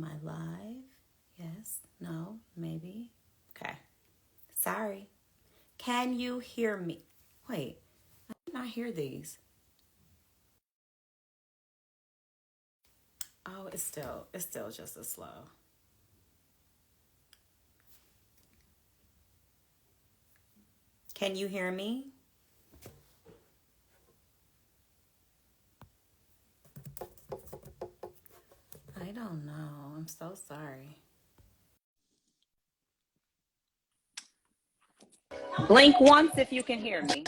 I live? Yes, no, maybe. Okay. Sorry. Can you hear me? Wait, I did not hear these. Oh, it's still just as slow. Can you hear me? I don't know. I'm so sorry. Blink once if you can hear me.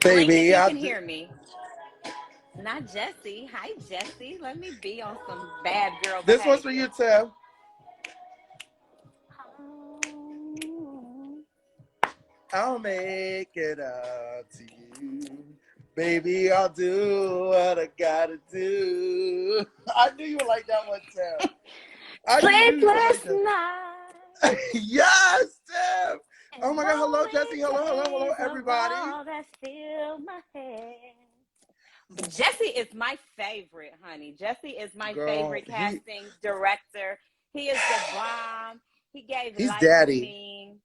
Blink if Baby, you can hear me. Not Jesse. Hi, Jesse. Let me be on some bad girl this one's for you, behavior. Tim. Oh. I'll make it up to you. Baby, I'll do what I gotta do. I knew you would like that one, Tim. I knew you would Sleepless like that. night Yes, Tim. Oh and my God. Hello, Jesse. Hello, hello, lonely hello, days of everybody. all that fill my head. Jesse is my favorite, honey. Jesse is my Girl, favorite casting director. He is the bomb. He gave he's life to daddy. me.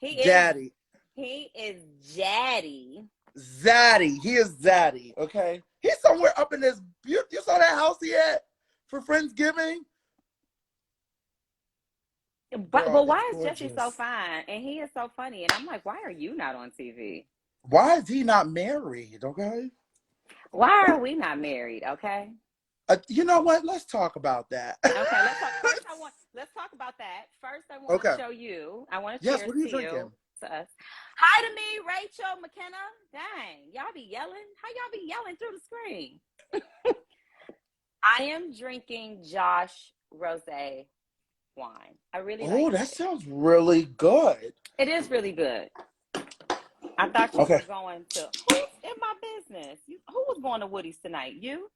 He is Daddy. he is Daddy. Zaddy. He is Zaddy, okay? He's somewhere up in this. You saw that house he had for Friendsgiving? Girl, But it's why is Jesse so gorgeous. fine and he is so funny? And I'm like, why are you not on TV? Why is he not married? Okay. Why are we not married? Okay. You know what? Let's talk about that. Okay, let's talk. First, let's talk about that. First, I want to Okay. show you. I want to Yes. cheers What are you to you, drinking? to us. Hi to me, Rachel McKenna. Dang, y'all be yelling. How y'all be yelling through the screen? I am drinking Josh Rosé wine. I really Oh, like that it. sounds really good. It is really good. I thought you Okay. were going to. Who's in my business? Who was going to Woody's tonight? You?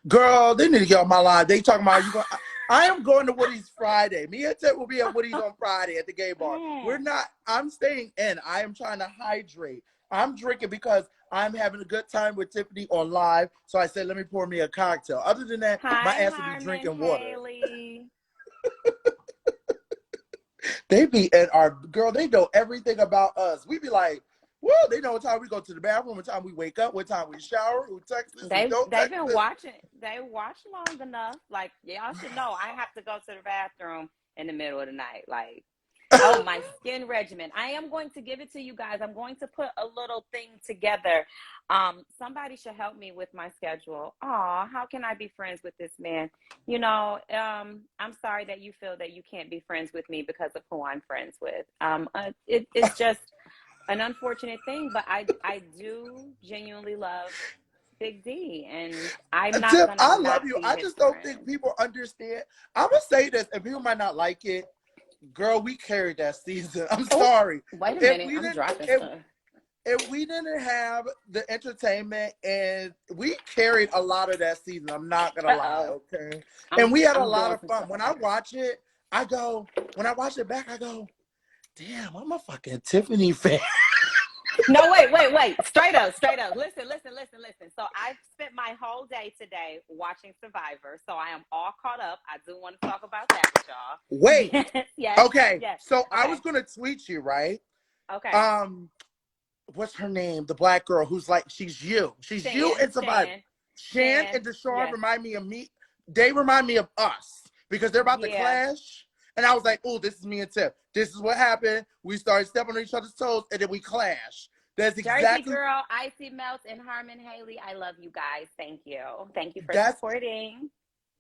Girl, they need to get on my line. They talking about you going. I am going to Woody's Friday. Me and Ted will be at Woody's on Friday at the gay bar. We're Mm. not. I'm staying in. I am trying to hydrate. I'm drinking because I'm having a good time with Tiffany on live. So I said, let me pour me a cocktail. Other than that, my Hi, ass will be Harmon drinking water. Haley. They be at our girl. They know everything about us. We be like, well, they know what time we go to the bathroom, what time we wake up, what time we shower, who texts us, who don't They've text been us. watching. They watch long enough. Like y'all should know. I have to go to the bathroom in the middle of the night. Like, oh, my skin regimen. I am going to give it to you guys. I'm going to put a little thing together. Somebody should help me with my schedule. Aw, how can I be friends with this man? You know, I'm sorry that you feel that you can't be friends with me because of who I'm friends with. It's just an unfortunate thing, but I do genuinely love Big D, and I'm not Tiff, gonna I love not you. be I his just don't think friend. people understand. I'm gonna say this, and people might not like it. Girl, we carried that season. I'm Oh, sorry. wait a If minute, we I'm didn't, dropping if stuff. if we didn't have the entertainment, and we carried a lot of that season, I'm not gonna Uh lie, oh, okay? And we had a I'm lot doing of some fun. stuff. When I watch it, I go. When I watch it back, I go, damn, I'm a fucking Tiffany fan. No, wait. Straight up, straight up. Listen. So I've spent my whole day today watching Survivor, so I am all caught up. I do want to talk about that with Wait, y'all. Yes, okay. yes. So I was Okay, gonna tweet you, right? okay. Um, what's her name? The black girl who's like she's you. She's you Shan, in Survivor. Shan, Shan Shan. and Deshaun Yes, remind me of me. They remind me of us because they're about to yeah. clash. And I was like, oh, this is me and Tiff. This is what happened. We started stepping on each other's toes and then we clash. That's Jersey exactly Girl, Icy Melts, and Harmon Haley. I love you guys. Thank you. Thank you for that's supporting.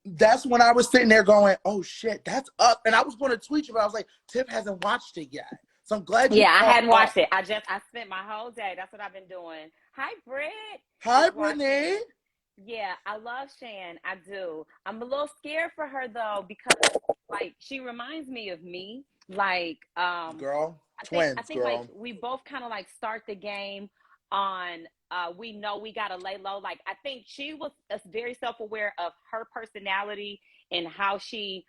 that's when I was sitting there going, oh shit, that's up. And I was going to tweet you, but I was like, Tiff hasn't watched it yet. So I'm glad you Yeah, I caught hadn't up. watched it. I spent my whole day. That's what I've been doing. Hi, Britt. Hi, Just Brittany. watching. Yeah, I love Shan. I do. I'm a little scared for her though because like she reminds me of me. Like Girl, I twins, think like girl. we both kind of like start the game on we know we gotta lay low. Like I think she was very self-aware of her personality and how she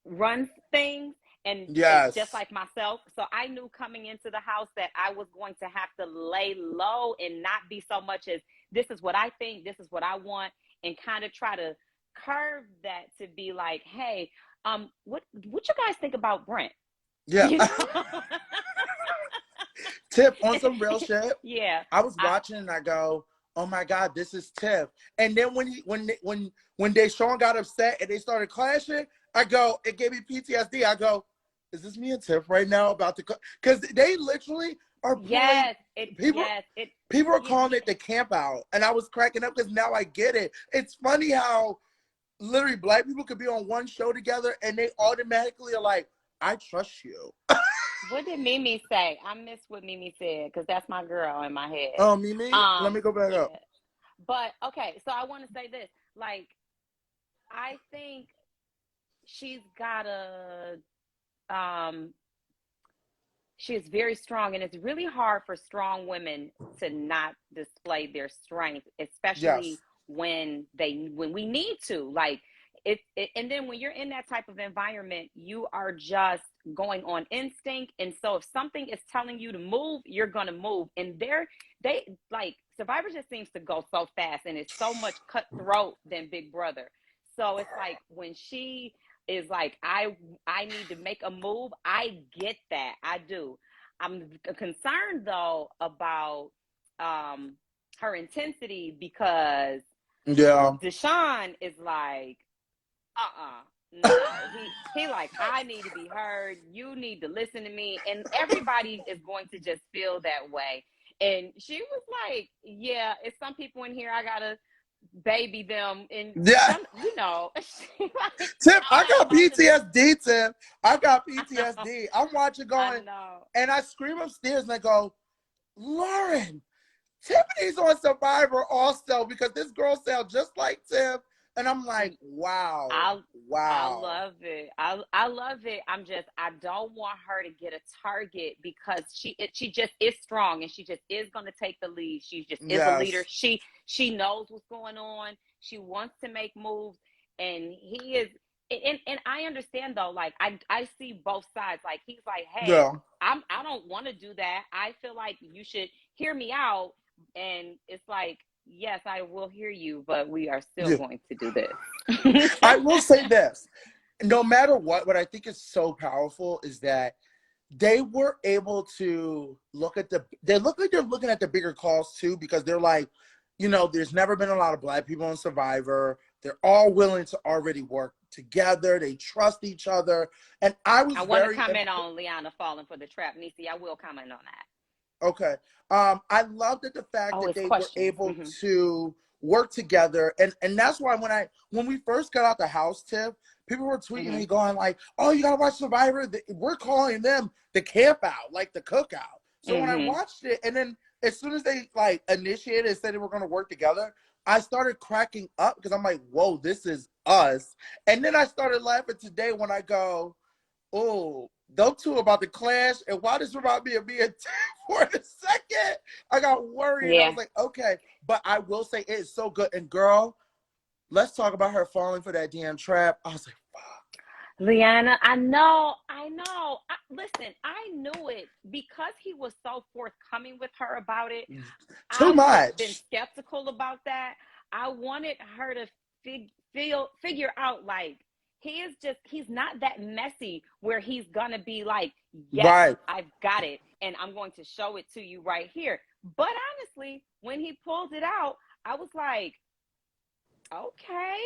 runs things, and just Yes. like myself. So I knew coming into the house that I was going to have to lay low and not be so much as this is what I think, this is what I want, and kind of try to curve that to be like, hey, what you guys think about Brent? Yeah. You know? Tiff, on some real shit. Yeah. I was watching and I go, oh my God, this is Tiff. And then when Deshaun got upset and they started clashing, I go, it gave me PTSD. I go, is this me and Tiff right now about to? Because they literally are pulling. People are calling it the camp out, and I was cracking up because now I get it. It's funny how literally black people could be on one show together and they automatically are like, I trust you. What did Mimi say? I missed what Mimi said because that's my girl in my head. Oh, Mimi? Let me go back up. But okay, so I want to say this. Like, I think she's she is very strong, and it's really hard for strong women to not display their strength, especially when we need to. Like and then when you're in that type of environment, you are just going on instinct. And so if something is telling you to move, you're gonna move. And they like Survivor just seems to go so fast, and it's so much cutthroat than Big Brother. So it's like when she is like, I need to make a move, I get that. I do. I'm concerned though about her intensity because Deshaun is like, no. He like, I need to be heard. You need to listen to me. And everybody is going to just feel that way. And she was like, yeah, it's some people in here I gotta baby them, and some, you know. Like, Tip, I got PTSD, Tip. I got PTSD. I'm watching going, and I scream upstairs and I go, Lauren, Tiffany's on Survivor also because this girl sounds just like Tip. And I'm like, wow. I love it. I love it. I don't want her to get a target because she just is strong, and she just is going to take the lead. She just is a leader. She knows what's going on. She wants to make moves, and he is. And I understand though, like I see both sides. Like he's like, hey, I don't want to do that. I feel like you should hear me out. And it's like, yes, I will hear you, but we are still going to do this. I will say this. No matter what I think is so powerful is that they were able to they look like they're looking at the bigger cause too, because they're like, you know, there's never been a lot of black people on Survivor. They're all willing to already work together. They trust each other. And I want to comment on Liana falling for the trap. Nisi, I will comment on that. Okay. I loved the fact that they were able to work together. And that's why when we first got out the house, Tiff, people were tweeting me going like, oh, you got to watch Survivor. We're calling them the camp out, like the cookout. So when I watched it, and then as soon as they like initiated and said they were going to work together, I started cracking up because I'm like, whoa, this is us. And then I started laughing today when I go, oh, those two about to clash, and why this about me and being for a second? I got worried. Yeah. I was like, okay. But I will say it is so good. And girl, let's talk about her falling for that damn trap. I was like, fuck. Liana, I know. Listen, I knew it because he was so forthcoming with her about it. Too much. I've been skeptical about that. I wanted her to figure out, like, he's not that messy where he's gonna be like, yes, I've got it, and I'm going to show it to you right here. But honestly, when he pulled it out, I was like, okay,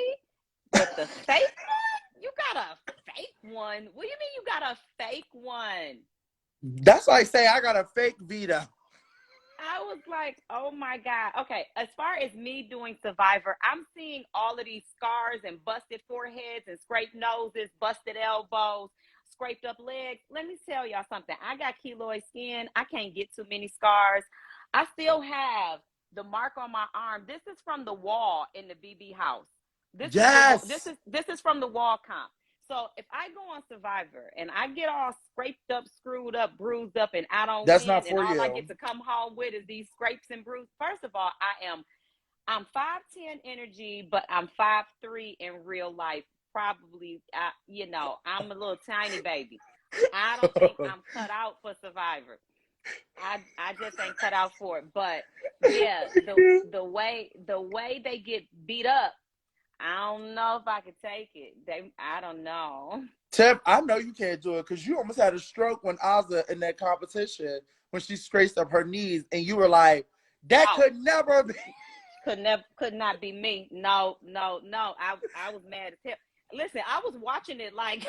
but the fake one? You got a fake one? What do you mean you got a fake one? That's why I say I got a fake Vita. I was like, oh my God. Okay, as far as me doing Survivor, I'm seeing all of these scars and busted foreheads and scraped noses, busted elbows, scraped up legs. Let me tell y'all something. I got keloid skin. I can't get too many scars. I still have the mark on my arm. This is from the wall in the BB house. This is from the wall comp. So if I go on Survivor and I get all scraped up, screwed up, bruised up, and I don't win, and all I get to come home with is these scrapes and bruises. First of all, I'm 5'10" energy, but I'm 5'3" in real life. Probably, I'm a little tiny baby. I don't think I'm cut out for Survivor. I just ain't cut out for it. But yeah, the way they get beat up, I don't know if I could take it. I don't know. Tiff, I know you can't do it because you almost had a stroke when Ozza in that competition when she scraped up her knees, and you were like, "That could never be." Could not be me. No. I was mad as hell. Listen, I was watching it like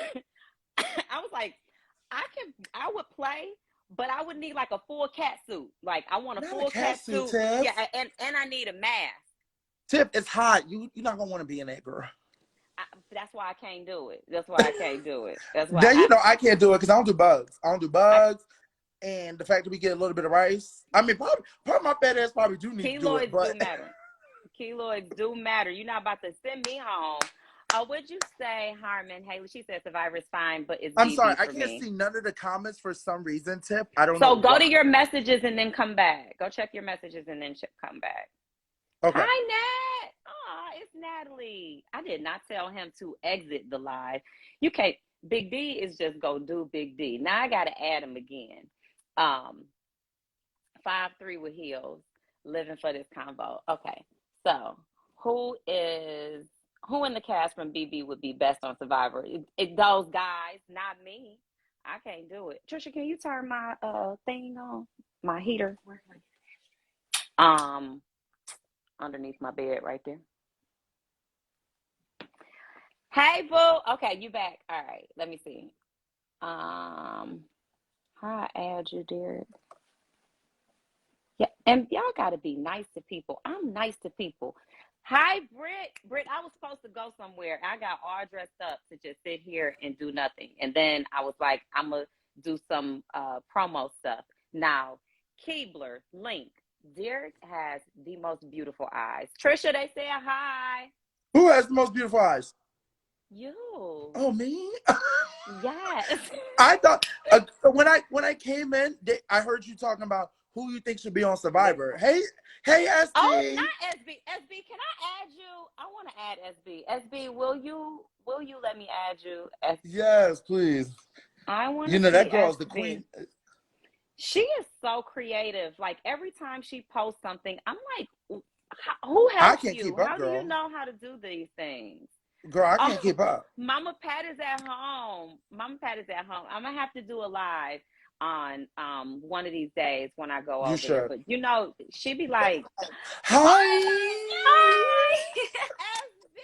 I was like, I would play, but I would need like a full cat suit. Like I want a full cat suit. Tiff. Yeah, and I need a mask. Tiff, it's hot. You're not gonna want to be in that, girl. That's why I can't do it. That's why I can't do it. That's why. Then I can't do it because I don't do bugs. And the fact that we get a little bit of rice. I mean, part of my fat ass probably do need to do it, but do matter. Keloids do matter. You're not about to send me home. Would you say, Harmon Haley? She said Survivor's fine, but it's I'm BB sorry, I for can't me. see none of the comments for some reason, Tiff. I don't know. So go to your messages and then come back. Go check your messages and then come back. Okay. Hi, Nat. Oh, it's Natalie. I did not tell him to exit the live. You can't. Big D is just go do Big D. Now I got to add him again. 5'3" with heels, living for this convo. Okay, so who in the cast from BB would be best on Survivor? Those guys, not me. I can't do it. Trisha, can you turn my thing on? My heater. Underneath my bed right there. Hey, boo. Okay, you back. All right, let me see. How I add you, Derek? Yeah, and y'all gotta be nice to people. I'm nice to people. Hi, Britt, I was supposed to go somewhere. I got all dressed up to just sit here and do nothing. And then I was like, I'm going to do some promo stuff. Now, Keebler, Link, Derek has the most beautiful eyes. Trisha, they say hi. Who has the most beautiful eyes? You. Oh, me? Yes. I thought, when I came in, I heard you talking about who you think should be on Survivor. Hey, SB. Oh, not SB. SB, can I add you? I want to add SB. SB, will you let me add you? SB? Yes, please. I want to that girl's SB. the queen. She is so creative. Like every time she posts something, I'm like, who helps you? I can't keep up, how girl. do you know how to do these things? Girl, I can't keep up. Mama Pat is at home. I'm gonna have to do a live on one of these days when I go over there. But she be like, hi. SB!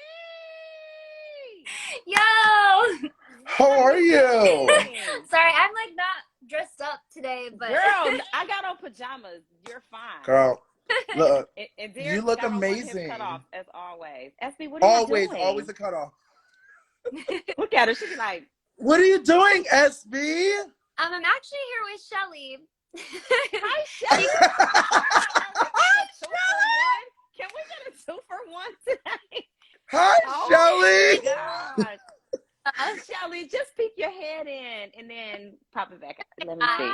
Yo! How are you? Sorry, I'm like not dressed up today, but girl, I got on pajamas. You're fine. Girl, look, and you look amazing. Cut off, as always. SB, what are you doing? Always a cutoff. Look at her. She be like, what are you doing, SB? I'm actually here with Shelly. Hi, Shelly. Can we get a 2-for-1 today? Hi, Shelly. God. Shelly, just peek your head in and then pop it back out. Let me see.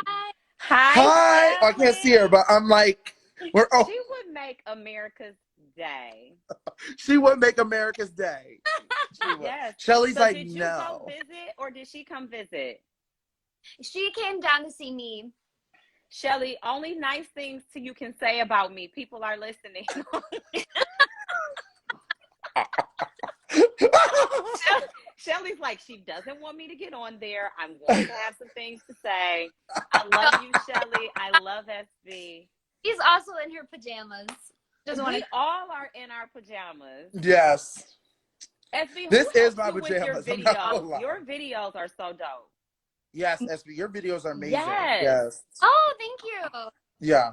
Hi. I can't see her, but I'm like, she would make America's day. She would make America's day. Yes. Shelly's like, did you no. go visit or did she come visit? She came down to see me. Shelly, only nice things you can say about me. People are listening. Shelly's like, she doesn't want me to get on there. I'm going to have some things to say. I love you, Shelly. I love SB. She's also in her pajamas. We all are in our pajamas. Yes. SB, this is my pajamas. Your videos are so dope. Yes, SB, your videos are amazing. Yes. Oh, thank you. Yes.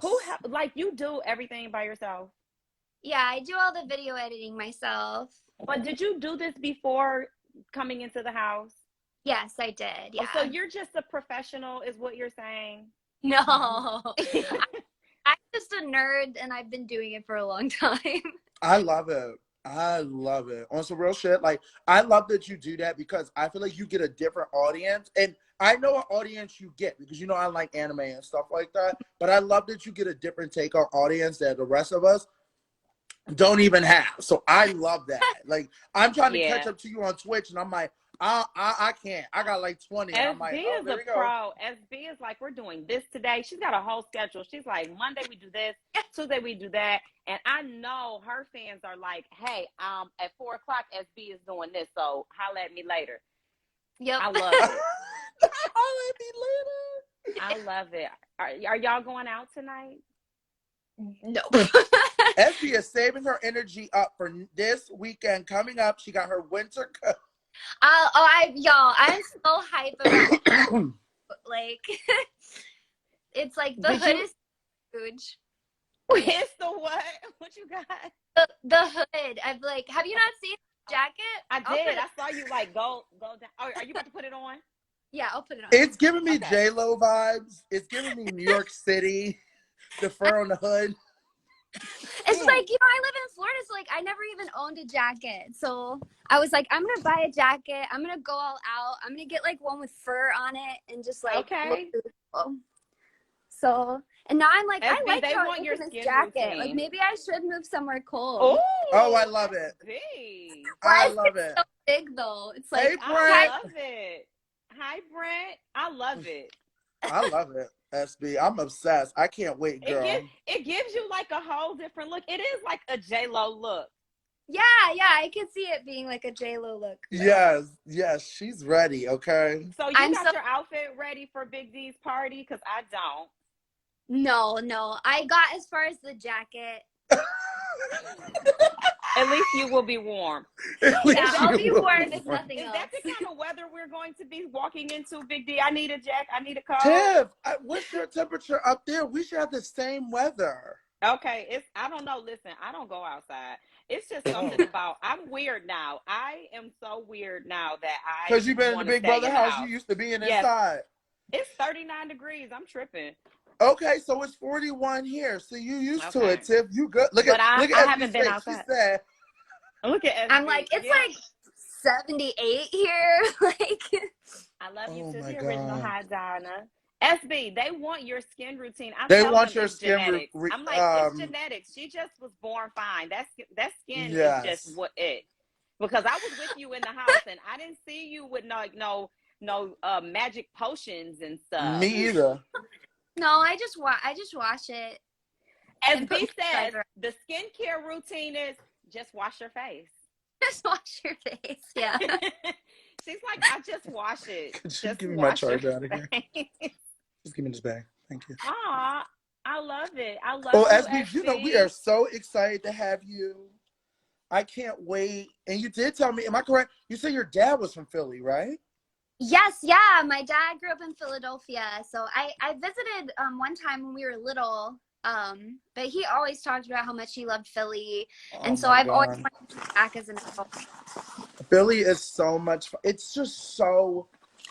You do everything by yourself? Yeah, I do all the video editing myself. But did you do this before coming into the house? Yes, I did. Yeah. So you're just a professional, is what you're saying? No. I'm just a nerd, and I've been doing it for a long time. I love it. On some real shit, like, I love that you do that because I feel like you get a different audience. And I know what audience you get because, I like anime and stuff like that. But I love that you get a different take on audience that the rest of us don't even have. So I love that. Like, I'm trying to catch up to you on Twitch, and I'm like, I can't. I got like 20, and I'm like, SB oh, is there a we go. pro. SB is like, we're doing this today. She's got a whole schedule. She's like, Monday we do this, Tuesday we do that. And I know her fans are like, hey, at 4 o'clock, SB is doing this, so holla at me later. Yep. I love it. Holla at me later. I love it. Are y'all going out tonight? No. SB is saving her energy up for this weekend coming up. She got her winter coat. Y'all, I'm so hype about like it's like the hood is huge. It's the what? What you got? The hood. I've like, have you not seen the jacket? I did. I saw you like go down. Oh, are you about to put it on? Yeah, I'll put it on. It's giving me Okay. J-Lo vibes. It's giving me New York City. The fur on the hood. It's like, you know, I live in Florida, so like I never even owned a jacket. So I was like, I'm gonna buy a jacket. I'm gonna go all out. I'm gonna get like one with fur on it and just like Okay. So and now I'm like, SB, I like they how want it your is in this skin jacket. routine. Like maybe I should move somewhere cold. Oh, I love it. SB. I Why is love it it. so big though? It's like Hey, I Brent. love it. Hi, Brent. I love it. I love it, SB. I'm obsessed. I can't wait, girl. It gives you like a whole different look. It is like a J-Lo look. yeah, I can see it being like a J-Lo look. Yes, she's ready, okay? So you got your outfit ready for Big D's party? Because I don't. No. I got as far as the jacket. At least you will be warm. Yeah, I'll be warm if nothing Is else. that the kind of weather we're going to be walking into, Big D? I need a jacket. I need a coat. Tiff, what's your temperature up there? We should have the same weather. Okay, I don't know. Listen, I don't go outside. It's just something about, I'm weird now. I am so weird now that I Because you've been in the Big Brother house, you used to be inside. It's 39 degrees. I'm tripping. Okay, so it's 41 here. So you used to it, Tiff. You good. Look at I haven't been face. outside. She said, look at SB. I'm like, it's like 78 here. Like, I love you, oh to my the original God. High Donna. SB, they want your skin routine. They want your skin genetics. I'm like, it's genetics. She just was born fine. That skin is just what it. Because I was with you in the house and I didn't see you with no magic potions and stuff. Me either. No, I just wash it. As B says, the skincare routine is just wash your face. Just wash your face, yeah. She's like, I just wash it. Could you just give me my charger out of here? face. Just give me this bag. Thank you. Aw, I love it. I love Oh, you, SB, you know, we are so excited to have you. I can't wait. And you did tell me, am I correct? You said your dad was from Philly, right? Yes, yeah. My dad grew up in Philadelphia. So I visited one time when we were little. But he always talked about how much he loved Philly. And so I've always wanted to come back as an adult. Philly is so much fun. It's just so,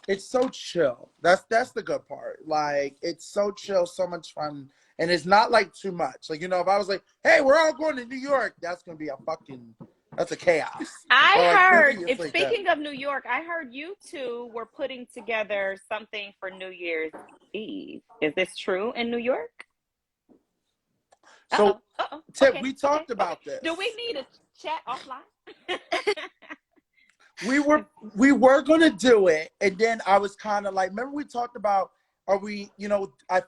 it's so chill. That's the good part. Like, it's so chill, so much fun. And it's not like too much. Like, you know, if I was like, hey, we're all going to New York, that's going to be that's a chaos. I heard, speaking of New York, I heard you two were putting together something for New Year's Eve. Is this true in New York? So, Tip, we talked about this. Do we need a chat offline? we were going to do it. And then I was kind of like, remember we talked about, I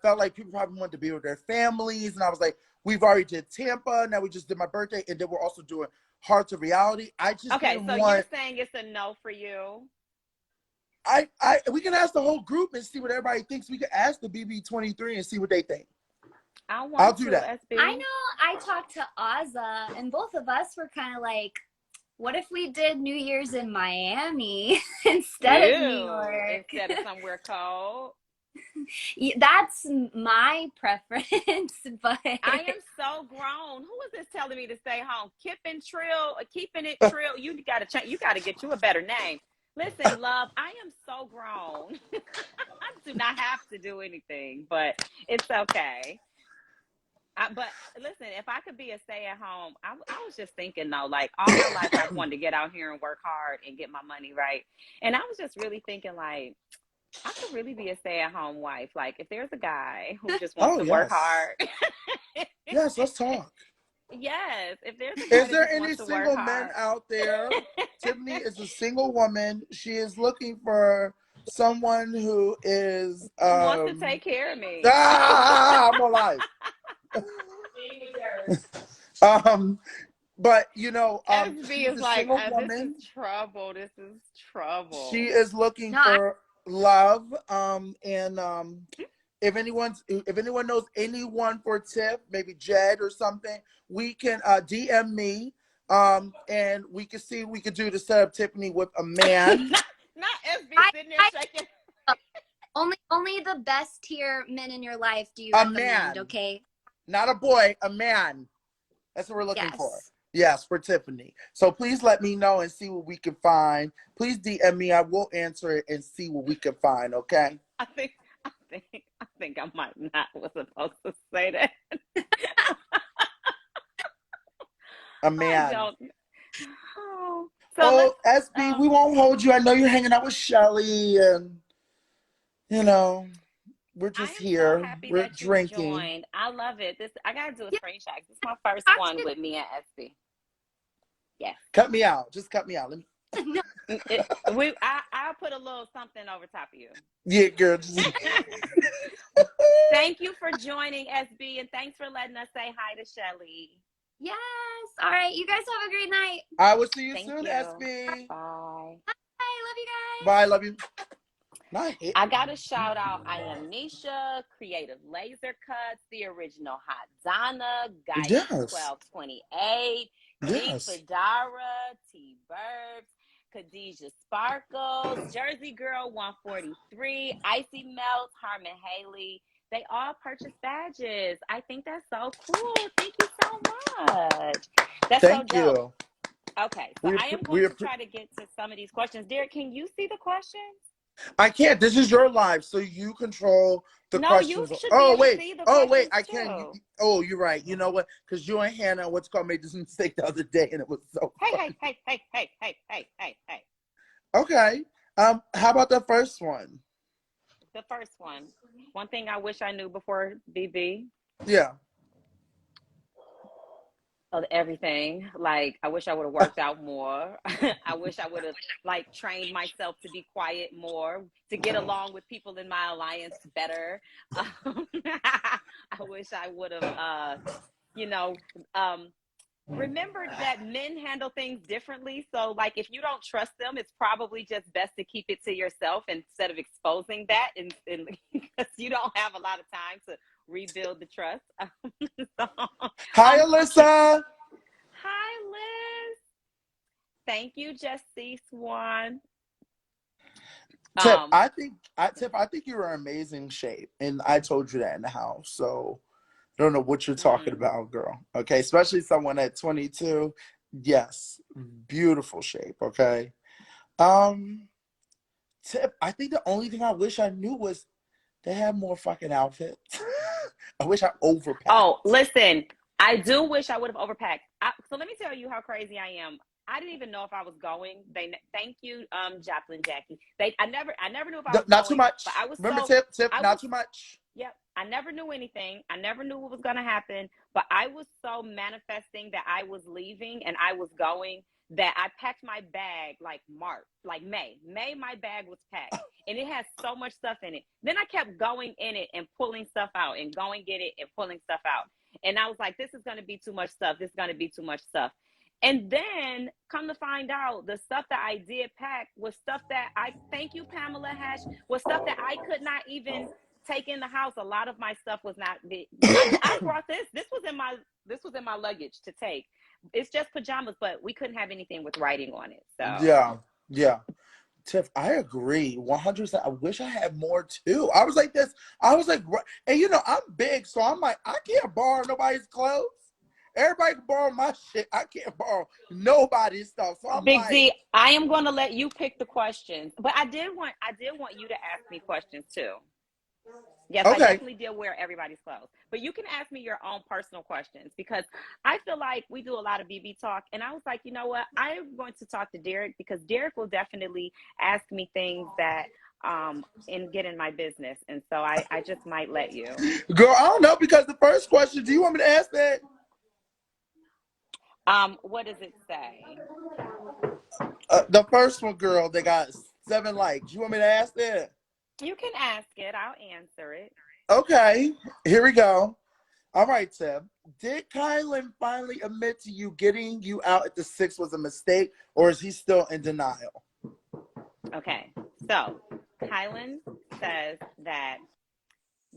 felt like people probably wanted to be with their families. And I was like, we've already did Tampa. Now we just did my birthday. And then we're also doing Heart to Reality. I just you're saying it's a no for you? We can ask the whole group and see what everybody thinks. We can ask the BB23 and see what they think. I'll do that. SB. I know I talked to Azza, and both of us were kind of like, what if we did New Year's in Miami instead of New York? Instead of somewhere cold? That's my preference, but I am so grown. Who is this telling me to stay home? Keeping it trill. You gotta get you a better name. Listen, love, I am so grown. I do not have to do anything, but it's okay. But listen, if I could be a stay-at-home, I was just thinking though, like all my life I've wanted to get out here and work hard and get my money right. And I was just really thinking like, I could really be a stay-at-home wife. Like if there's a guy who just wants to work hard. Yes, let's talk. Yes, if there's a guy Is that there just any wants to work single men hard. out there? Tiffany is a single woman. She is looking for someone who is Wants to take care of me. I'm alive. But SB she's is a like, single this is woman. trouble. This is She trouble. is looking No, I, for love. And if anyone knows anyone for Tiff, maybe Jed or something, we can DM me. And we can see what we could do to set up Tiffany with a man. Not SB I, sitting there I shaking. only the best tier men in your life do you A recommend, man. okay? Not a boy, a man. That's what we're looking for. Yes. Yes, for Tiffany. So please let me know and see what we can find. Please DM me. I will answer it and see what we can find, okay? I think I might not was supposed to say that. A man. I don't. Oh. So SB, we won't hold you. I know you're hanging out with Shelly and we're I just am so here. happy We're that you drinking. joined. I love it. I gotta do a Yeah, screenshot. This is my first one actually, with me and SB. Yes. Cut me out. Just cut me out. no, I'll put a little something over top of you. Yeah, girl. Thank you for joining, SB, and thanks for letting us say hi to Shelly. yes. All right. You guys have a great night. I will see you Thank soon, you. SB. Bye. Bye. Love you guys. Bye. Love you. Night. I got to shout out I Am Nisha, Creative Laser Cuts, The Original Hot Donna, Guy Yes. 1228, G Yes. Fedara, T Burbs, Khadijah Sparkles, Jersey Girl 143, Icy Melts, Harmon Haley. They all purchased badges. I think that's so cool. Thank you so much. That's Thank so dope. you. Okay, so I am going to try to get to some of these questions. Derek, can you see the questions? I can't. This is your live, so you control the No, you questions. should be Oh able to see the questions I too. can. You're right. You know what? Because you and Hannah, what's called, made this mistake the other day, and it was so funny. Hey. Okay. How about the first one? The first one. One thing I wish I knew before BB. Yeah. Of everything. Like, I wish I would have worked out more. I wish I would have trained myself to be quiet more, to get along with people in my alliance better. I wish I would have, remembered that men handle things differently. So, like, if you don't trust them, it's probably just best to keep it to yourself instead of exposing that, and because you don't have a lot of time to rebuild the trust. Hi, Alyssa. Hi, Liz. Thank you, Jessie Swan. Tiff, I think you're in amazing shape, and I told you that in the house. So I don't know what you're talking about, girl. Okay, especially someone at 22. Yes, beautiful shape. Okay. Tiff, I think the only thing I wish I knew was they have more fucking outfits. I wish I overpacked. Oh, listen, I do wish I would have overpacked. So let me tell you how crazy I am. I didn't even know if I was going. Thank you, Joplin Jackie. I never knew if I was not going, too much. But I was Remember, Tiff, not too much. Yep. I never knew anything. I never knew what was going to happen, but I was so manifesting that I was leaving and I was going that I packed my bag like May. May, my bag was packed and it has so much stuff in it. Then I kept going in it and pulling stuff out and going get it and pulling stuff out. And I was like, this is going to be too much stuff. This is going to be too much stuff. And then come to find out, the stuff that I did pack was stuff that thank you, Pamela Hash, was stuff that I could not even take in the house. A lot of my stuff was not. I brought this. This was in my luggage to take. It's just pajamas, but we couldn't have anything with writing on it. So yeah. Tiff, I agree 100%. I wish I had more too. I was like this. I was like, and I'm big, so I'm like, I can't borrow nobody's clothes. Everybody can borrow my shit. I can't borrow nobody's stuff. So I'm Big Z, I am going to let you pick the questions, but I did want you to ask me questions too. Yes, okay. I definitely did wear everybody's clothes. But you can ask me your own personal questions because I feel like we do a lot of BB talk. And I was like, you know what? I'm going to talk to Derek because Derek will definitely ask me things that get in my business. And so I just might let you. Girl, I don't know because the first question, do you want me to ask that? What does it say? The first one, girl, they got 7 likes. You want me to ask that? You can ask it. I'll answer it. Okay, here we go. All right, Tim. Did Kylan finally admit to you getting you out at the 6 was a mistake, or is he still in denial? Okay. So, Kylan says that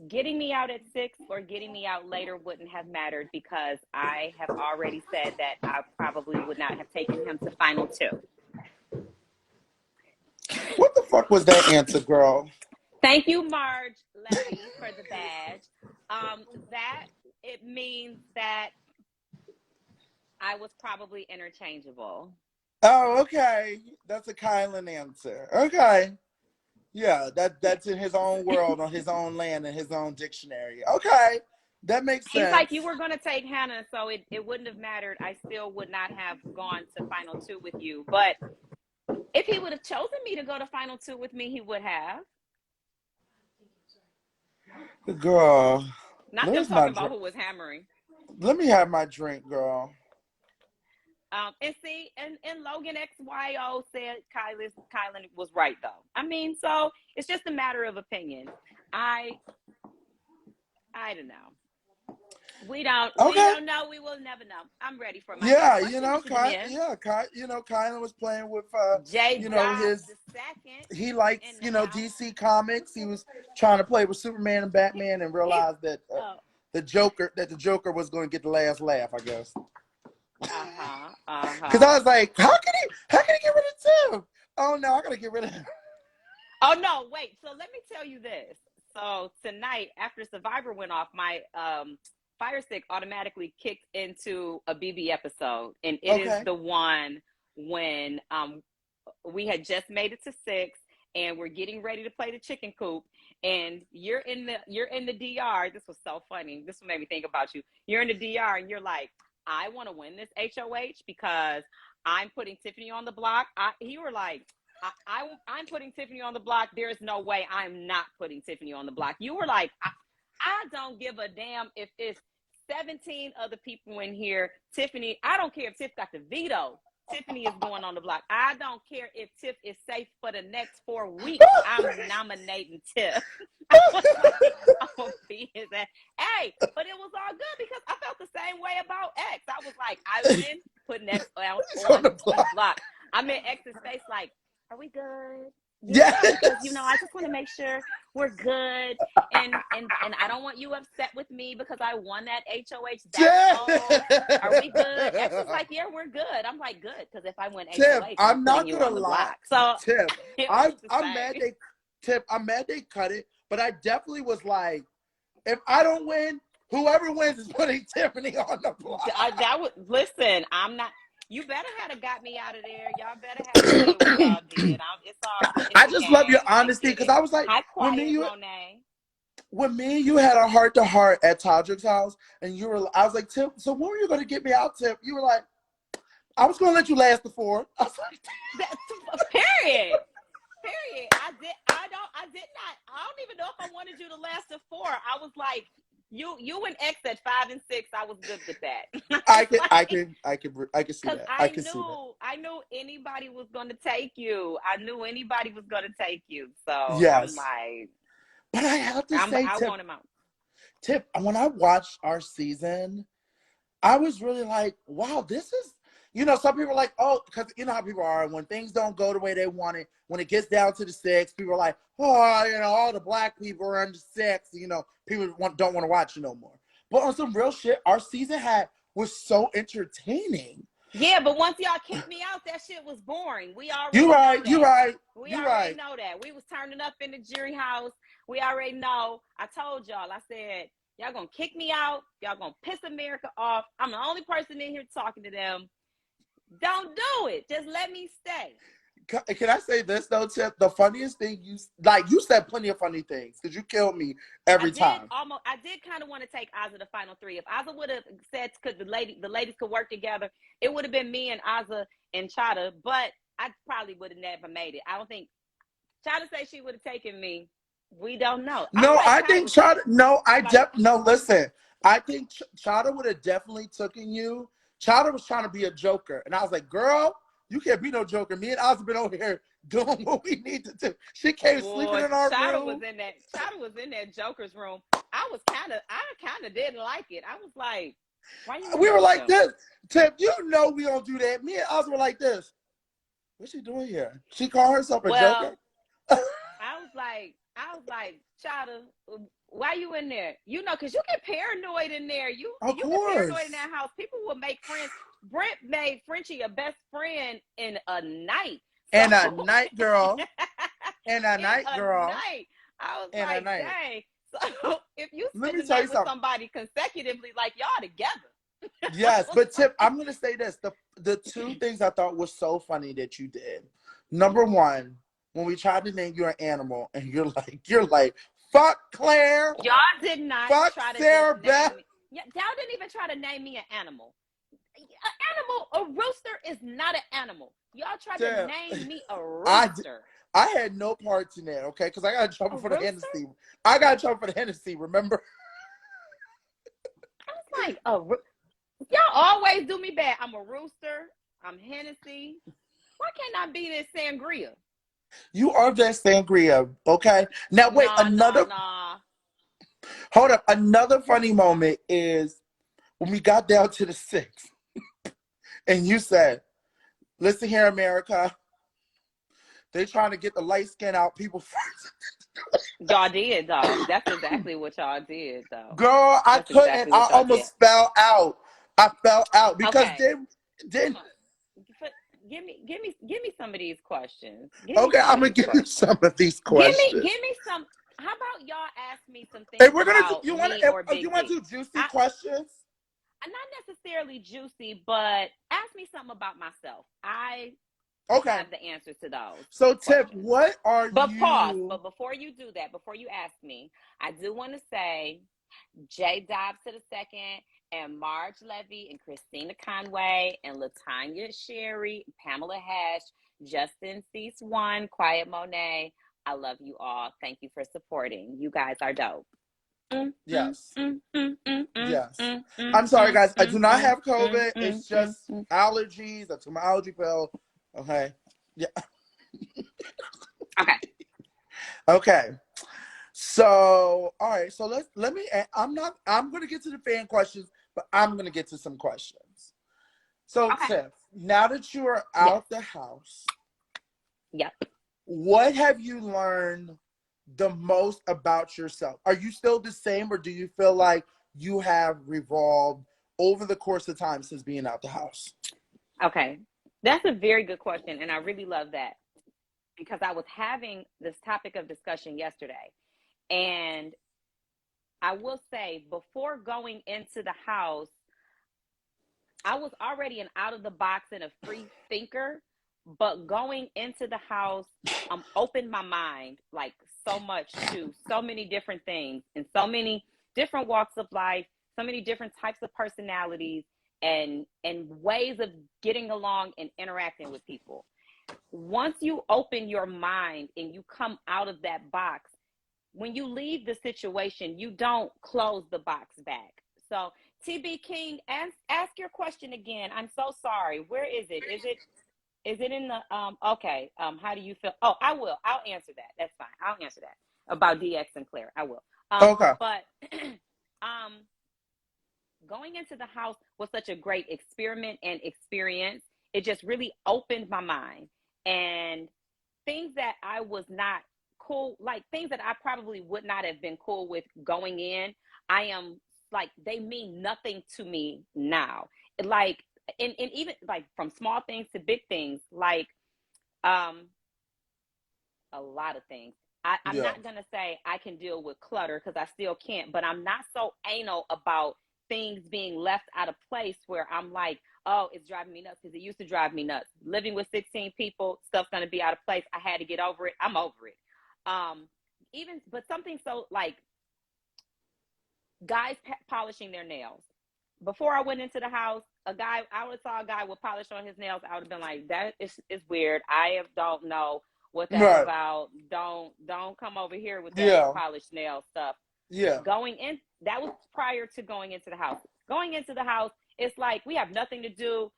getting me out at 6 or getting me out later wouldn't have mattered because I have already said that I probably would not have taken him to final 2. What the fuck was that answer, girl? Thank you, Marge Levy, for the badge. That it means that I was probably interchangeable. Oh, okay. That's a Kylan answer. Okay. Yeah, that's in his own world, on his own land, in his own dictionary. Okay. That makes He's like, sense. you were going to take Hannah, so it wouldn't have mattered. I still would not have gone to final 2 with you. But if he would have chosen me to go to final 2 with me, he would have. Girl. Not them talking about who was hammering. Let me have my drink, girl. And see, and Logan XYO said Kylan was right though. I mean, so it's just a matter of opinion. I don't know. We don't know. We will never know. I'm ready for my Kylan was playing with J. his the second. He likes DC Comics. He was trying to play with Superman and Batman and realized that the Joker was going to get the last laugh, I guess. Because I was like, how can he get rid of Tim? Oh no, I gotta get rid of him. Oh no, wait. So let me tell you this. So tonight, after Survivor went off, my Fire Stick automatically kicked into a BB episode, and it is the one when we had just made it to 6, and we're getting ready to play the chicken coop, and you're in the DR. This was so funny. This made me think about you. You're in the DR, and you're like, I want to win this HOH because I'm putting Tiffany on the block. You were like, I'm putting Tiffany on the block. There is no way I'm not putting Tiffany on the block. You were like, I don't give a damn if it's 17 other people in here. Tiffany, I don't care if Tiff got the veto. Tiffany is going on the block. I don't care if Tiff is safe for the next 4 weeks. I'm nominating Tiff. I was like, I'm gonna be his ass. Hey, but it was all good because I felt the same way about X. I was like, I win, putting X on the block. I'm in X's face like, are we good? Yeah, because I just want to make sure we're good, and I don't want you upset with me because I won that HOH. That's all. Are we good? X is like, yeah, we're good. I'm like, good, because if I win HOH, I'm not gonna lie. So Tim, I'm mad they cut it, but I definitely was like, if I don't win, whoever wins is putting Tiffany on the block. Listen. I'm not. You better have got me out of there. Y'all better have did what y'all did. It's all good. I just love your honesty because I was like, when me and you had a heart-to-heart at Todrick's house, and I was like, Tim, so when were you going to get me out, Tim? You were like, I was going to let you last the 4. I was like, period. I don't even know if I wanted you to last the 4. I was like, you and X at 5 and 6. I was good with that. I can see that. I knew anybody was going to take you. So yes. I'm like, but I have to say, I want him out. Tip, when I watched our season, I was really like, wow, this is. Some people are like, oh, because you know how people are. When things don't go the way they want it, when it gets down to the 6, people are like, oh, all the black people are under 6. People don't want to watch it no more. But on some real shit, our season was so entertaining. Yeah, but once y'all kicked me out, that shit was boring. We already You're right. Know that. We was turning up in the jury house. We already know. I told y'all. I said, y'all gonna kick me out. Y'all gonna piss America off. I'm the only person in here talking to them. Don't do it. Just let me stay. Can I say this though, Tip? The funniest thing you said plenty of funny things because you killed me every time. I did kind of want to take Azza to final 3. If Azza would have said could the ladies could work together, it would have been me and Azza and Chada. But I probably would have never made it. I don't think Chada said she would have taken me. We don't know. No, I think Chada. No, listen. I think Chada would have definitely taken you. Chowder was trying to be a joker. And I was like, girl, you can't be no joker. Me and Oz have been over here doing what we need to do. She came sleeping in our Chowder room. Chowder was in that joker's room. I kind of didn't like it. I was like, why you? We were like this. Tim, you know we don't do that. Me and Oz were like this. What's she doing here? She called herself a joker? I was like, Chowder, why you in there? You know, because you get paranoid in there. You get paranoid in that house. People will make friends. Brent made Frenchie a best friend in a night. In a night, girl. In a night, girl. Night. I was like, dang. So if you spend the tell night you with somebody consecutively, like y'all together. Yes, but Tip, I'm gonna say this: the two things I thought was so funny that you did. Number one, when we tried to name you an animal, and you're like, fuck Claire. Y'all did not try to Sarah Beth. name me. Y'all didn't even try to name me an animal. An animal, a rooster is not an animal. Y'all tried to name me a rooster. I had no parts in that, okay? Because I got in trouble for the Hennessy. I got in trouble for the Hennessy, remember? I was like, y'all always do me bad. I'm a rooster. I'm Hennessy. Why can't I be this sangria? You are that sangria, okay? Now, wait, Hold up. Another funny moment is when we got down to the 6th, and you said, listen here, America. They trying to get the light skin out people first. Y'all did, though. That's exactly what y'all did, though. Girl, I couldn't. Exactly I almost fell out. I fell out because then. Give me some of these questions. I'm gonna give you some of these questions. Give me some. How about y'all ask me some things? Hey, we're gonna about do. You want to do juicy questions? Not necessarily juicy, but ask me something about myself. I have the answers to those. So, Tiff, what are you? Pause. But before you do that, before you ask me, I do want to say, J. Dobbs to the second, and Marge Levy, and Christina Conway, and Latanya Sherry, Pamela Hash, Justin Cease One, Quiet Monet. I love you all. Thank you for supporting. You guys are dope. Yes. Yes. I'm sorry, guys. I do not have COVID. It's just allergies. I took my allergy pill. Okay. Yeah. Okay. Okay. So, all right. So let me. I'm going to get to the fan questions, but I'm going to get to some questions. So, Tiff, now that you are out the house, what have you learned the most about yourself? Are you still the same, or do you feel like you have revolved over the course of time since being out the house? Okay. That's a very good question, and I really love that because I was having this topic of discussion yesterday, and I will say before going into the house, I was already an out-of-the-box and a free thinker, but going into the house, opened my mind like so much to so many different things and so many different walks of life, so many different types of personalities, and ways of getting along and interacting with people. Once you open your mind and you come out of that box, when you leave the situation, you don't close the box back. So TB King, ask your question again. I'm so sorry. Where is it? Is it in the okay. How do you feel? Oh, I will. I'll answer that. That's fine. I'll answer that about DX and Claire. I will. Okay. But going into the house was such a great experiment and experience. It just really opened my mind, and things that I was not cool, like things that I probably would not have been cool with going in, I am like, they mean nothing to me now. Like, and even like from small things to big things, like a lot of things. I'm not going to say I can deal with clutter because I still can't, but I'm not so anal about things being left out of place where I'm like, oh, it's driving me nuts, because it used to drive me nuts. Living with 16 people, stuff's going to be out of place. I had to get over it. I'm over it. But something so like guys polishing their nails. Before I went into the house, I would saw a guy with polish on his nails. I would have been like, that is weird. Don't know what that's about. Don't come over here with that polished nail stuff. Yeah. That was prior to going into the house. Going into the house, It's like we have nothing to do.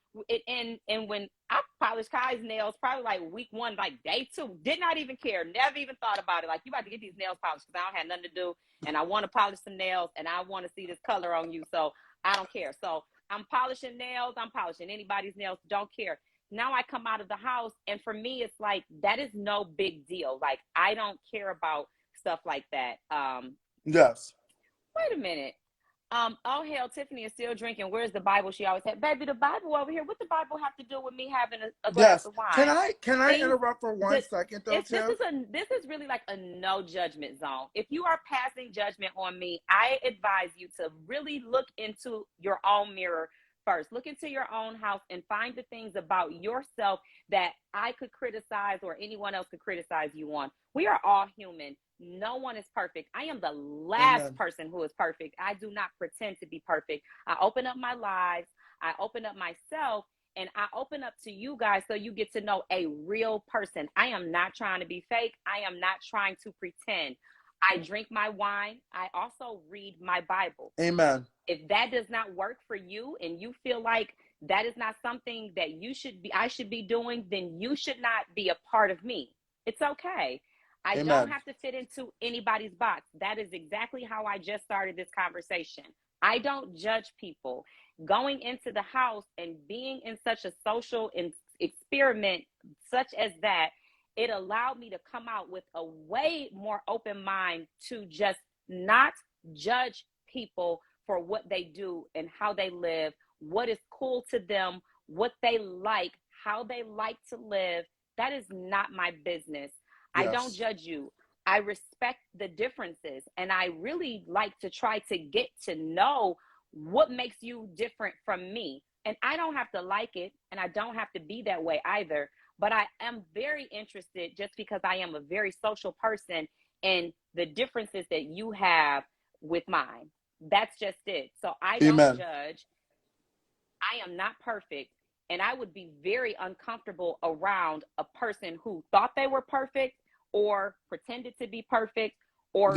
And when I polished Kai's nails, probably like week 1, like day 2, did not even care, never even thought about it. Like, you about to get these nails polished because I don't have nothing to do, and I want to polish some nails, and I want to see this color on you, so I don't care. So I'm polishing nails. I'm polishing anybody's nails. Don't care. Now I come out of the house, and for me, it's like that is no big deal. Like, I don't care about stuff like that. Yes. Wait a minute. Oh hell, Tiffany is still drinking. Where's the Bible she always had? Baby, the Bible over here. What the Bible have to do with me having a glass Yes. of wine? Can I interrupt for 1 second though, This Tiff? is really like a no judgment zone. If you are passing judgment on me, I advise you to really look into your own mirror first. Look into your own house and find the things about yourself that I could criticize or anyone else could criticize you on. We are all human. No one is perfect. I am the last person who is perfect. I do not pretend to be perfect. I open up my lives. I open up myself, and I open up to you guys so you get to know a real person. I am not trying to be fake. I am not trying to pretend. I drink my wine. I also read my Bible. Amen. If that does not work for you and you feel like that is not something that I should be doing, then you should not be a part of me. It's okay. I don't have to fit into anybody's box. That is exactly how I just started this conversation. I don't judge people. Going into the house and being in such a social experiment such as that, it allowed me to come out with a way more open mind to just not judge people for what they do and how they live, what is cool to them, what they like, how they like to live. That is not my business. I don't judge you. I respect the differences, and I really like to try to get to know what makes you different from me. And I don't have to like it, and I don't have to be that way either. But I am very interested, just because I am a very social person, in the differences that you have with mine. That's just it. So I don't judge. I am not perfect. And I would be very uncomfortable around a person who thought they were perfect or pretended to be perfect or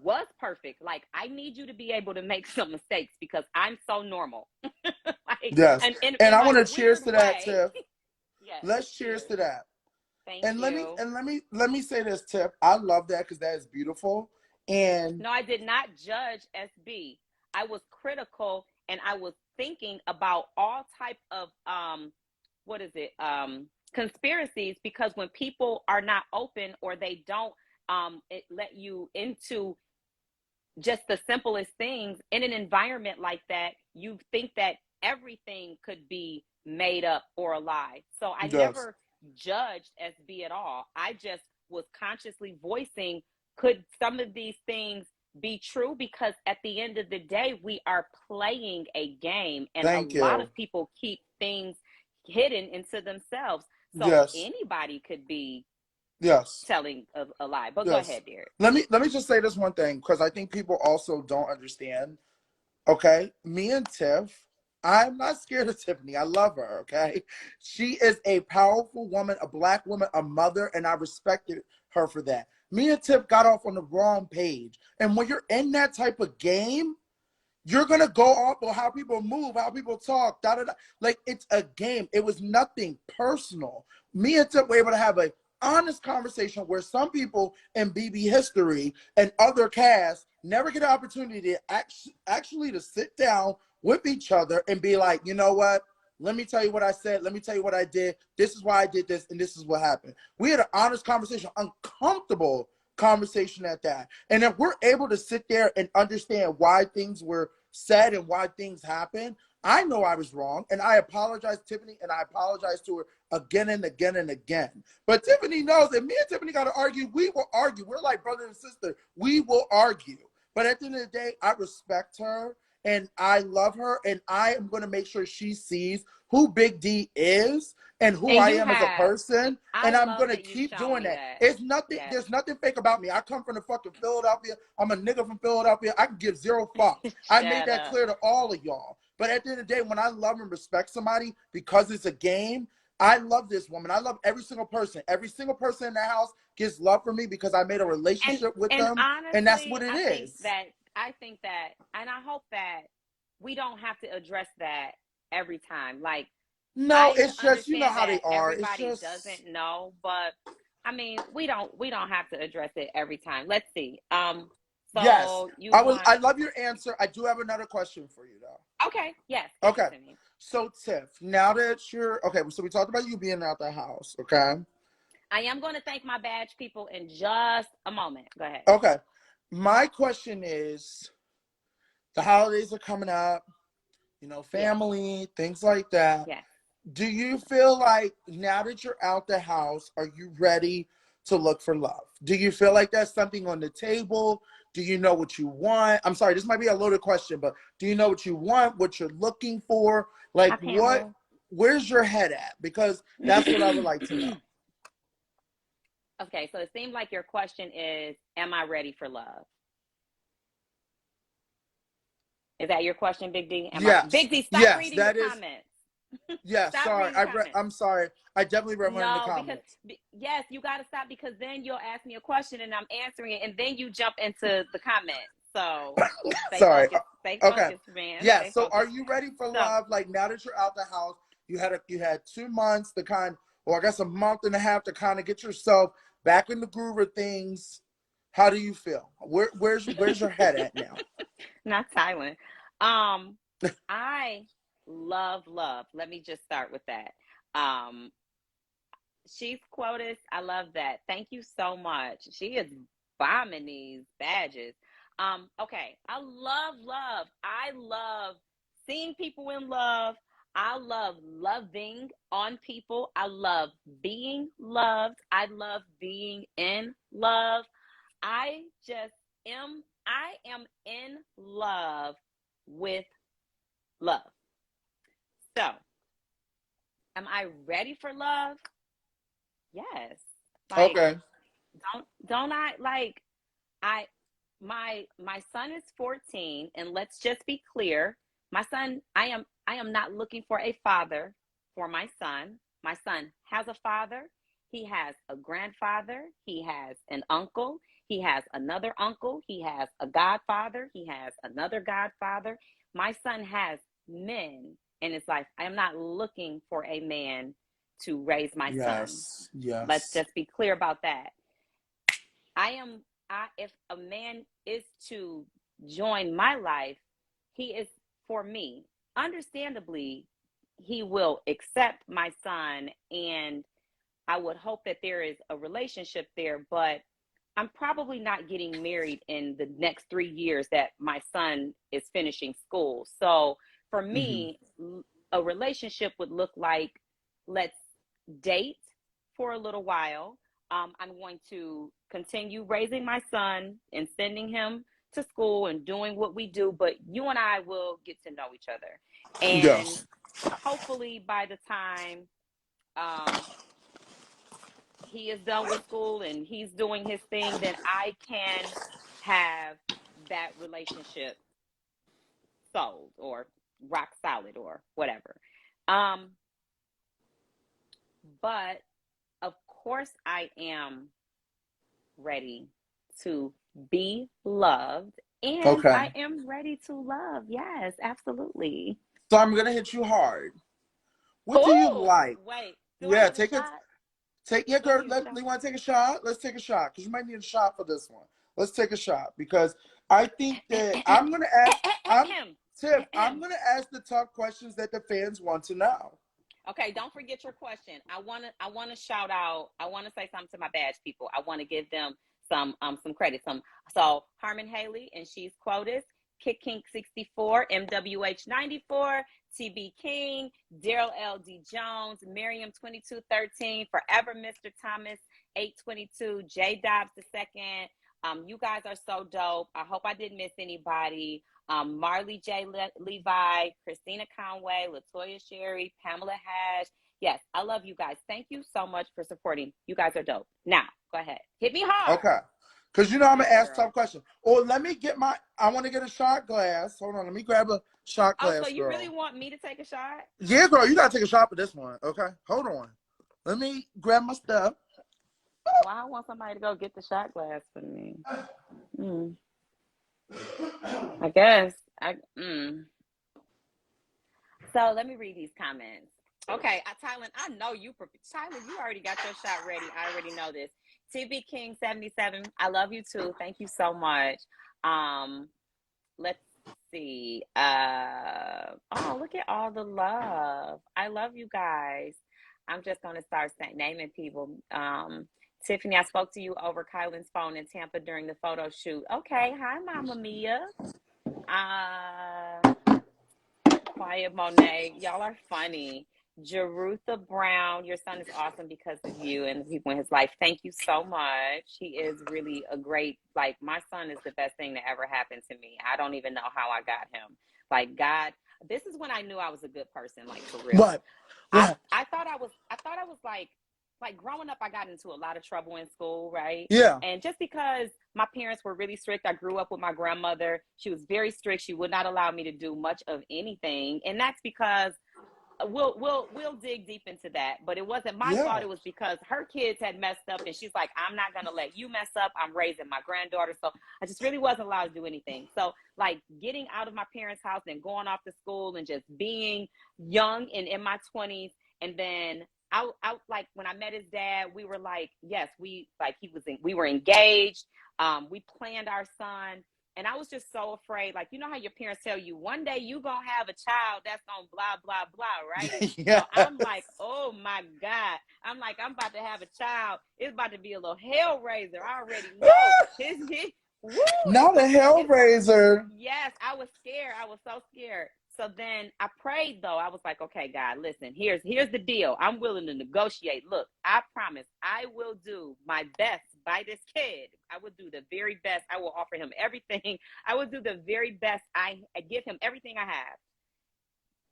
was perfect. Like, I need you to be able to make some mistakes because I'm so normal. Like, and I want to cheers to that, Tiff. Yes, let's cheers to that. Thank and you. Let me say this, Tiff. I love that because that is beautiful. And no, I did not judge SB. I was critical, and I was thinking about all type of conspiracies, because when people are not open or they don't let you into just the simplest things in an environment like that, you think that everything could be made up or a lie. So I never judged SB at all. I just was consciously voicing, could some of these things be true? Because at the end of the day, we are playing a game, and a lot of people keep things hidden into themselves. So anybody could be telling a lie. But go ahead, Derek. Let me just say this one thing, because I think people also don't understand. Okay, me and Tiff, I'm not scared of Tiffany. I love her. Okay, she is a powerful woman, a Black woman, a mother, and I respected her for that. Me and Tiff got off on the wrong page, and when you're in that type of game, you're gonna go off on how people move, how people talk, da da da. Like, it's a game. It was nothing personal. Me and Tiff were able to have a honest conversation where some people in BB history and other casts never get an opportunity to actually to sit down with each other and be like, you know what? Let me tell you what I said. Let me tell you what I did. This is why I did this, and this is what happened. We had an honest conversation, uncomfortable conversation at that. And if we're able to sit there and understand why things were said and why things happened, I know I was wrong, and I apologize to Tiffany, and I apologize to her again and again and again. But Tiffany knows that me and Tiffany got to argue. We will argue. We're like brother and sister. We will argue. But at the end of the day, I respect her, and I love her, and I am going to make sure she sees who Big D is and who I am as a person, and I'm going to keep doing that. It's nothing. There's nothing fake about me. I come from the fucking Philadelphia. I'm a nigga from Philadelphia. I can give zero fucks. I made that clear to all of y'all. But at the end of the day, when I love and respect somebody because it's a game, I love this woman. I love every single person. Every single person in the house gets love for me because I made a relationship with them. Honestly, and that's what it is. I think that, and I hope that we don't have to address that every time. Like, No, I it's just, you know understand how that they are. It's everybody just, doesn't know, but I mean, we don't have to address it every time. Let's see. yes. So you want I love your answer. I do have another question for you though. okay, yes, give it Okay. to me. So Tiff, now that you're okay, so we talked about you being out the house, okay? I am going to thank my badge people in just a moment. Go ahead. Okay. My question is, the holidays are coming up, you know, Yes, family, things like that. yes. Do you feel like now that you're out the house, are you ready to look for love? Do you feel like that's something on the table? Do you know what you want? I'm sorry, this might be a loaded question, but do you know what you want, what you're looking for? I Like can't where's your head at? Because that's what I would like to know. Okay, so it seems like your question is, am I ready for love? Is that your question, Big D? Yes. Big D, stop Yes, reading the that is. comments. Yes, Stop sorry. reading the comments. I'm sorry. I definitely read one in the No, because comments. yes, you got to stop because then you'll ask me a question and I'm answering it, and then you jump into the comments. So Sorry. stay Okay. focused, man. Yeah. Stay So, are focused. you ready for So love? Like now that you're out the house, you had 2 months to or I guess a month and a half to kind of get yourself back in the groove of things. How do you feel? Where's your head at now? not silent. Um, I love love. Let me just start with that. Um, she's quoted. I love that. Thank you so much. She is bombing these badges. Okay. I love love. I love seeing people in love. I love loving on people. I love being loved. I love being in love. I am in love with love. So, am I ready for love? Yes. Like, Okay. don't I like I my son is 14, and let's just be clear. My son, I am not looking for a father for my son. My son has a father. He has a grandfather. He has an uncle. He has another uncle. He has a godfather. He has another godfather. My son has men in his life. I am not looking for a man to raise my son. Yes. Let's Yes. just be clear about that. I am I if a man is to join my life, he is for me. Understandably, he will accept my son, and I would hope that there is a relationship there, but I'm probably not getting married in the next 3 years that my son is finishing school. So for Hmm. me, a relationship would look like, let's date for a little while. I'm going to continue raising my son and sending him to school and doing what we do, but you and I will get to know each other. And Yes. hopefully by the time um, he is done with school and he's doing his thing, then I can have that relationship sold or rock solid or whatever. Um, but of course, I am ready to be loved and Okay. I am ready to love. Yes, absolutely. So I'm gonna hit you hard. What do you Oh, like? wait. Do I Yeah, need a shot? yeah, Do I girl. need a shot? You want to take a shot? Let's take a shot because you might need a shot for this one. Let's take a shot because I think that I'm gonna ask. I'm Tiff. I'm gonna ask the tough questions that the fans want to know. Okay, don't forget your question. I wanna shout out. I wanna say something to my badge people. I wanna give them some credit. So Harmon Haley, and she's quoted, Kick Kink 64, MWH 94, TB King, Daryl LD Jones, Miriam 2213, Forever Mr. Thomas 822, J Dobbs the second. You guys are so dope. I hope I didn't miss anybody. Marley J. Levi, Christina Conway, Latoya Sherry, Pamela Hash. Yes, I love you guys. Thank you so much for supporting. You guys are dope. Now, go ahead. Hit me hard. Okay. Because you know I'm Hit gonna me, ask girl. tough questions. Or let me get I want to get a shot glass. Hold on, let me grab a shot Oh, so glass, you really girl. want me to take a shot? Yeah, girl, you gotta take a shot for this one. Okay, hold on. Let me grab my stuff. Well, I want somebody to go get the shot glass for me. Mm, I guess. So let me read these comments. Okay, Tylen, I know you. Tylen, you already got your shot ready. I already know this. TV King 77, I love you too. Thank you so much. Let's see. Oh, look at all the love. I love you guys. I'm just gonna start naming people. Tiffany, I spoke to you over Kylan's phone in Tampa during the photo shoot. Okay, hi, Mama Mia. Quiet Monet, y'all are funny. Jerutha Brown, your son is awesome because of you and the people in his life. Thank you so much. He is really a great, like, my son is the best thing that ever happened to me. I don't even know how I got him. Like, God, this is when I knew I was a good person, like, for real. What? I thought I was like growing up, I got into a lot of trouble in school, right? Yeah. And just because my parents were really strict, I grew up with my grandmother. She was very strict. She would not allow me to do much of anything. And that's because we'll dig deep into that. But it wasn't my fault. It was because her kids had messed up and she's like, I'm not going to let you mess up. I'm raising my granddaughter. So I just really wasn't allowed to do anything. So like getting out of my parents' house and going off to school and just being young and in my 20s. And then I like when I met his dad, we were like, yes, we were engaged. We planned our son. And I was just so afraid. Like, you know how your parents tell you one day you gonna have a child that's gonna blah, blah, blah, right? Yeah. So I'm like, oh my God. I'm like, I'm about to have a child. It's about to be a little hellraiser. I already know. Not a hellraiser. Yes, I was scared. I was so scared. So then I prayed though. I was like, okay, God, listen, here's the deal. I'm willing to negotiate. Look, I promise I will do my best by this kid. I will do the very best. I will offer him everything. I will do the very best. I give him everything I have.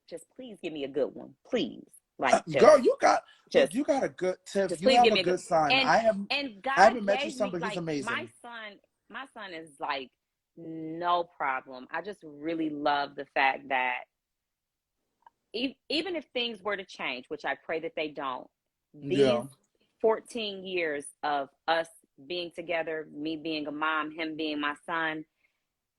Just please give me a good one. Please. Like girl, you got a good tip. You have a good son. And God I haven't met your gave son, me, but he's like, amazing. My son is like no problem. I just really love the fact that even if things were to change, which I pray that they don't, these 14 years of us being together, me being a mom, him being my son,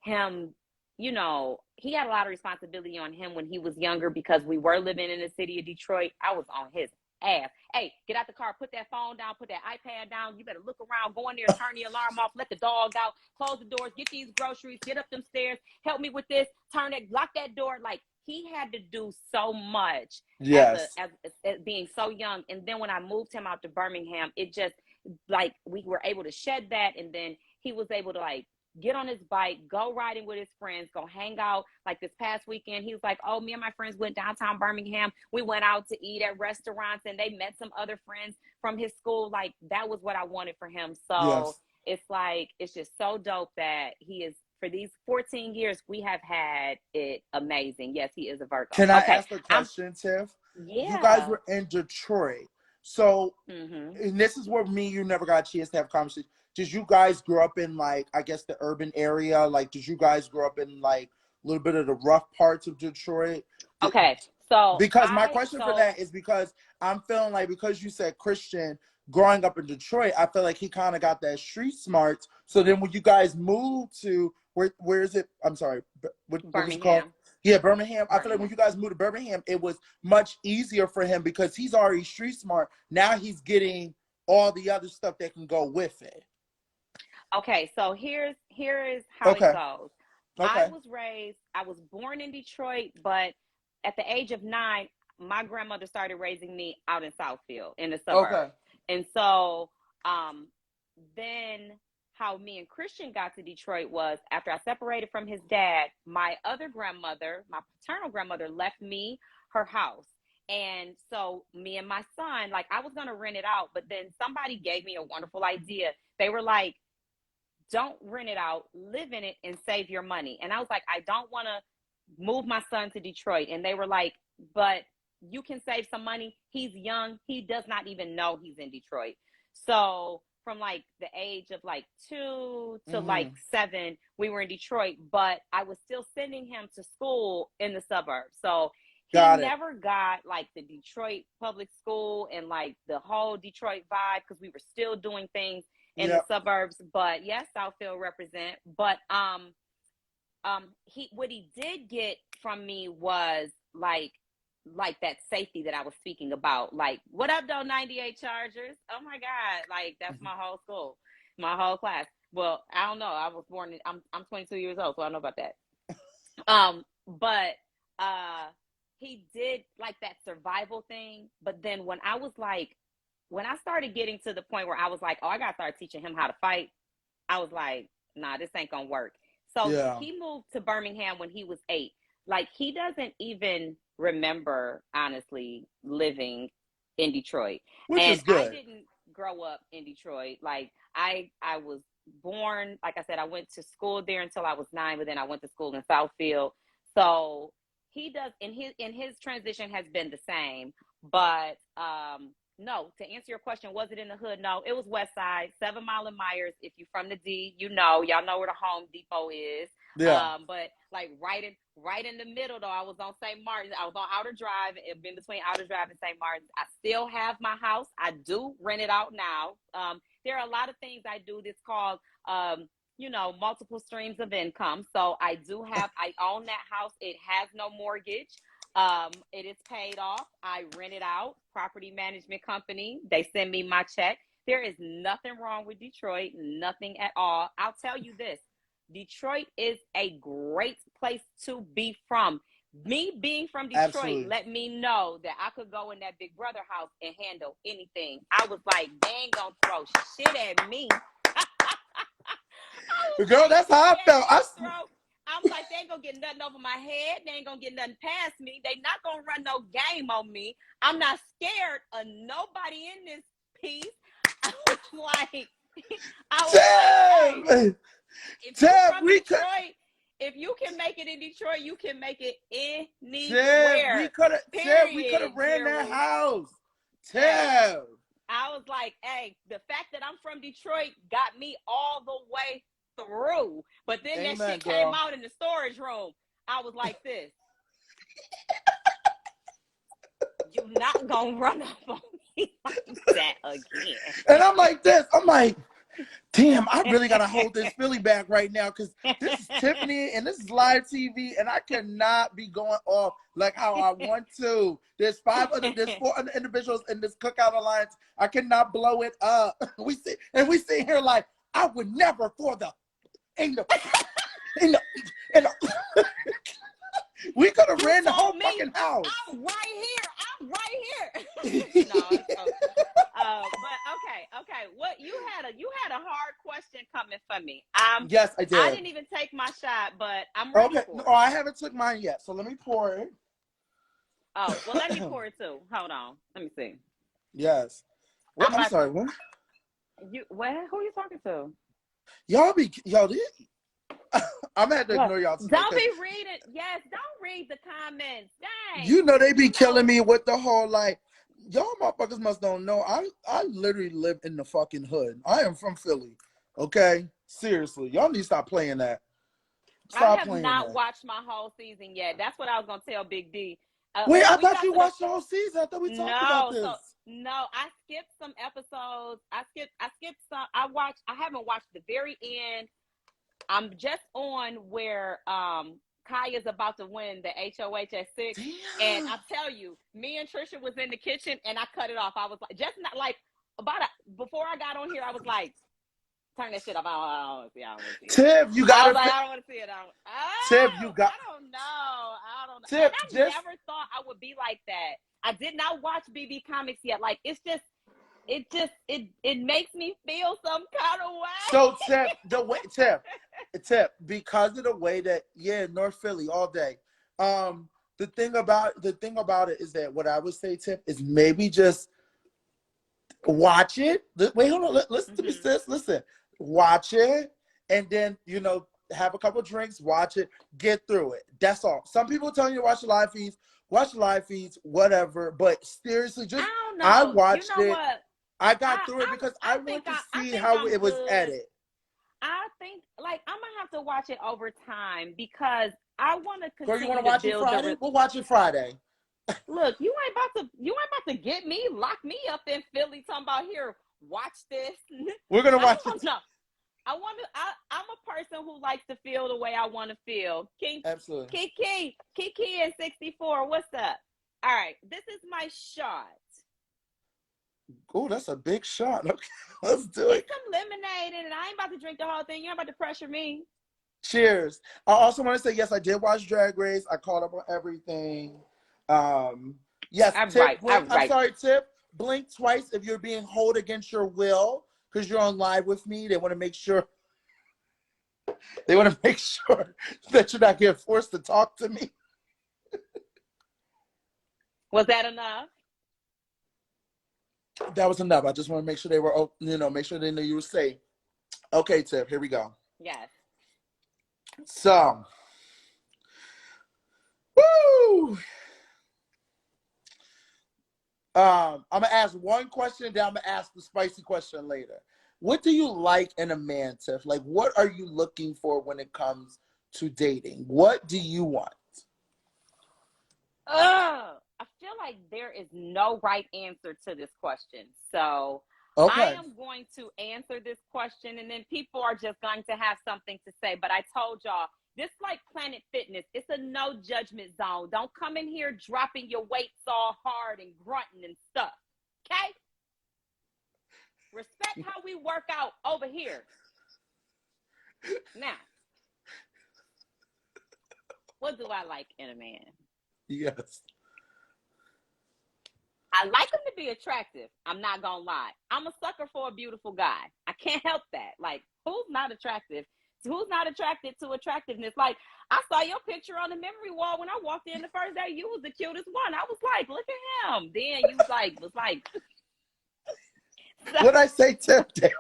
him, you know, he had a lot of responsibility on him when he was younger because we were living in the city of Detroit. I was on his ass. Hey, get out the car, put that phone down, put that iPad down. You better look around, go in there, turn the alarm off, let the dog out, close the doors, get these groceries, get up them stairs, help me with this, lock that door. Like, he had to do so much as being so young. And then when I moved him out to Birmingham, it just, like, we were able to shed that. And then he was able to, like, get on his bike, go riding with his friends, go hang out. Like this past weekend, he was like, oh, me and my friends went downtown Birmingham. We went out to eat at restaurants and they met some other friends from his school. Like, that was what I wanted for him. So it's like, it's just so dope that he is, for these 14 years, we have had it amazing. Yes, he is a Virgo. Can I ask a question, Tiff? Yeah. You guys were in Detroit. So, and this is where you never got a chance to have conversation. Did you guys grow up in, like, I guess the urban area? Like, did you guys grow up in, like, a little bit of the rough parts of Detroit? Okay, so because my question for that is because I'm feeling like, because you said Christian, growing up in Detroit, I feel like he kind of got that street smarts. So then when you guys moved to, where is it? I'm sorry. What was it called? Yeah, Birmingham. I feel like when you guys moved to Birmingham, it was much easier for him because he's already street smart. Now he's getting all the other stuff that can go with it. Okay, so here is how it goes. I was born in Detroit, but at the age of 9, my grandmother started raising me out in Southfield in the suburbs. And so then how me and Christian got to Detroit was after I separated from his dad, my other grandmother, my paternal grandmother, left me her house. And so me and my son, like, I was going to rent it out, but then somebody gave me a wonderful idea. They were like, don't rent it out, live in it and save your money. And I was like, I don't want to move my son to Detroit. And they were like, but you can save some money. He's young. He does not even know he's in Detroit. So from like the age of like 2 to like 7, we were in Detroit, but I was still sending him to school in the suburbs. So he never got like the Detroit public school and like the whole Detroit vibe because we were still doing things in the suburbs. But yes, Southfield represent. But what he did get from me was like like that safety that I was speaking about. Like, what up, though, 98 Chargers? Oh my God. Like, that's my whole school, my whole class. Well, I don't know. I was born I'm 22 years old, so I don't know about that. But he did like that survival thing. But then when I started getting to the point where I was like, oh, I gotta start teaching him how to fight, I was like, nah, this ain't gonna work. So he moved to Birmingham when he was 8. Like, he doesn't even remember, honestly, living in Detroit. Which And is good. I didn't grow up in Detroit. Like, I was born, like I said, I went to school there until I was 9, but then I went to school in Southfield. So he does, in his transition has been the same. But no, to answer your question, was it in the hood? No, it was West Side, 7 Mile and Myers. If you're from the D, y'all know where the Home Depot is. Yeah. But like right in the middle though, I was on St. Martin's. I was on Outer Drive, in between Outer Drive and St. Martin's. I still have my house. I do rent it out now. There are a lot of things I do that's called multiple streams of income. So I own that house. It has no mortgage. It is paid off. I rent it out. Property management company. They send me my check. There is nothing wrong with Detroit. Nothing at all. I'll tell you this. Detroit is a great place to be from. Me being from Detroit, Absolutely. let me know that I could go in that Big Brother house and handle anything. I was like, they ain't gonna throw shit at me. Girl, that's how I felt. I'm like, they ain't gonna get nothing over my head. They ain't gonna get nothing past me. They not gonna run no game on me. I'm not scared of nobody in this piece. I was like, hey, if you're from Detroit, if you can make it in Detroit, you can make it anywhere. We could have ran that house. I was like, hey, the fact that I'm from Detroit got me all the way through. But then that shit came out in the storage room. I was like this. You're not gonna run up on me like that again. And I'm like this. I'm like, damn, I really gotta hold this Philly back right now because this is Tiffany and this is live TV, and I cannot be going off like how I want to. There's 4 other individuals in this Cookout Alliance. I cannot blow it up. We sit here like I would never for the we could have ran the whole fucking house. I'm right here. No, it's okay. But okay. What you had a hard question coming for me. Yes, I did. I didn't even take my shot, but I'm ready for it. No, I haven't took mine yet, so let me pour it. Oh, well, let me pour it too. Hold on. Let me see. Yes. What? I'm sorry. What? Who are you talking to? I'm gonna have to ignore y'all. Don't be reading. Yes, don't read the comments. Dang. You know they be killing me with the whole like, y'all motherfuckers must don't know. I literally live in the fucking hood. I am from Philly. Okay, seriously, y'all need to stop playing that. I have not watched my whole season yet. That's what I was gonna tell Big D. Wait, I thought you watched the whole season. I thought we talked about this. No, I skipped some episodes. I skipped some. I haven't watched the very end. I'm just on where Kaya's about to win the HOH at 6. Damn. And I tell you, me and Trisha was in the kitchen and I cut it off. I was like, just not like before I got on here, I was like, turn that shit off. I don't want to see it. Tiff, you got it. I don't want to see it. Tiff, you got. I don't know. Tiff, I never thought I would be like that. I did not watch BB Comics yet. Like, it's just. It makes me feel some kind of way. So Tiff, because of the way that North Philly all day. The thing about it is that what I would say, Tiff, is maybe just watch it. Wait, hold on. Listen to me, sis. Listen, watch it, and then have a couple drinks, watch it, get through it. That's all. Some people telling you to watch the live feeds. Watch the live feeds, whatever. But seriously, just I watched it. What? I got through it because I want to see how it was edited. I think, I'm gonna have to watch it over time because I want to continue. Girl, you want to watch it Friday? We'll watch it Friday. Look, you ain't about to get me, lock me up in Philly. Talking about here, watch this. We're gonna watch it. No, I'm a person who likes to feel the way I want to feel. Absolutely. Kiki and 64. What's up? All right, this is my shot. Oh, that's a big shot. Okay, let's do It's it. some lemonade in it. I ain't about to drink the whole thing. You're about to pressure me. Cheers. I also want to say, yes, I did watch Drag Race. I caught up on everything. Yes, All Tip, right, all blink. I'm right. sorry, Tip. Blink twice if you're being held against your will because you're on live with me. They want to make sure. They want to make sure that you're not getting forced to talk to me. Was that enough? That was enough. I just want to make sure they were, make sure they knew you were safe. Okay, Tip, here we go. Yes. So, woo! I'm gonna ask one question, then I'm gonna ask the spicy question later. What do you like in a man, Tiff? Like, what are you looking for when it comes to dating? What do you want? I feel like there is no right answer to this question. So I Okay. am going to answer this question, and then people are just going to have something to say. But I told y'all, this like Planet Fitness. It's a no judgment zone. Don't come in here dropping your weights all hard and grunting and stuff. Okay? Respect how we work out over here. Now, what do I like in a man? Yes. I like him to be attractive. I'm not gonna lie. I'm a sucker for a beautiful guy. I can't help that. Like, who's not attractive? Who's not attracted to attractiveness? Like, I saw your picture on the memory wall when I walked in the first day. You was the cutest one. I was like, look at him. Then you was like, so, What'd I say, Tiff? I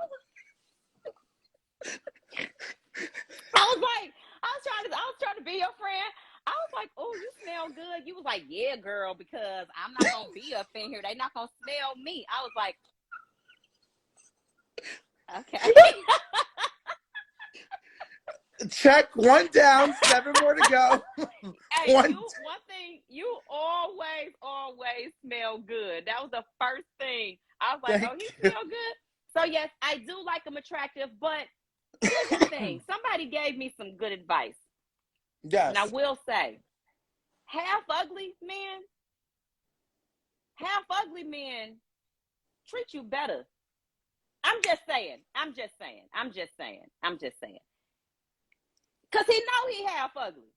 was trying to be your friend. I was like, oh, you smell good. You was like, yeah, girl, because I'm not gonna be up in here. They not gonna smell me. I was like, okay. Check one down, 7 more to go. Hey, one thing, you always smell good. That was the first thing. I was like, Thank oh, he you. smell good. So yes, I do like him attractive, but here's the thing. Somebody gave me some good advice. Yes. And I will say, half ugly men treat you better. I'm just saying. Because he know he half ugly.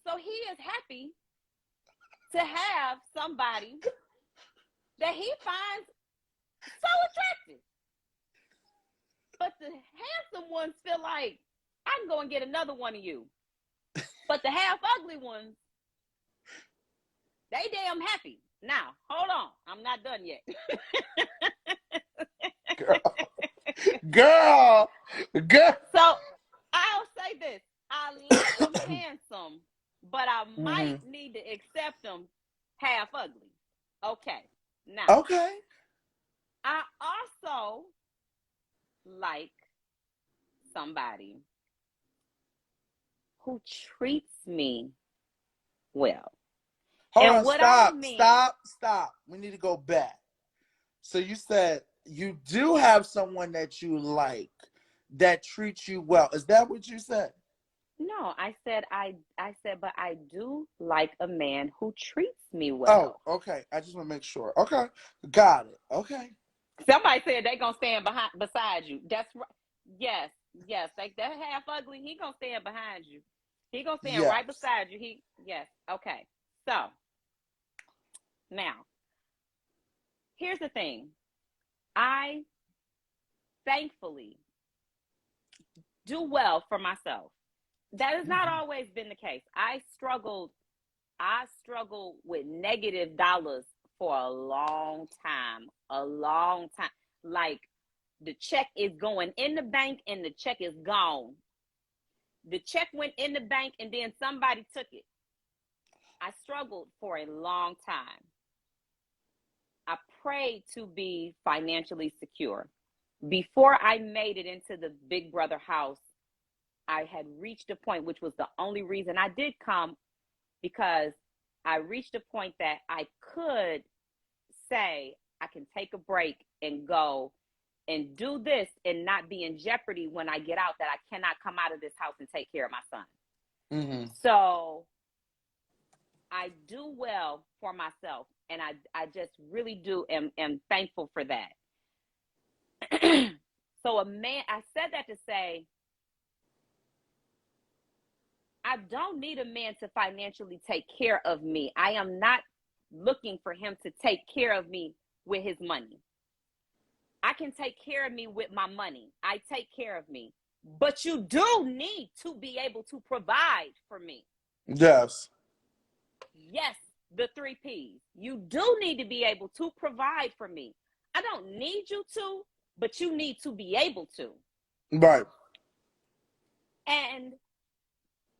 So he is happy to have somebody that he finds so attractive. But the handsome ones feel like, I can go and get another one of you. But the half ugly ones, they damn happy. Now, hold on. I'm not done yet. Girl. So I'll say this. I like him handsome, but I might need to accept him half ugly. Okay. Now, Okay. I also like somebody who treats me well. Hold And on, what I mean, stop. We need to go back. So you said you do have someone that you like that treats you well. Is that what you said? no, I said, but I do like a man who treats me well. Oh, okay. I just want to make sure. Okay. Got it. Okay. Somebody said they gonna stand beside you. That's right. Yes. Like that half ugly, he gonna stand behind you. He gonna stand right Yes. beside you. Yes. Okay. So now, here's the thing. I thankfully do well for myself. That has not always been the case. I struggled with negative dollars for a long time. Like the check is going in the bank and the check is gone. The check went in the bank and then somebody took it. I struggled for a long time. I prayed to be financially secure. Before I made it into the Big Brother house, I had reached a point, which was the only reason I did come, because I reached a point that I could say I can take a break and go and do this and not be in jeopardy when I get out, that I cannot come out of this house and take care of my son. Mm-hmm. So I do well for myself, and I just really do am thankful for that. So I said that to say, I don't need a man to financially take care of me. I am not looking for him to take care of me with his money. I can take care of me with my money. I take care of me. But you do need to be able to provide for me. Yes. Yes, the 3 P's. You do need to be able to provide for me. I don't need you to, but you need to be able to. Right. And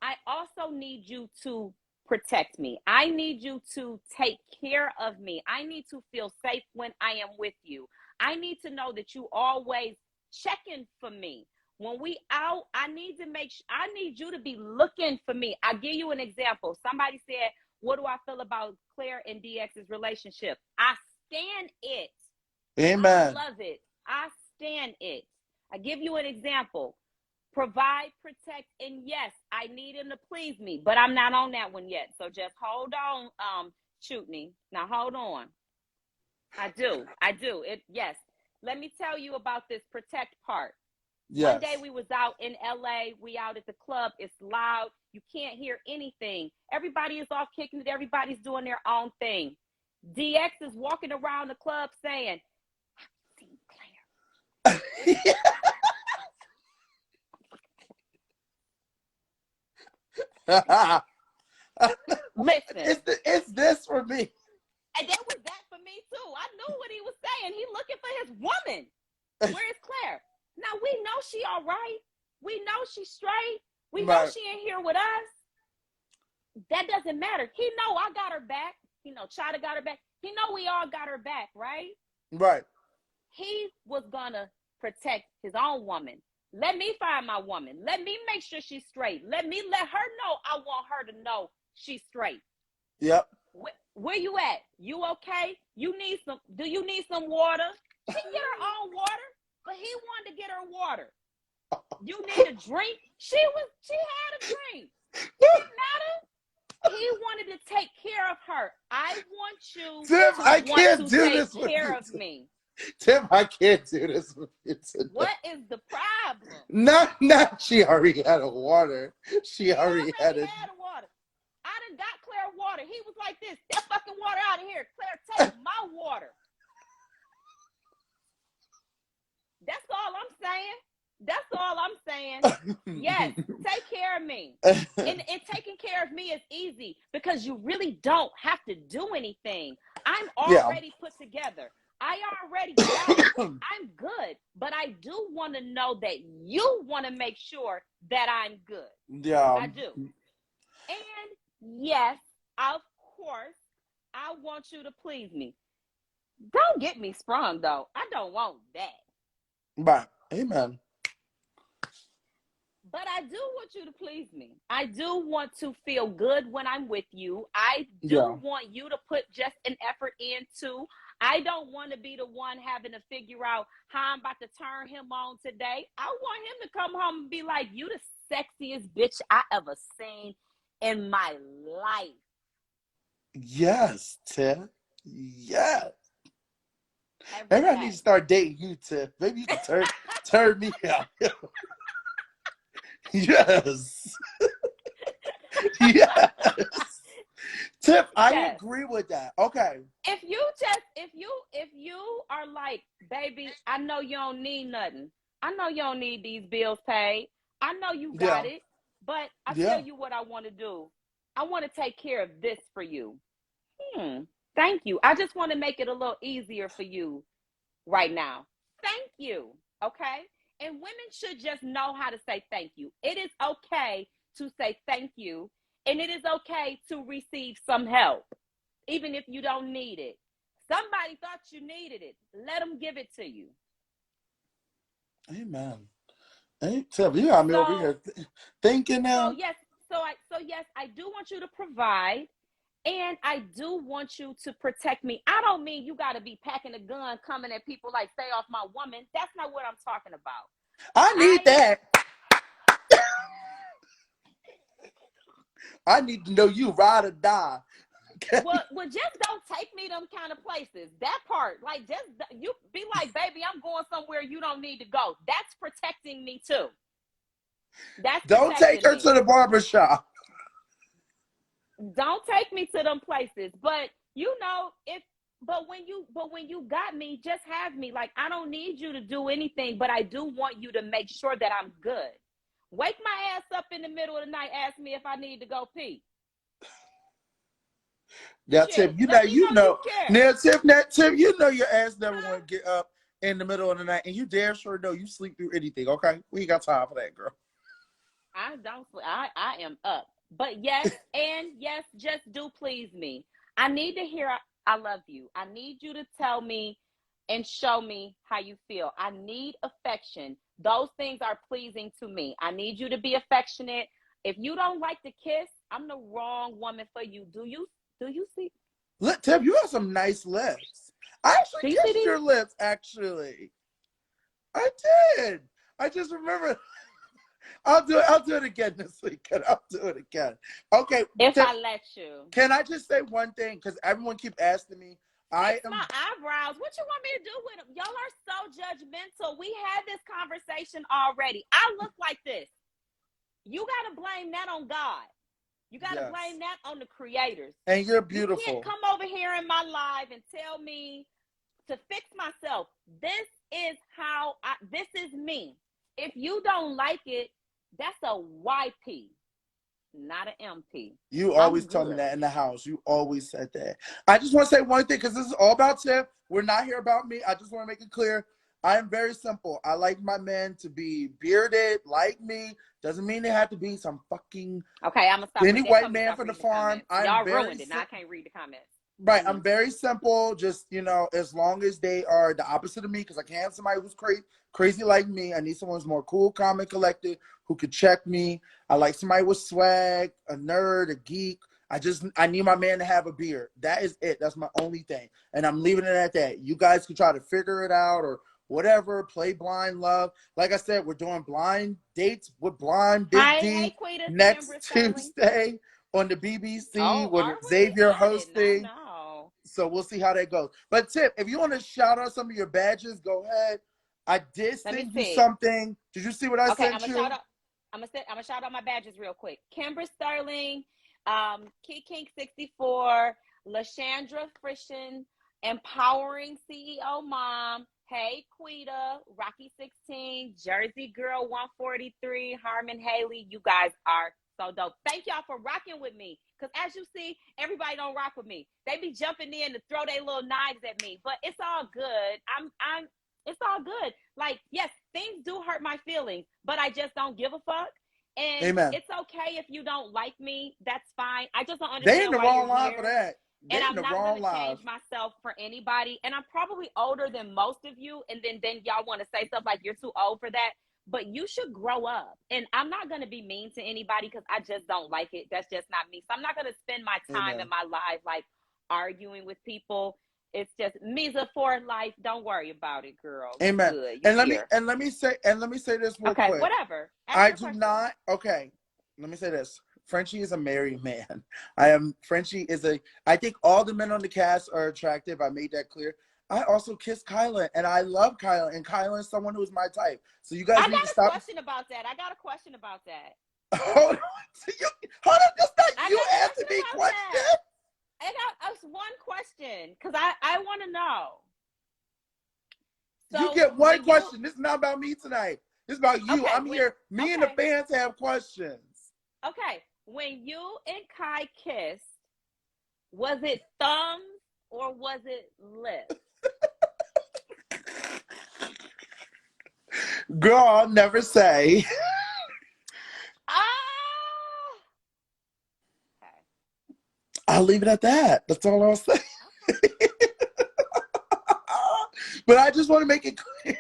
I also need you to protect me. I need you to take care of me. I need to feel safe when I am with you. I need to know that you always checking for me. When we out, I need you to be looking for me. I'll give you an example. Somebody said, what do I feel about Claire and DX's relationship? I stand it. Amen. I love it. I stand it. I give you an example. Provide, protect, and yes, I need him to please me, but I'm not on that one yet. So just hold on, Chutney. Now hold on. I do. Yes. Let me tell you about this protect part. Yes. One day we was out in LA. We out at the club. It's loud. You can't hear anything. Everybody is off kicking it. Everybody's doing their own thing. DX is walking around the club saying, I've seen Claire. Listen, it's this for me. And that was that for me too. I knew what he was saying. He looking for his woman. Where is Claire? Now we know she all right. We know she's straight. We know she ain't here with us. That doesn't matter. He know I got her back. You know, Chada got her back. He know we all got her back, right? Right. He was gonna protect his own woman. Let me find my woman. Let me make sure she's straight. Let me let her know I want her to know she's straight. Yep. Where you at? You okay? Do you need some water? She can get her own water, but he wanted to get her water. You need a drink? She had a drink. It didn't matter. He wanted to take care of her. I want you to take care of me. Tim, I can't do this with you today. What is the problem? Not she already had a water. She already had a water. I done got Claire water. He was like this. That fucking water out of here. Claire, take my water. That's all I'm saying. Yes, take care of me. And taking care of me is easy because you really don't have to do anything. I'm already put together. I already got it. I'm good. But I do want to know that you want to make sure that I'm good. Yeah. I do. And yes, of course, I want you to please me. Don't get me sprung, though. I don't want that. Right. Amen. But I do want you to please me. I do want to feel good when I'm with you. I do want you to put just an effort into. I don't want to be the one having to figure out how I'm about to turn him on today. I want him to come home and be like, you the sexiest bitch I ever seen in my life. Yes, Tiff. Yes. Maybe I need to start dating you, Tiff. Maybe you can turn me out. Yes. Yes. Tiff, I agree with that. Okay. If you are like, baby, I know you don't need nothing. I know you don't need these bills paid. I know you got it. But I tell you what I want to do. I want to take care of this for you. Thank you. I just want to make it a little easier for you right now. Thank you. Okay? And women should just know how to say thank you. It is okay to say thank you. And it is okay to receive some help, even if you don't need it. Somebody thought you needed it. Let them give it to you. Amen. Hey, Tiff, you got me over here thinking now. So yes, I do want you to provide. And I do want you to protect me. I don't mean you got to be packing a gun, coming at people like, stay off my woman. That's not what I'm talking about. I need that. I need to know you ride or die. Okay? Well, just don't take me them kind of places. That part, like, just you be like, baby, I'm going somewhere you don't need to go. That's protecting me too. That's Don't take protecting her me. to the barbershop. Don't take me to them places. But when you got me, just have me. Like, I don't need you to do anything, but I do want you to make sure that I'm good. Wake my ass up in the middle of the night, ask me if I need to go pee. Now, Tiff, Shit, let me know you care. now, Tiff, you know your ass never want to get up in the middle of the night, and you damn sure know you sleep through anything. Okay, we ain't got time for that, girl. I don't. I am up. But yes, and yes, just do please me. I need to hear I love you. I need you to tell me and show me how you feel. I need affection. Those things are pleasing to me. I need you to be affectionate. If you don't like to kiss, I'm the wrong woman for you. Do you see? Look, Tiff, you have some nice lips. I actually Do you see kissed these? your lips, actually. I did. I just remember. I'll do it again this weekend. I'll do it again. Okay. If Tiff, I let you. can I just say one thing? Because everyone keep asking me. Fix my eyebrows. What you want me to do with them? Y'all are so judgmental. We had this conversation already. I look like this. You got to blame that on God. You got to blame that on the creators. And you're beautiful. You can't come over here in my live and tell me to fix myself. This is me. If you don't like it, that's a YP, not an MP. You always tell me that in the house. You always said that. I just want to say one thing, because this is all about Tiff. We're not here about me. I just want to make it clear. I am very simple. I like my men to be bearded, like me. Doesn't mean they have to be some fucking okay. I'm gonna stop. any white man from the farm. Y'all ruined it. Now I can't read the comments. Right, I'm very simple. Just, as long as they are the opposite of me, because I can't have somebody who's crazy like me. I need someone who's more cool, calm, and collected, who could check me. I like somebody with swag, a nerd, a geek. I need my man to have a beard. That is it. That's my only thing. And I'm leaving it at that. You guys can try to figure it out or whatever, play blind love. Like I said, we're doing blind dates with blind Big D next Tuesday on the BBC with Xavier hosting. So we'll see how that goes. But Tip, if you want to shout out some of your badges, go ahead. I did send you something. Did you see what I sent you? I'm gonna shout out my badges real quick. Kimber Sterling, Key King 64, Lashandra Frishin, Empowering CEO Mom, Hey Quita, Rocky 16, Jersey Girl 143, Harmon Haley. You guys are so dope. Thank y'all for rocking with me. Because as you see, everybody don't rock with me. They be jumping in to throw their little knives at me. But it's all good. It's all good. Like, yes, things do hurt my feelings, but I just don't give a fuck. And Amen. It's okay if you don't like me. That's fine. I just don't understand. They in the wrong line for that. And I'm not going to change myself for anybody. And I'm probably older than most of you. And then y'all want to say stuff like you're too old for that. But you should grow up. And I'm not going to be mean to anybody because I just don't like it. That's just not me. So I'm not going to spend my time in my life like arguing with people. It's just Misa for life. Don't worry about it, girl. Amen. Good. And let me say this real quick. Whatever. I do not. Okay. Let me say this. Frenchie is a married man. Frenchie is I think all the men on the cast are attractive. I made that clear. I also kiss Kyla, and I love Kyla, and Kyla is someone who is my type. So you guys need to stop. I got a question about that. Hold on. Hold on. That's not you asking me questions. I got us one question because I want to know. So you get one question. This is not about me tonight. This is about you. Okay, I'm here. Me and the fans have questions. Okay. When you and Kai kissed, was it thumbs or was it lips? Girl, I'll never say. Okay. I'll leave it at that. That's all I'll say. But I just want to make it clear.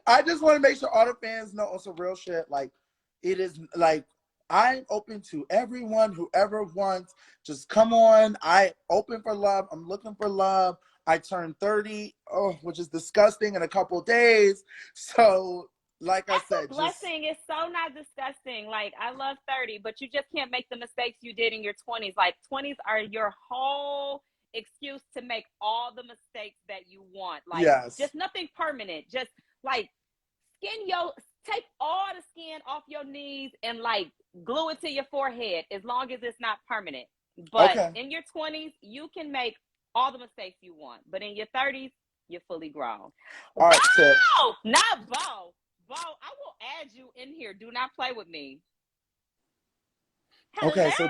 I just want to make sure all the fans know on some real shit. Like, it is like, I'm open to everyone, whoever wants. Just come on. I open for love. I'm looking for love. I turned 30, which is disgusting, in a couple of days. So like I That's a said, just blessing. It's so not disgusting. Like, I love 30, but you just can't make the mistakes you did in your 20s. Like, 20s are your whole excuse to make all the mistakes that you want. Like, yes. just nothing permanent. Just like take all the skin off your knees and like glue it to your forehead as long as it's not permanent. But Okay. in your 20s, you can make all the mistakes you want. But in your 30s, you're fully grown. All right, Tiff. Bo! Not Bo. Bo, I will add you in here. Do not play with me. Hello. Okay, so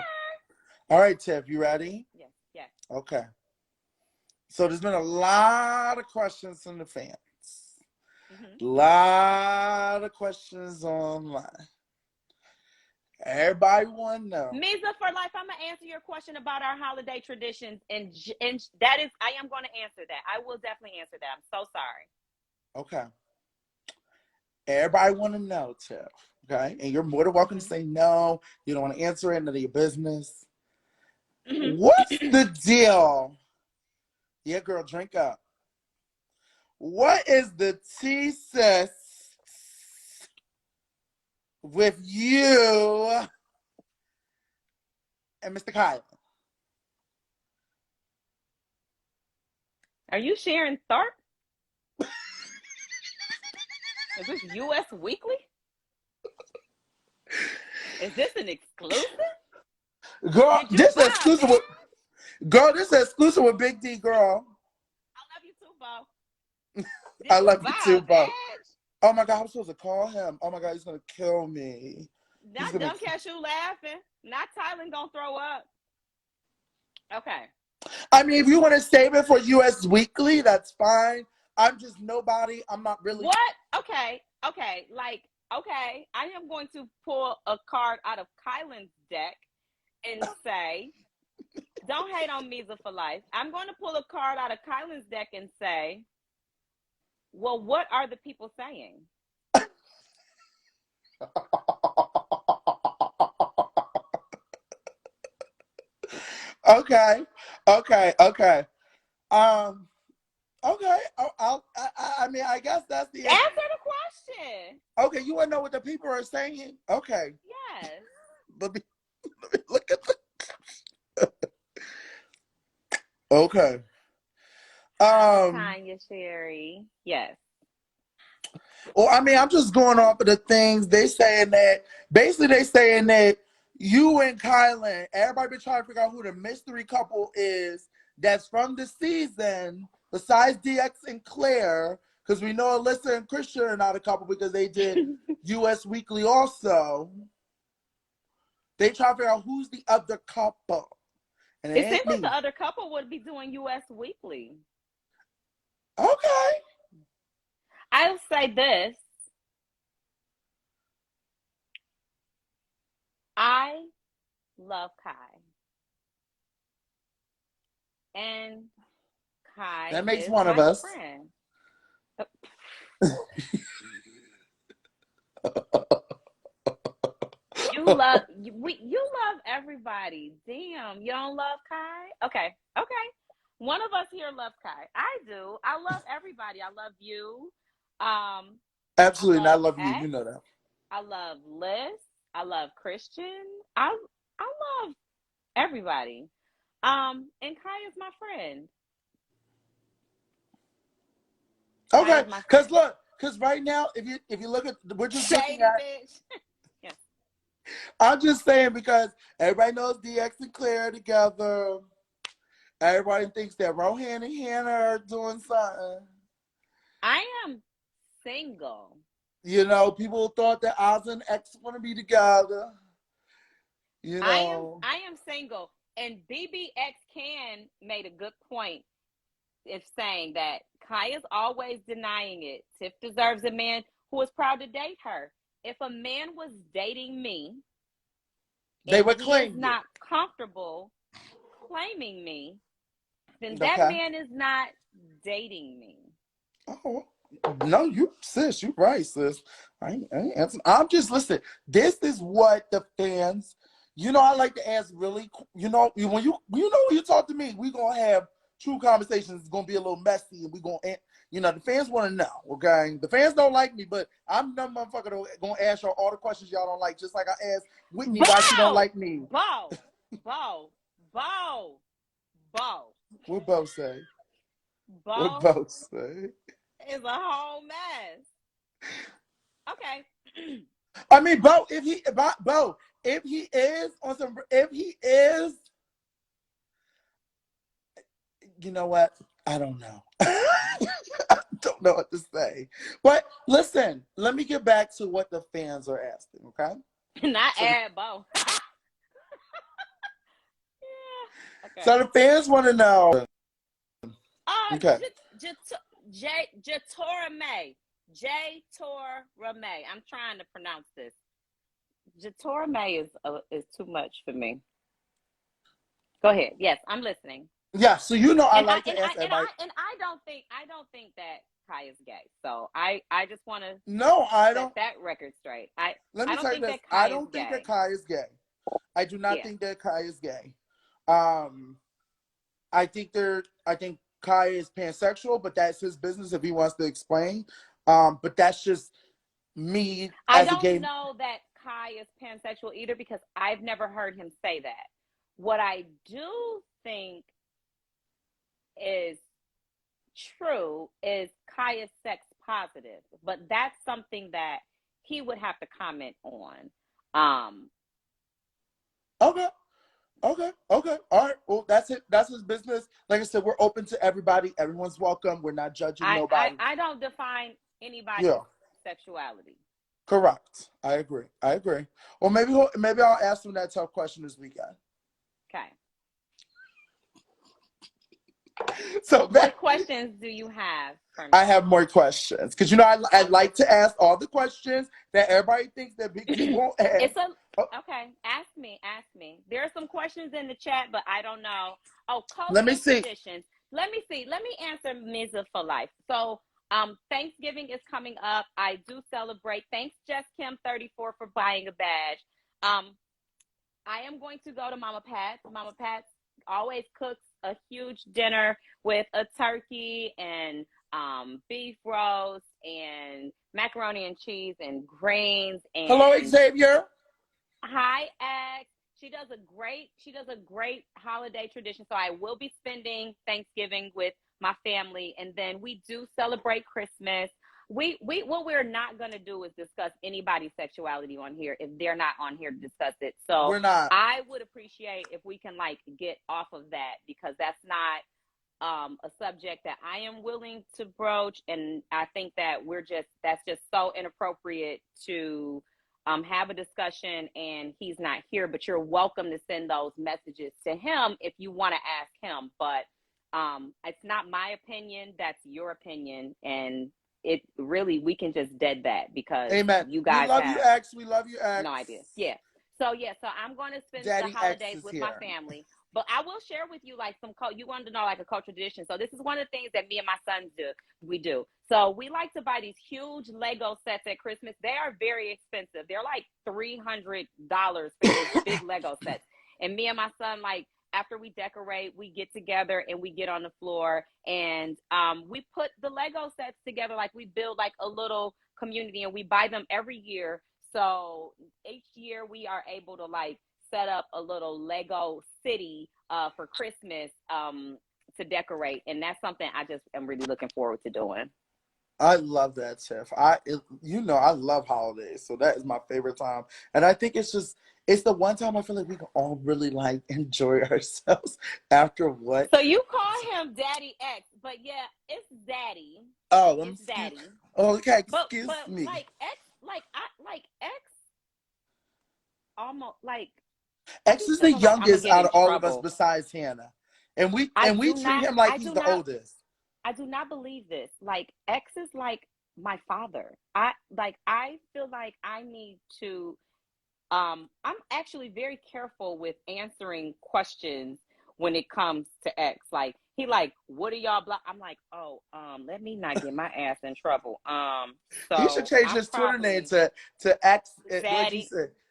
all right, Tiff, you ready? Yes, yes. Okay. So there's been a lot of questions from the fans. Mm-hmm. Lot of questions online. Everybody want to know. Misa for life, I'm gonna answer your question about our holiday traditions, and that is, I am going to answer that. I will definitely answer that. I'm so sorry. Okay. Everybody want to know, Tiff. Okay, and you're more than welcome to say no. You don't want to answer it. None of your business. What's the deal? Yeah, girl, drink up. What is the tea, sis, with you and Mr. Kyle? Are you sharing Tharp? Is this US Weekly? Is this an exclusive? Girl, this is exclusive with, girl, this is exclusive with Big D, girl. I love you too, Bo. I love you too, Bo. Badge? Oh my God, I'm supposed to call him. Oh my God, he's gonna kill me. Not don't catch you laughing. Not Tylen gonna throw up. Okay. I mean, if you want to save it for US Weekly, that's fine. I'm just nobody. I'm not really. What? Okay. Like, okay. I am going to pull a card out of Kylan's deck and say, don't hate on Misa for life. I'm going to pull a card out of Kylan's deck and say, well, what are the people saying? Okay. Okay. I mean, I guess that's the answer the question. Okay, you want to know what the people are saying? Okay. Yes. Let me look at the. Okay. Tanya Sherry. Yes. Well, I mean, I'm just going off of the things they saying that. Basically, they saying that you and Kylan, everybody been trying to figure out who the mystery couple is that's from the season, besides DX and Claire, because we know Alyssa and Christian are not a couple because they did US Weekly also. They try to figure out who's the other couple. And it seems like the other couple would be doing US Weekly. Okay. I'll say this. I love Kai. And Kai that makes is one of my us. Friend. You love everybody. Damn, you don't love Kai? Okay. One of us here loves Kai. I do. I love everybody. I love you. Absolutely, I love you. You know that. I love Liz. I love Christian. I love everybody. And Kai is my friend. Okay, because right now, if you look at, we're just looking at. Yes. I'm just saying because everybody knows DX and Claire together. Everybody thinks that Rohan and Hannah are doing something. I am single. You know, people thought that Oz and X want to be together. You know, I am single, and BBX Can made a good point if saying that Kai is always denying it. Tiff deserves a man who is proud to date her. If a man was dating me, they would claim he's not comfortable claiming me, then that man is not dating me. Oh. No, you right, sis. I ain't answering. I'm just listen. This is what the fans. You know, I like to ask really. You know, when you talk to me, we gonna have true conversations is gonna be a little messy, and we're gonna, you know, the fans want to know. Okay, the fans don't like me, but I'm the motherfucker gonna ask y'all all the questions y'all don't like, just like I asked Whitney why she don't like me. Bo. What Bo say? Bo What Bo say? is a whole mess. Okay. I mean, Bo, if he is on some, if he is, you know what? I don't know. I don't know what to say. But listen, let me get back to what the fans are asking, okay? Not add Bo. Yeah. Okay. So the fans want to know. Okay. Jatorame. Jatorame. I'm trying to pronounce this. Jatorame is too much for me. Go ahead. Yes, I'm listening. Yeah, so you know I like to ask everybody. And I don't think that Kai is gay. So I just want to set that record straight. Let me tell you this. I don't think that Kai is gay. I do not think that Kai is gay. I think Kai is pansexual, but that's his business if he wants to explain. But that's just me as a gay. I don't know that Kai is pansexual either because I've never heard him say that. What I do think is true is Kai is sex positive, but that's something that he would have to comment on. Okay. All right. Well, that's it. That's his business. Like I said, we're open to everybody. Everyone's welcome. We're not judging nobody. I don't define anybody's sexuality. Correct. I agree. Well, maybe I'll ask him that tough question this weekend. Okay. So what questions do you have for me? I have more questions because you know I like to ask all the questions that everybody thinks that Big D won't ask. Okay. Ask me. There are some questions in the chat, but I don't know. Oh, let me see. Traditions. Let me see. Let me answer Misa for life. So Thanksgiving is coming up. I do celebrate. Thanks, Jess Kim 34 for buying a badge. I am going to go to Mama Pat's. Mama Pat's always cooks a huge dinner with a turkey and beef roast and macaroni and cheese and greens. And hello, Xavier. Hi, X. She does a great holiday tradition. So I will be spending Thanksgiving with my family, and then we do celebrate Christmas. What we're not going to do is discuss anybody's sexuality on here if they're not on here to discuss it. So we're not. I would appreciate if we can get off of that because that's not a subject that I am willing to broach, and I think that that's just so inappropriate to have a discussion, and he's not here. But you're welcome to send those messages to him if you want to ask him. But it's not my opinion; that's your opinion, and it really we can just dead that because Amen. You guys we love you, X. No idea. So I'm going to spend Daddy the holidays with here. my family. But I will share with you you wanted to know a cultural tradition. So this is one of the things that me and my sons do. So we like to buy these huge Lego sets at Christmas. They are very expensive. They're like $300 for these big Lego sets. And me and my son, after we decorate, we get together and we get on the floor and we put the Lego sets together. We build a little community and we buy them every year. So each year we are able to set up a little Lego city for Christmas to decorate. And that's something I just am really looking forward to doing. I love that, Tiff. I love holidays. So that is my favorite time. And I think it's the one time I feel like we can all really enjoy ourselves after what. So you call him Daddy X, but yeah, it's Daddy. Oh, it's Daddy. Oh, okay, excuse me. X almost X is the youngest out of all of us besides Hannah. And we treat him like he's the oldest. I do not believe this. X is my father. I feel like I need to I'm actually very careful with answering questions when it comes to X. He what are y'all I'm let me not get my ass in trouble. So he should change his Twitter name to X. Daddy.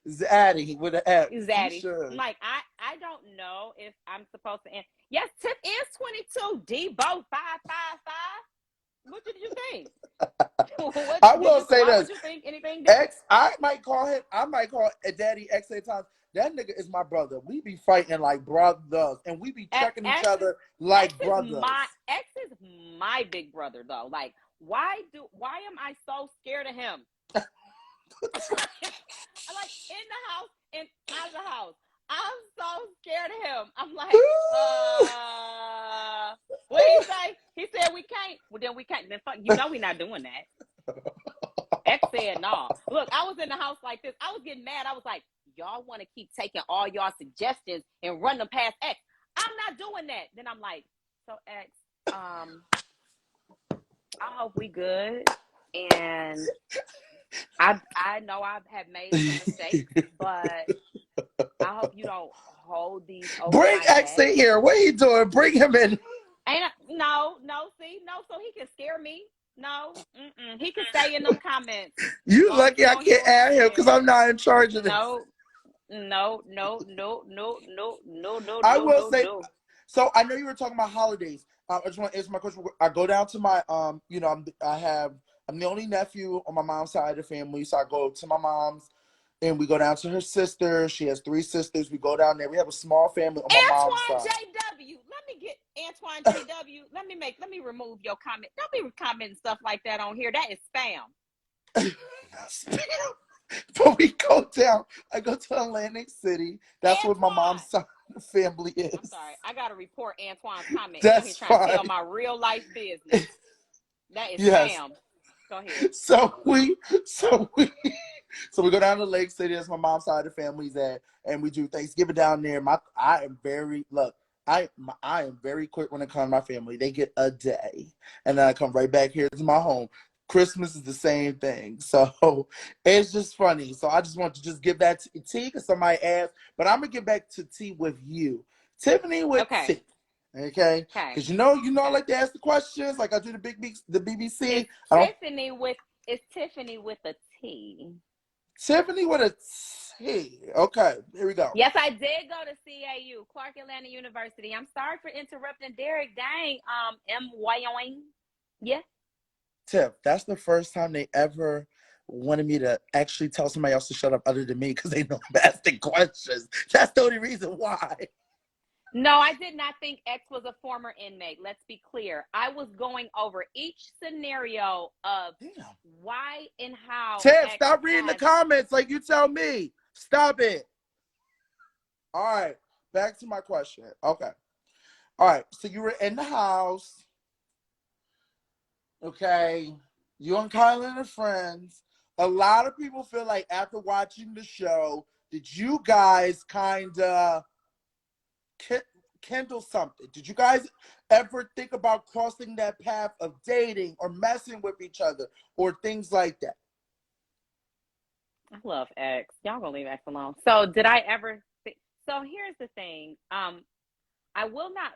Zaddy with an X. Zaddy. You should. Like, I don't know if I'm supposed to end. Yes, Tip is 22. Debo 555. What did you think? I will say why this. would you think anything different? X, I might call Daddy X at times. That nigga is my brother. We be fighting like brothers, and we be checking each other like brothers. X is my big brother, though. Like, why am I so scared of him? Like, in the house and out of the house, I'm so scared of him. I'm like, what he say? He said we can't. Well, then we can't. Then fuck, we're not doing that. X said no. Look, I was in the house like this. I was getting mad. I was like, y'all want to keep taking all y'all suggestions and run them past X. I'm not doing that. Then I'm like, so X, I hope we good. And I know I have made some mistakes, but I hope you don't hold these over Bring my X head. in here. What are you doing? Bring him in. No, so he can scare me. No, he can stay in them comments. You lucky I can't add him because I'm not in charge of this. No. I will say, so I know you were talking about holidays. I just want to answer my question. I go down to my, I'm the only nephew on my mom's side of the family, so I go to my mom's, and we go down to her sister. She has 3 sisters. We go down there. We have a small family on my mom's side. Antoine JW. Let me get Antoine JW. Let me remove your comment. Don't be commenting stuff like that on here. That is spam. Not spam. But we go down. I go to Atlantic City. That's where my mom's side of the family is. I'm sorry. I gotta report Antoine's comment. That's He's trying fine. to tell my real life business. That is spam. Go ahead. So we go down to Lake City. That's my mom's side of the family's at, and we do Thanksgiving down there. I am very quick when it comes to my family. They get a day, and then I come right back here to my home. Christmas is the same thing, so it's just funny. So I just want to just give that to T because somebody asked, but I'm gonna get back to T with you, Tiffany with T. Okay. Because you know, I like to ask the questions, like I do the BBC. It's Tiffany with a T. Tiffany with a T. Okay, here we go. Yes, I did go to CAU, Clark Atlanta University. I'm sorry for interrupting Derek. Dang, yeah. Tiff, that's the first time they ever wanted me to actually tell somebody else to shut up other than me because they know I'm asking questions. That's the only reason why. No, I did not think X was a former inmate. Let's be clear. I was going over each scenario of why and how. Tiff, stop reading the comments like you tell me. Stop it. All right, back to my question. Okay. All right, so you were in the house. Okay, you and Kylan are friends. A lot of people feel like after watching the show, did you guys kind of kindle something? Did you guys ever think about crossing that path of dating or messing with each other or things like that? I love X. Y'all gonna leave X alone. So did I ever so here's the thing. I will not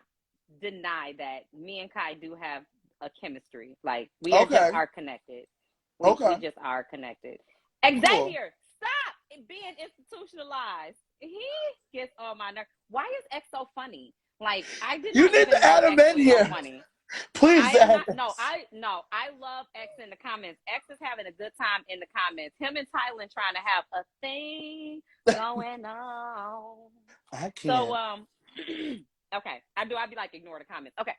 deny that me and Kai do have a chemistry. Like we just are connected. We just are connected. Xavier, stop being institutionalized. He gets on my nerves. Why is X so funny? Like I did. You need to add him in here. So funny. Please. I love X in the comments. X is having a good time in the comments. Him and Tylen trying to have a thing going on. I can't. So okay. I'd be like ignore the comments. Okay.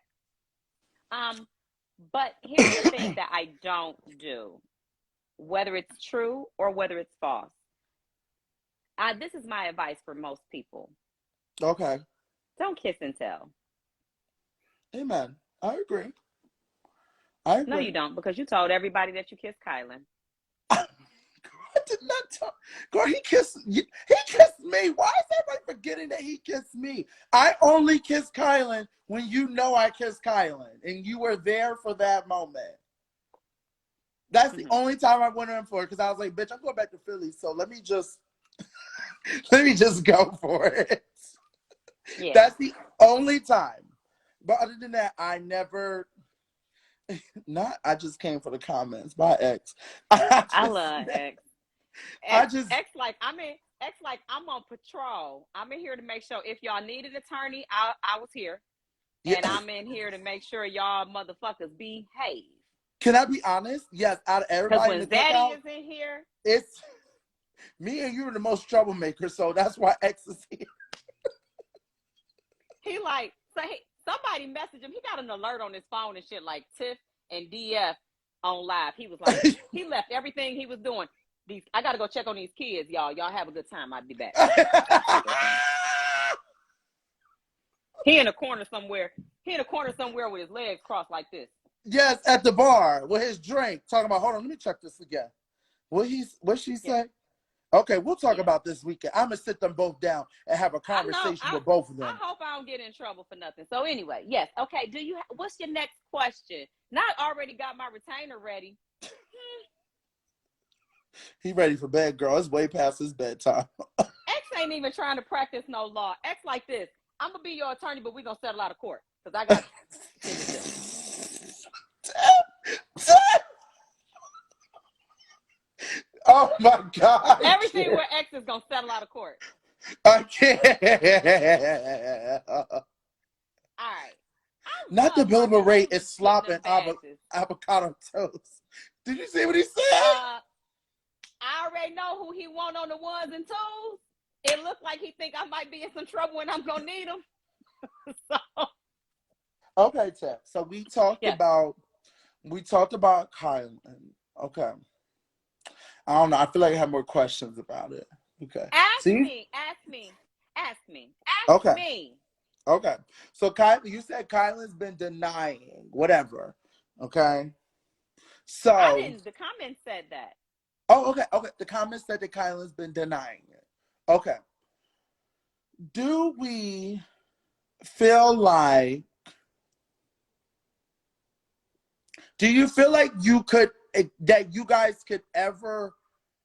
But here's the thing that I don't do, whether it's true or whether it's false. This is my advice for most people. Okay. Don't kiss and tell. Amen. I agree. No, you don't, because you told everybody that you kissed Kylan. I did not tell. Girl, he kissed me. Why is everybody forgetting that he kissed me? I only kissed Kylan when you know I kissed Kylan, and you were there for that moment. That's the only time I went in for it, because I was like, bitch, I'm going back to Philly, so let me just go for it. Yeah. That's the only time. But other than that, I never. I just came for the comments. Bye, X. I love X. X, like, X like, I'm on patrol. I'm in here to make sure if y'all need an attorney, I was here. Yeah. And I'm in here to make sure y'all motherfuckers behave. Can I be honest? Yes, out of Because everybody in when the Zaddy cookout, is in here, it's me and you are the most troublemakers, so that's why X is here. he like, somebody messaged him. He got an alert on his phone and shit like Tiff and DF on live. He was like, he left everything he was doing. I got to go check on these kids, y'all. Y'all have a good time. I'll be back. He in a corner somewhere. He in a corner somewhere with his legs crossed like this. Yes, at the bar with his drink. Talking about, hold on, let me check this again. What she say? Yeah. Okay, we'll talk about this weekend. I'm gonna sit them both down and have a conversation with both of them. I hope I don't get in trouble for nothing. So anyway, yes. Okay, what's your next question? Not already got my retainer ready. He ready for bed, girl. It's way past his bedtime. X ain't even trying to practice no law. X like this. I'm gonna be your attorney, but we gonna settle out of court because I got. Oh my God! Everything where X is gonna settle out of court. I can't. All right. Not the billable rate is slopping avocado toast. Did you see what he said? I already know who he want on the ones and twos. It looks like he think I might be in some trouble when I'm gonna need him. So. Okay, Tiff. So we talked about Kylan. Okay. I don't know. I feel like I have more questions about it. Okay. Ask me. Okay. So you said Kylan's been denying whatever. Okay. So I didn't. The comments said that. Oh, okay. Okay. The comments said that Kylan's been denying it. Okay. Do we feel like? Do you feel like that you guys could ever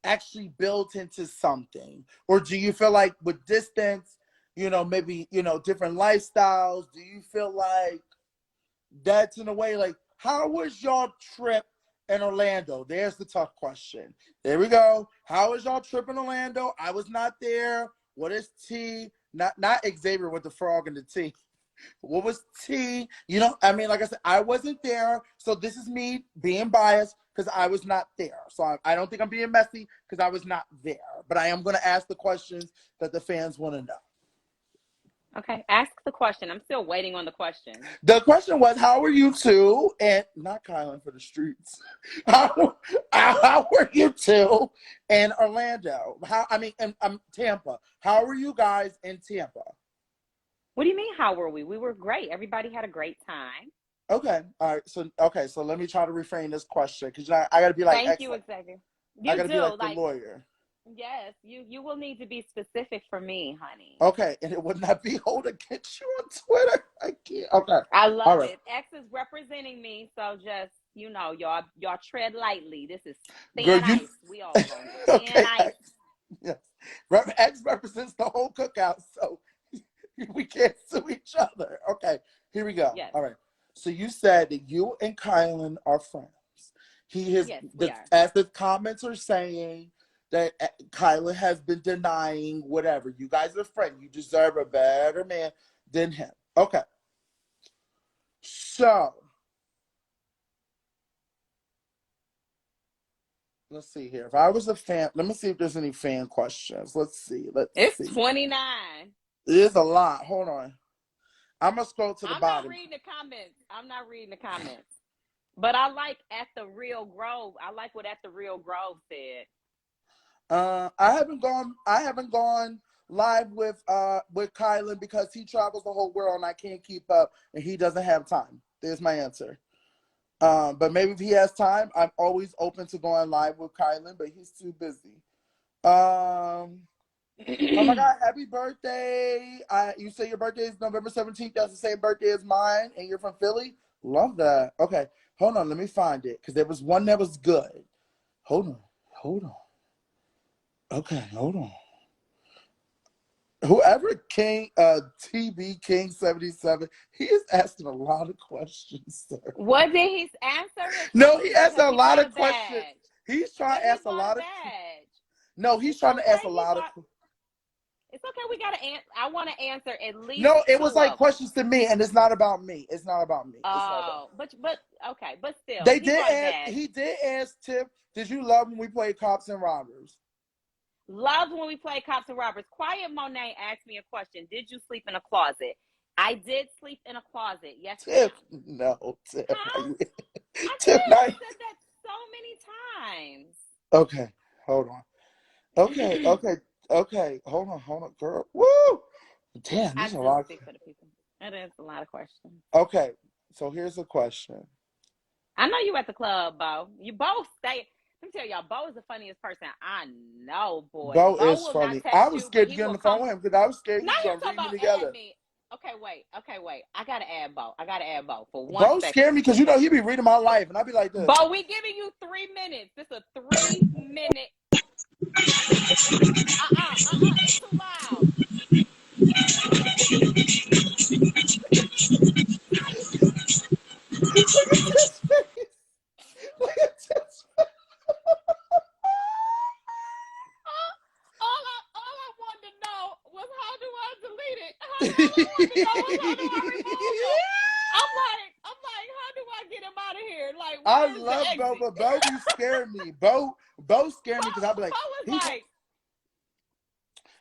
actually build into something? Or do you feel like with distance, maybe, different lifestyles, do you feel like that's in a way, like, how was your trip in Orlando? There's the tough question. There we go. How was y'all trip in Orlando? I was not there. What is T? Not Xavier with the frog and the T. What was T? Like I said, I wasn't there. So this is me being biased because I was not there. So I don't think I'm being messy because I was not there. But I am going to ask the questions that the fans want to know. Okay, ask the question. I'm still waiting on the question. The question was, how were you two, and not Kylan for the streets. How were you two in Orlando? Tampa. How were you guys in Tampa? What do you mean, how were we? We were great. Everybody had a great time. Okay. All right. So let me try to reframe this question because I got to be like. Thank you, Xavier. I got to be like the lawyer. Yes, you will need to be specific for me, honey. Okay, and it would not be hold against you on Twitter. I can't. Okay. I love it. X is representing me, so just y'all tread lightly. This is thin ice. We all going thin ice. Yes. X represents the whole cookout, so we can't sue each other. Okay, here we go. Yes. All right. So you said that you and Kylan are friends. Yes, we are. As the comments are saying, that Kylan has been denying whatever. You guys are friends. You deserve a better man than him. Okay. So, let's see here. If I was a fan, let me see if there's any fan questions. Let's see. It's 29. It is a lot. Hold on. I'm going to scroll to the bottom. I'm not reading the comments. But I like At the Real Grove. I like what At the Real Grove said. I haven't gone live with Kylan because he travels the whole world and I can't keep up and he doesn't have time. There's my answer. But maybe if he has time, I'm always open to going live with Kylan, but he's too busy. Oh my God, happy birthday. You say your birthday is November 17th. That's the same birthday as mine and you're from Philly? Love that. Okay, hold on. Let me find it because there was one that was good. Hold on. Okay, hold on. Whoever TB King 77, he is asking a lot of questions, sir. What did he answer? No, he asked a lot of questions. He's trying to ask a lot of. No, he's trying to ask a lot of. It's okay. We gotta answer. I want to answer at least. No, it was two like of them. questions to me, and it's not about me. It's not about me. It's not about Oh, but okay, but still, They he did brought it ask. back. He did ask Tip, "Did you love when we played cops and robbers?" Loved when we played cops and robbers. Quiet Monet asked me a question. Did you sleep in a closet? I did sleep in a closet. Yes, Tip, ma'am. no, Tip. Huh? I Tip, did. I not. said that so many times. Okay, hold on. Okay, okay, okay. Hold on, girl. Woo! Damn, I there's a do lot. speak for the people. It is a lot of questions. Okay, so here's a question. I know you at the club, Bo. You both stay. Let me tell y'all, Bo is the funniest person I know, boy. Bo Bo is will not funny. text I was you, but scared to he get on will the phone come. with him because I was scared he Now was you're gonna talking read me about add together. me. Okay, wait. Okay, wait. I gotta add Bo. I gotta add Bo for one Bo second. scared me because you know he be reading my life, and I be like this. Bo, we giving you 3 minutes. This is a 3 minute. It's too loud. Look at this face. Look at this face. All I wanted to know was how do I delete it? All I wanted to know was how do I remove him? I'm like, how do I get him out of here? Like, I where's the love Bo, exit? but Bo be scaring me. Bo scared me because I be like, Bo was he, like,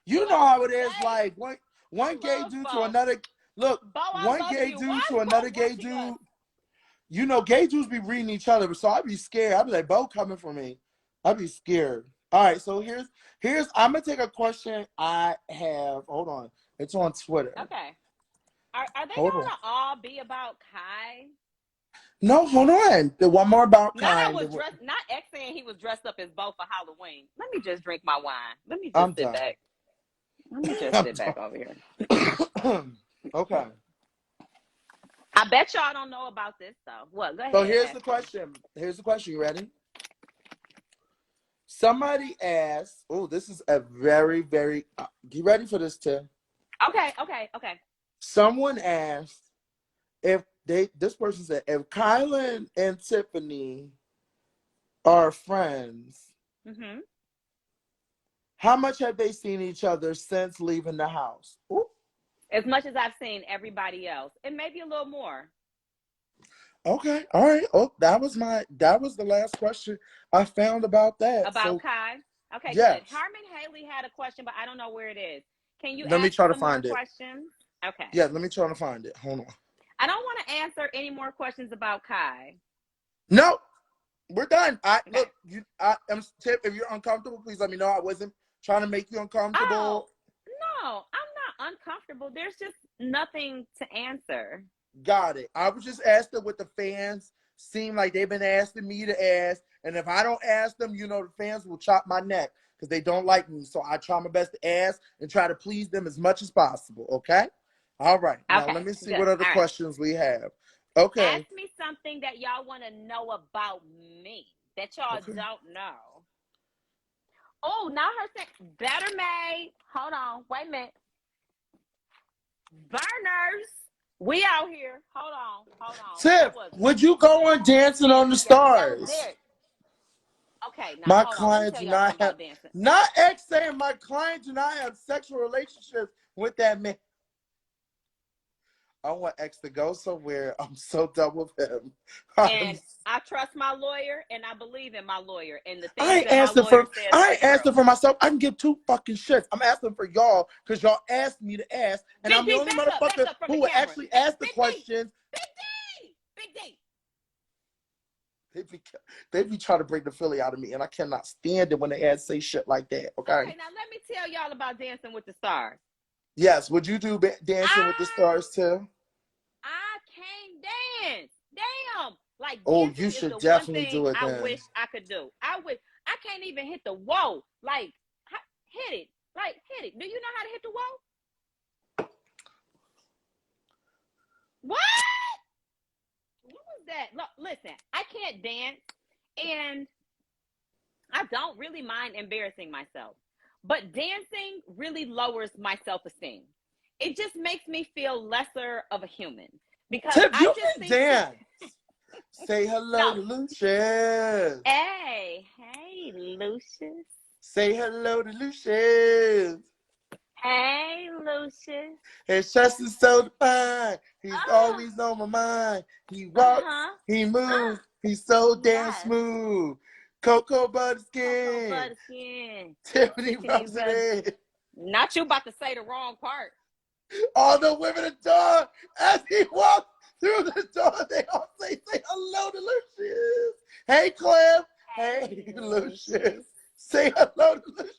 you know what how you it is. say? Like one I gay love dude to Bo. another. Look, Bo, I one love gay you. Why dude is to Bo another gay watching dude. us? You know, gay dudes be reading each other, so I be scared. I be like, Bo coming for me. I be scared. All right, so here's I'm gonna take a question I have. Hold on, it's on Twitter. Okay. Are they Hold on. gonna all be about Kai? No, hold on. The one more about Not I kind. was dressed. Not X saying he was dressed up as Bo for Halloween. Let me just drink my wine. Let me I'm just sit done. back. Let me just I'm sit back over here. done. Okay. I bet y'all don't know about this though. What? Go ahead. So here's Ask the me. question. Here's the question. You ready? Somebody asked. Oh, this is a very, very. You ready for this, Tim? Okay. Someone asked if they. This person said if Kylan and Tiffany are friends, Mm-hmm. how much have they seen each other since leaving the house? Ooh. As much as I've seen everybody else, and maybe a little more. Okay. All right. Oh, that was the last question I found about that. About So Kai. Okay, good. yes. Harmon Haley had a question, but I don't know where it is. Can you Let me ask try to some more find it. questions? Okay. Yeah, let me try to find it. Hold on. I don't want to answer any more questions about Kai. No, we're done. Okay. Look, I'm Tip. If you're uncomfortable, please let me know. I wasn't trying to make you uncomfortable. Oh, no, I'm not uncomfortable. There's just nothing to answer. Got it. I was just asking what the fans seem like they've been asking me to ask, and if I don't ask them, you know, the fans will chop my neck because they don't like me. So I try my best to ask and try to please them as much as possible. Okay. All right. Now let Okay, me see good. what other All right. questions we have. Okay. Ask me something that y'all want to know about me that y'all Okay. don't know. Oh, now her saying better made. Hold on. Wait a minute. Burners. We out here. Hold on. Tip, would you go on Dancing on the Yeah, that was Stars? there. Okay, now My hold on. Let me client tell do y'all not something have, about dancing. not X saying my client do not have sexual relationships with that man. I want X to go somewhere. I'm so done with him. And I trust my lawyer and I believe in my lawyer. And the I things ain't that my asking lawyer for says I are ain't true. asking for myself. I can give two fucking shits. I'm asking for y'all because y'all asked me to ask, and Big I'm the D, only back motherfucker up from who the will camera. actually ask the Big D, questions. Big D, Big D. They be trying to bring the Philly out of me, and I cannot stand it when they say shit like that. Okay. Okay, now let me tell y'all about Dancing with the Stars. Yes. Would you do Dancing with the Stars too? I can't dance. Damn. Like Oh, you dancing is should the one definitely thing do it I then. wish I could do. I can't even hit the whoa. Like hit it. Like hit it. Do you know how to hit the whoa? What? What was that? Look, listen, I can't dance and I don't really mind embarrassing myself. But dancing really lowers my self-esteem. It just makes me feel lesser of a human because Tip, I you just can think dance. Say hello no. to Lucius. Hey, Lucius. Say hello to Lucius. Hey, Lucius. His chest is so defined. He's always on my mind. He walks, he moves, he's so damn smooth. Cocoa butter skin. Tiffany rubs it in. Not you about to say the wrong part. All the women adore as he walks through the door. They all say hello to Lucius. Hey, Cliff. Hey, Lucius. Say hello to Lucius.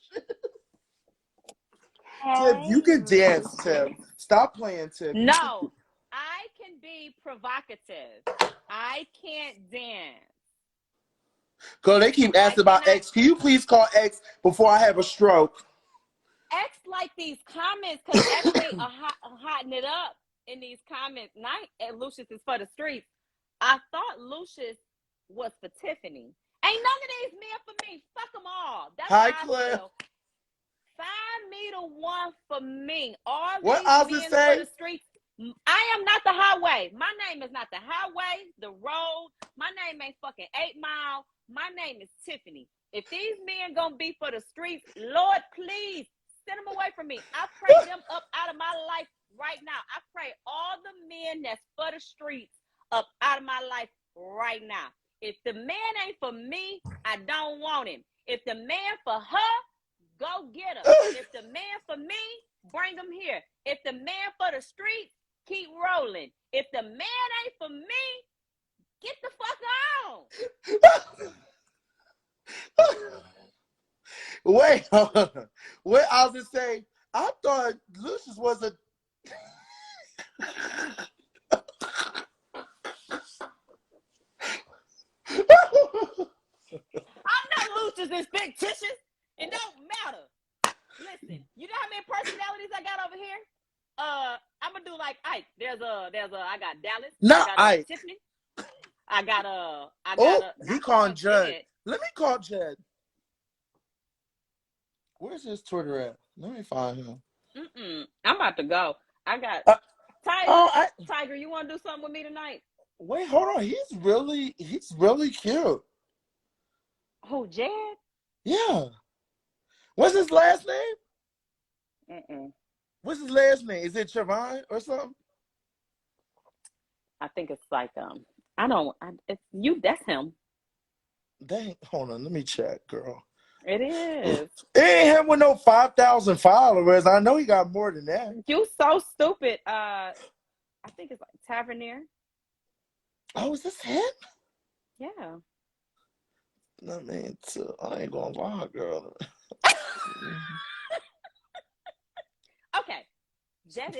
Tiff, you can dance, Tiff. Stop playing, Tiff. No, I can be provocative. I can't dance. Girl, they keep asking about X. Can you please call X before I have a stroke? X like these comments because X be hotting it up in these comments. Not Lucius is for the streets. I thought Lucius was for Tiffany. Ain't none of these men for me. Fuck them all. That's Hi, how Cliff. I feel. Find me the one for me. All what these men for the streets. I am not the highway. My name is not the highway, the road. My name ain't fucking 8 Mile. My name is Tiffany. If these men gonna be for the streets, Lord, please send them away from me. I pray them up out of my life right now. I pray all the men that's for the streets up out of my life right now. If the man ain't for me, I don't want him. If the man for her, go get him. If the man for me, bring him here. If the man for the streets, keep rolling. If the man ain't for me, get the fuck on. Wait, what I was gonna say, I thought Lucius was a I'm not Lucius is fictitious. It don't matter. Listen, you know how many personalities I got over here? I'm gonna do like Ike. There's I got Dallas. Not I got Ike. Tiffany. I got he called Judd. Let me call Judd. Where's his Twitter at? Let me find him. I'm about to go. I got Tiger. You want to do something with me tonight? Wait, hold on. He's really cute. Who, Jed? Yeah. What's his last name? What's his last name? Is it Trevon or something? I think it's like it's you. That's him. Dang, hold on. Let me check, girl. It is. It ain't him with no 5,000 followers. I know he got more than that. You so stupid. I think it's like Tavernier. Oh, is this him? Yeah. I mean, I ain't gonna lie, girl. Okay.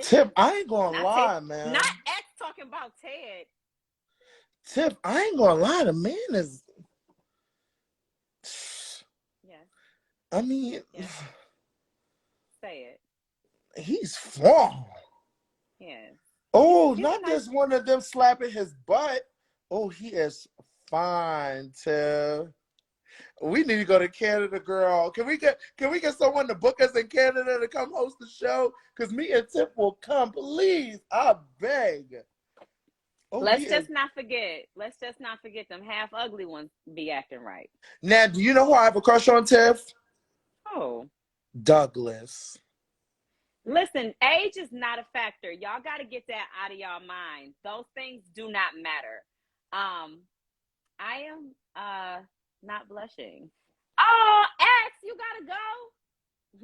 Tip, I ain't gonna lie, man. Not X talking about Ted. Tip, I ain't gonna lie. The man is. Yeah. I mean. Yeah. Say it. He's fun. Yeah. Oh, not just one of them slapping his butt. Oh, he is fine, Tip. We need to go to Canada, girl. Can we get someone to book us in Canada to come host the show? Because me and Tip will come, please. I beg. Oh, Let's just not forget them half ugly ones be acting right. Now, do you know who I have a crush on, Tiff? Oh. Douglas. Listen, age is not a factor. Y'all got to get that out of y'all mind. Those things do not matter. I am not blushing. Oh, X, you gotta go.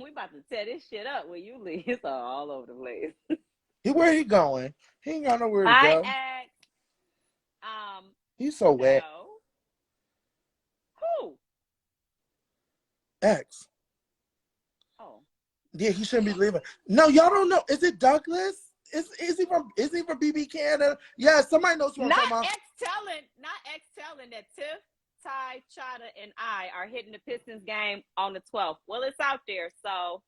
We about to tear this shit up when you leave. It's all over the place. Where he going? He ain't got nowhere to go. X. He's so wet. Who? X. Oh. Yeah, he shouldn't be leaving. No, y'all don't know. Is it Douglas? Is he from BB Canada? Yeah, somebody knows what I'm talking about. Not X telling that Tiff, Ty, Chada, and I are hitting the Pistons game on the 12th. Well, it's out there, so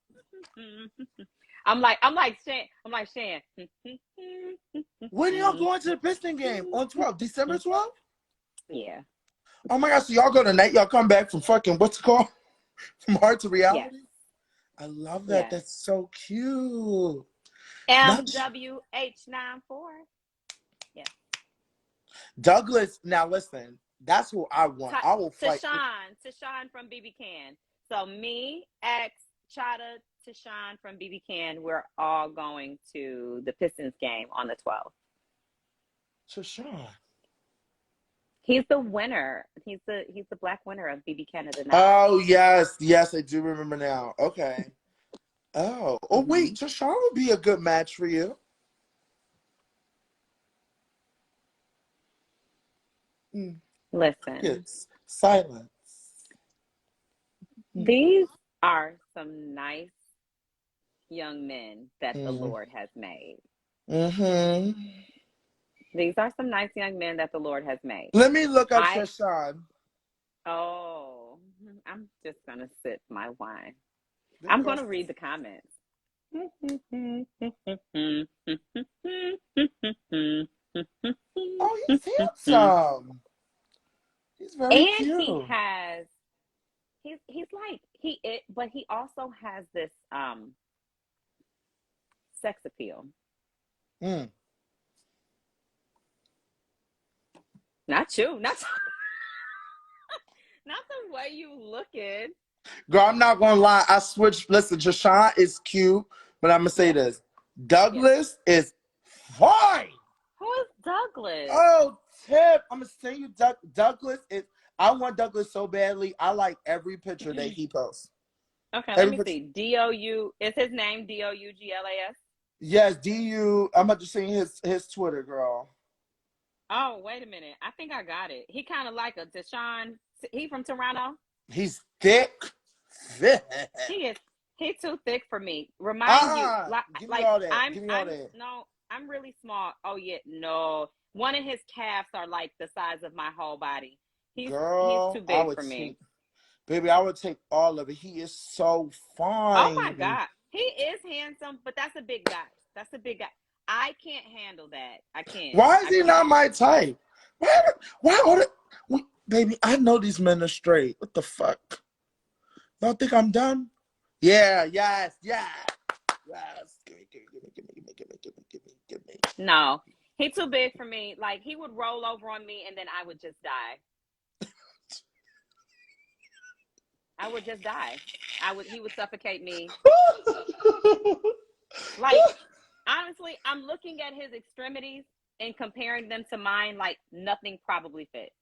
I'm like Shan. When y'all going to the Piston game? On 12th? December 12th? Yeah. Oh my gosh, so y'all go tonight, y'all come back from fucking what's it called? From Hard to Reality? Yeah. I love that. Yeah. That's so cute. MWH94. Yeah. Douglas, now listen, that's who I want. I will fight. Tashawn from BB Can. So me, X, Chada, Tashawn from BB Can, we're all going to the Pistons game on the 12th. Tashawn. He's the winner. He's the black winner of BB Canada now. Oh yes, I do remember now. Okay. Oh, wait, Tashawn would be a good match for you. Listen. Yes. Silence. These are some nice young men that the Lord has made. Mm-hmm. These are some nice young men that the Lord has made. Let me look up Tashawn. Oh, I'm just going to sip my wine. I'm going to read the comments. Oh, he's handsome. He's very cute. And he's like, but he also has this sex appeal. Not you. Not the way you looking. Girl, I'm not gonna lie. I switched. Listen, Tashawn is cute, but I'm gonna say this: Douglas is fine. Who is Douglas? Oh, Tip, I'm gonna say you, Douglas is. I want Douglas so badly. I like every picture that he posts. Okay, let me see. D-O-U. Is his name D-O-U-G-L-A-S? Yes, D-U. I'm about to see his Twitter, girl. Oh, wait a minute. I think I got it. He kind of like a Deshaun. He from Toronto? He's thick. He too thick for me. Remind you. Give me all that. Give me all that. No, I'm really small. Oh, yeah. No. One of his calves are like the size of my whole body. He's too big for me. Baby, I would take all of it. He is so fine. Oh, my God. He is handsome, but that's a big guy. That's a big guy. I can't handle that. I can't. Why is he not my type? Baby, I know these men are straight. What the fuck? Don't think I'm done? Yeah, yes. Give me. No, he too big for me. Like, he would roll over on me and then I would just die. I would just die. He would suffocate me. Like, honestly, I'm looking at his extremities and comparing them to mine, like nothing probably fits.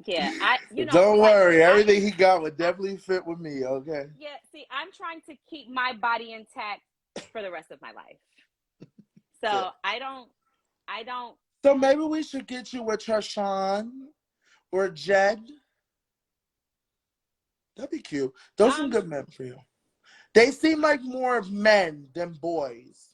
Yeah, don't worry, everything he got would definitely fit with me, okay? Yeah, see, I'm trying to keep my body intact for the rest of my life. So I don't. So maybe we should get you with Tashawn or Jed. That'd be cute. Those are some good men for you. They seem like more of men than boys.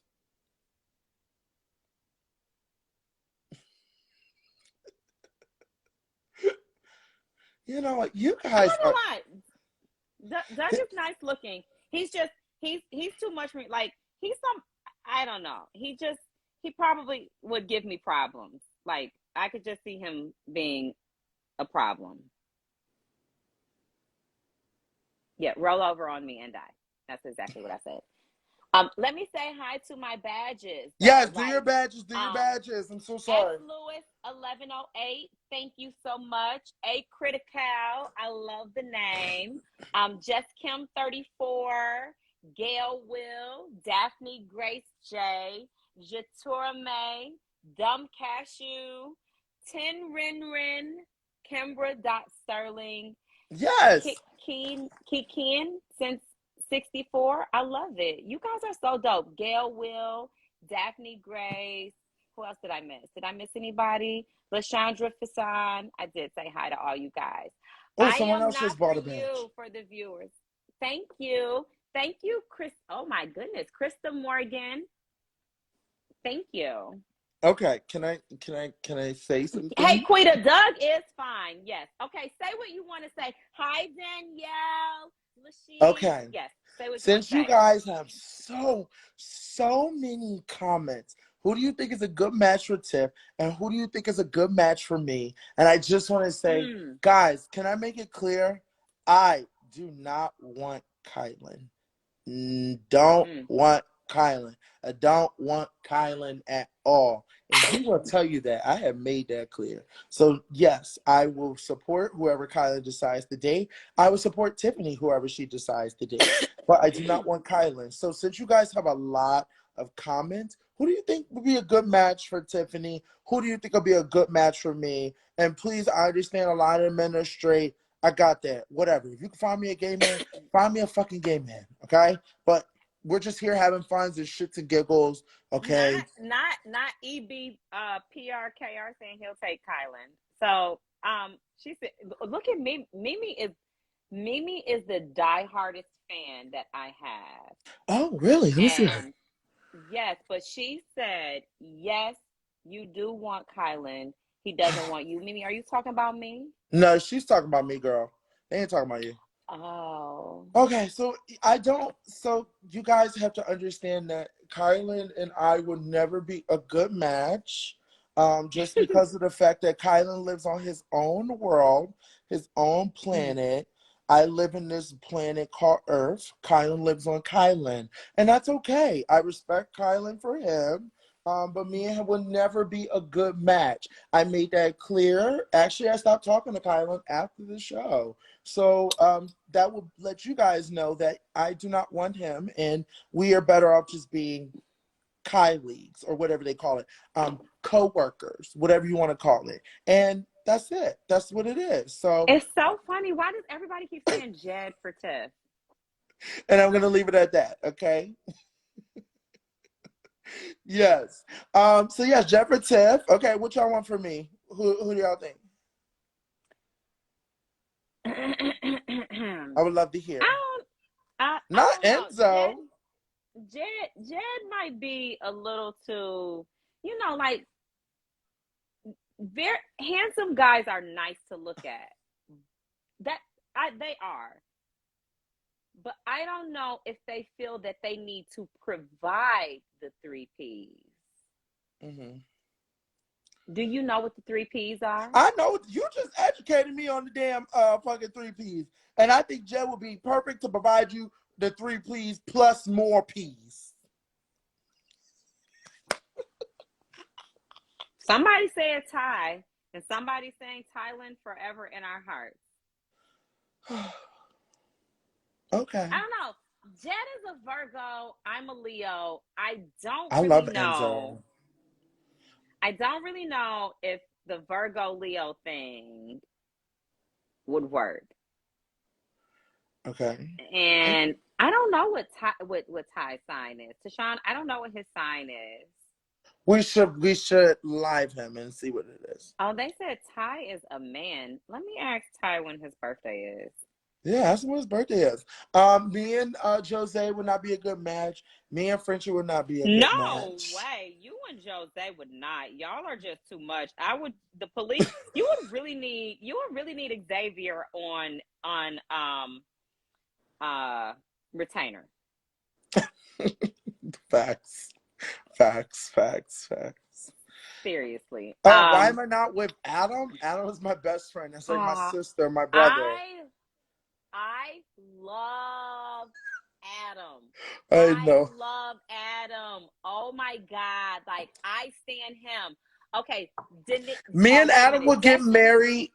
You know what? You guys are. Doug is nice looking. He's too much for me. Like, I don't know. He probably would give me problems. Like, I could just see him being a problem. Yeah, roll over on me and die. That's exactly what I said. Let me say hi to my badges. Yes, do your badges. I'm so sorry. S. Lewis 1108. Thank you so much. A Critical. I love the name. Jess Kim 34. Gail Will. Daphne Grace J. Jatura May. Dumb Cashew. Tin Rin. Kimbra Sterling. Yes. Kikian since 64. I love it. You guys are so dope. Gail Will, Daphne Grace. Who else did I miss? Did I miss anybody? LaShandra Fasan. I did say hi to all you guys. Someone else just bought a badge. For the viewers. Thank you. Thank you, Chris. Oh my goodness. Krista Morgan. Thank you. Okay, can I say something? Hey, Quita, Doug is fine. Yes. Okay, say what you want to say. Hi, Danielle. Lasheen. Okay. Yes. Say what Since you you guys have so many comments, who do you think is a good match for Tiff, and who do you think is a good match for me? And I just want to say, guys, can I make it clear? I do not want Kylan. Don't want Kylan. I don't want Kylan at all. And he will tell you that. I have made that clear. So, yes, I will support whoever Kylan decides to date. I will support Tiffany, whoever she decides to date. But I do not want Kylan. So, since you guys have a lot of comments, who do you think would be a good match for Tiffany? Who do you think will be a good match for me? And please, I understand a lot of men are straight. I got that. Whatever. If you can find me a gay man, find me a fucking gay man. Okay? But we're just here having fun and shits and giggles. Okay? Not EB PRKR saying he'll take Kylan. So she said, look at me. Mimi is the diehardest fan that I have. Oh, really? Let me see her. And yes, but she said, yes, you do want Kylan. He doesn't want you. Mimi, are you talking about me? No, she's talking about me, girl. They ain't talking about you. Oh. Okay, so you guys have to understand that Kylan and I would never be a good match. Just because of the fact that Kylan lives on his own world, his own planet. I live in this planet called Earth. Kylan lives on Kylan. And that's okay. I respect Kylan for him. But me and him would never be a good match. I made that clear. Actually, I stopped talking to Kylan after the show. So that will let you guys know that I do not want him, and we are better off just being colleagues or whatever they call it, co-workers, whatever you want to call it. And that's it. That's what it is. So it's so funny. Why does everybody keep saying Jed for Tiff? And I'm going to leave it at that, okay? Yes. So yes, Jeff or Tiff. Okay, what y'all want from me? Who do y'all think? I would love to hear. Not Enzo. Jed might be a little too, like very handsome guys are nice to look at. They are. But I don't know if they feel that they need to provide the 3 Ps. Mm-hmm. Do you know what the 3 Ps are? I know. You just educated me on the damn fucking 3 Ps. And I think Jed would be perfect to provide you the 3 Ps plus more Ps. Somebody said Ty, and somebody saying Thailand forever in our hearts. Okay. I don't know. Jed is a Virgo. I'm a Leo. I love Enzo. I don't really know if the Virgo Leo thing would work. Okay. And I don't know what Ty's sign is. Tashawn, I don't know what his sign is. We should live him and see what it is. Oh, they said Ty is a man. Let me ask Ty when his birthday is. Yeah, that's when his birthday is. Me and Jose would not be a good match. Me and Frenchie would not be a good match. No way. You and Jose would not. Y'all are just too much. The police, you would really need Xavier on retainer. Facts. Seriously. Why am I not with Adam? Adam is my best friend. That's like my sister, my brother. I love Adam. I know. I love Adam. Oh my God. Like, I stand him. Okay. Me and Adam would get married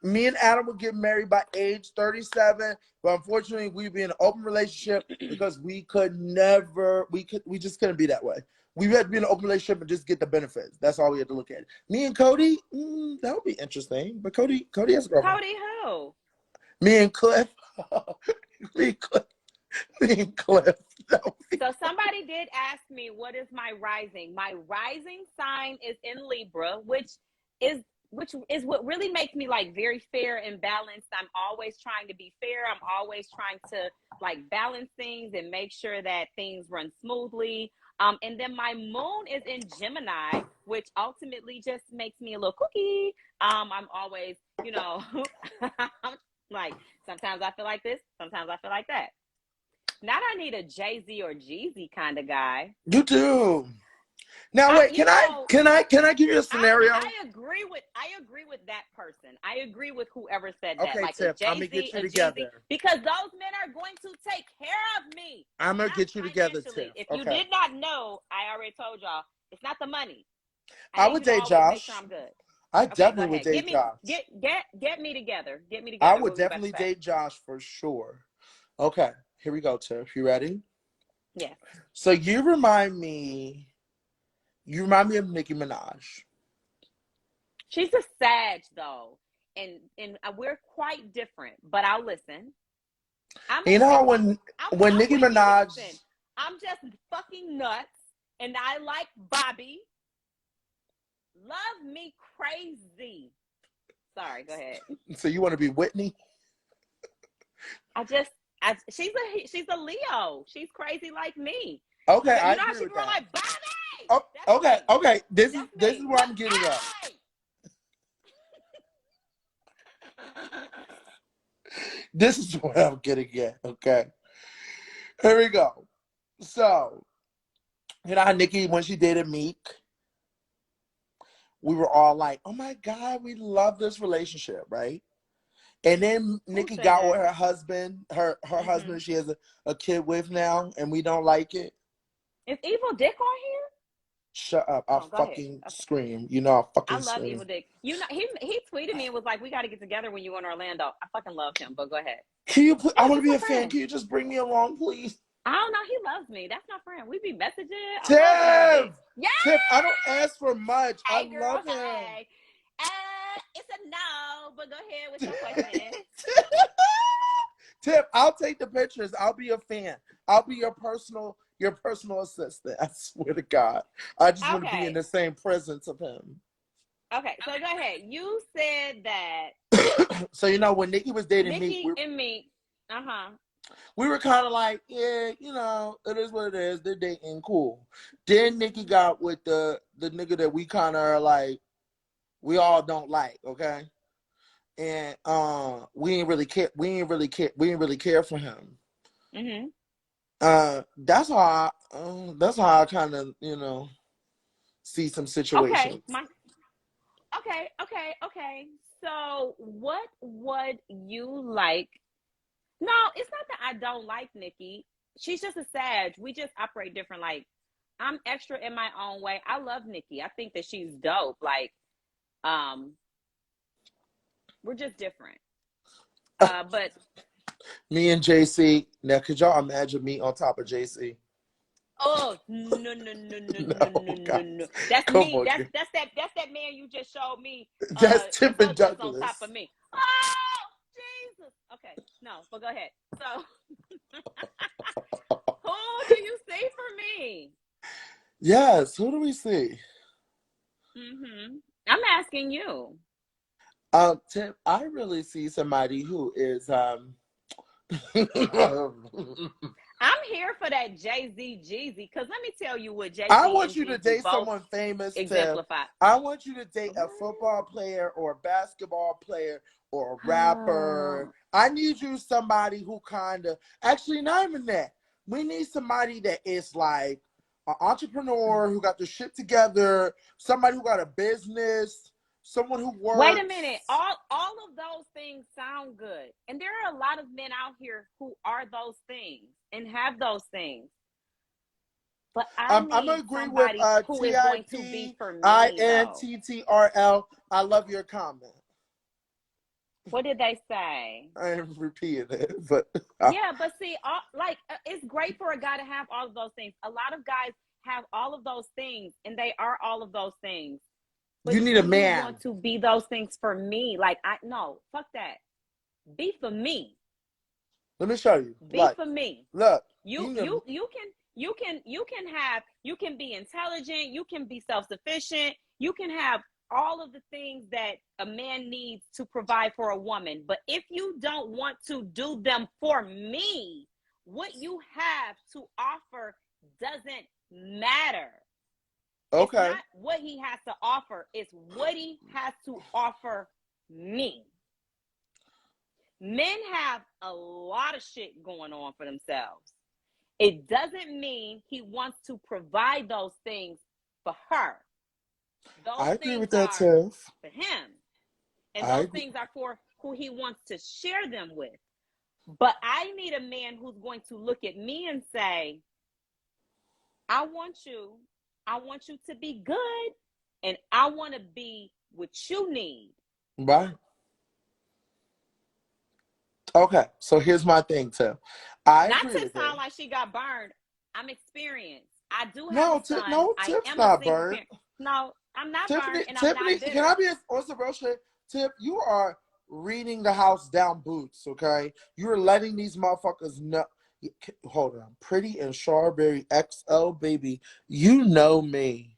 by age 37. But unfortunately, we'd be in an open relationship because we just couldn't be that way. We had to be in an open relationship and just get the benefits. That's all we had to look at. Me and Cody, that would be interesting. But Cody has a girlfriend. Cody who? Me and Cliff. Me and Cliff. So somebody did ask me, what is my rising? My rising sign is in Libra, which is what really makes me like very fair and balanced. I'm always trying to be fair. I'm always trying to like balance things and make sure that things run smoothly. And then my moon is in Gemini, which ultimately just makes me a little kooky. I'm always, like, sometimes I feel like this, sometimes I feel like that. Not I need a Jay-Z or Jeezy kind of guy. You do. Now wait, can I give you a scenario? I agree with that person. I agree with whoever said that. Okay, like Tiff, a I'm gonna Jay-Z, get you a together. Jeezy, because those men are going to take care of me. I'm gonna Not get you together, financially. Tiff. If you Okay. did not know, I already told y'all, it's not the money. I I need would you to date always make sure Josh. I'm good. I Okay, go definitely would ahead. date Josh. Get me together. Get me I together. would What was you about definitely to say? date Josh for sure. Okay, here we go, Tiff. You ready? Yes. So you remind me of Nicki Minaj. She's a Sag though, and we're quite different. But I'll listen. You know how when I'm Nicki with you. Listen, Minaj, I'm just fucking nuts, and I like Bobby. Love me crazy. Sorry, go ahead. so you want to be Whitney? She's a Leo. She's crazy like me. Okay, You I know how agree she with grew up that. like Bobby? Oh, That's okay, me. okay. This That's is me. where I'm getting at. Hey! This is what I'm getting at. Okay, here we go. So you know how Nicki, when she dated Meek, we were all like, "Oh my God, we love this relationship," right? And then Who Nicki said got with that? her husband, her Mm-hmm. husband she has a kid with now, and we don't like it. Is Evil Dick on here? Shut up! I'll Oh, go ahead. fucking Okay. scream. You know I'll I fucking love scream. Evil Dick. You know, he tweeted me and was like, "We got to get together when you in Orlando." I fucking love him, but go ahead. Can you? I Yeah, want to that's be my a fan. friend. Can you just bring me along, please? I don't know. He loves me. That's my friend. We be messaging. I love Evil Tiff! Dick. Yeah. Tiff, I don't ask for much. I Hey, girl. love him. Hey. It's a no, but go ahead with your question. Tiff, I'll take the pictures. I'll be a fan. I'll be your personal assistant. I swear to God. I just want to be in Okay. the same presence of him. Okay. So go ahead. You said that So you know when Nicki was dating me, Nicki and me. Uh-huh. we were kind of like, yeah, you know, it is what it is. They're dating, cool. Then Nicki got with the nigga that we kind of are like, we all don't like, okay? And we ain't really care. We ain't really care. We ain't really care for him. Mm-hmm. That's how I kind of see some Okay. situations. Okay. So what would you like? No, it's not that I don't like Nicki. She's just a Sag. We just operate different. Like, I'm extra in my own way. I love Nicki. I think that she's dope. Like, um, we're just different. But Me and JC. Now, could y'all imagine me on top of JC? oh no. No, God. That's Come me. on, That's that man you just showed me. that's His Tiffany husband's on top Douglas. of me. Oh Jesus. Okay, no, but go ahead. So who do you see for me? Yes. Who do we see? I'm asking you. Tim, I really see somebody who is I'm here for that Jay-Z Jeezy, because let me tell you what I Jay-Z want and you to Jeezy date both someone famous, Tiff. exemplify. I want you to date a What? football player or a basketball player or a rapper. Oh. I need you somebody who kind of actually not even that. We need somebody that is like an entrepreneur who got their shit together, somebody who got a business, someone who Wait a minute. works. All of those things sound good. And there are a lot of men out here who are those things and have those things. But I I'm gonna need agree with somebody who is going to be for me, though. TIPINTTRL. I love your comment. What did they say? I ain't repeating it, but Yeah, but see, it's great for a guy to have all of those things. A lot of guys have all of those things, and they are all of those things. you But need do a you man. want to be those things for me? Like, no, fuck that. Be for me. Let me show you. Be Like, for me. look, You you you can you can be intelligent, you can be self-sufficient, you can have all of the things that a man needs to provide for a woman. But if you don't want to do them for me, what you have to offer doesn't matter. It's okay. not what he has to offer, it's what he has to offer me. Men have a lot of shit going on for themselves. It doesn't mean he wants to provide those things for her. Those I agree things with that, are Tiff. for him. And I those agree. things are for who he wants to share them with. But I need a man who's going to look at me and say, I want you to be good, and I want to be what you need. Right. Okay, so here's my thing, Tiff. I Not agree to with you. sound like she got burned. I'm experienced. I do have a No, son. I Tiff's am a not single burnt. parent. No, I'm not Tiffany, burned, and I'm not Can I bitter. be on some real shit? Tiff, you are reading the house down boots, okay? You're letting these motherfuckers know. Hold on. Pretty and Strawberry XL, baby. You know me.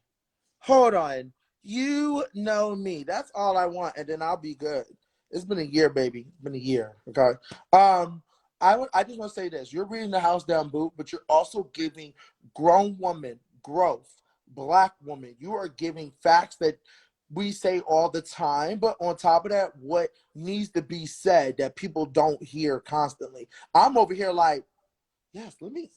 Hold on. You know me. That's all I want, and then I'll be good. It's been a year, baby. It's been a year, okay? I just want to say this. You're reading the house down boot, but you're also giving grown woman growth. Black woman, you are giving facts that we say all the time, but on top of that, what needs to be said that people don't hear constantly. I'm over here like, yes, let me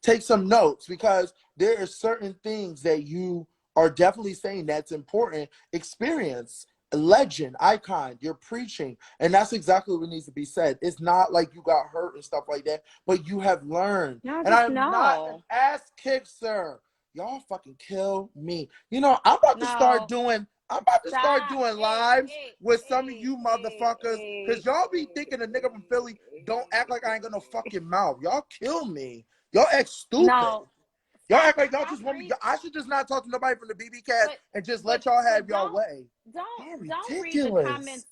take some notes, because there are certain things that you are definitely saying that's important. Experience, legend, icon, you're preaching, and that's exactly what needs to be said. It's not like you got hurt and stuff like that, but you have learned. No, And just I'm not an no. ass kicker. Y'all fucking kill me. You know, I'm about to start No. doing Stop. lives with some of Hey, you motherfuckers, because y'all be thinking a nigga from Philly don't act like I ain't got no fucking mouth. Y'all kill me. Y'all act stupid. No. Y'all Stop. act like y'all Stop just want me. reading. I should just not talk to nobody from the BB cast But and just but let y'all have but y'all way. Y'all don't read the ridiculous. comments.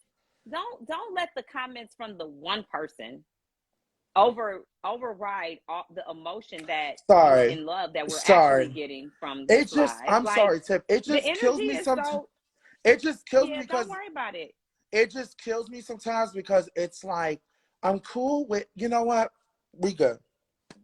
Don't let the comments from the one person override all the emotion that you're Sorry. in love that we're actually Sorry. getting from this It just, live. I'm Like sorry, Tip. It the just kills energy me is sometimes. so, It just kills me yeah, don't because worry about it. it just kills me sometimes, because it's like, I'm cool with, you know what? We good.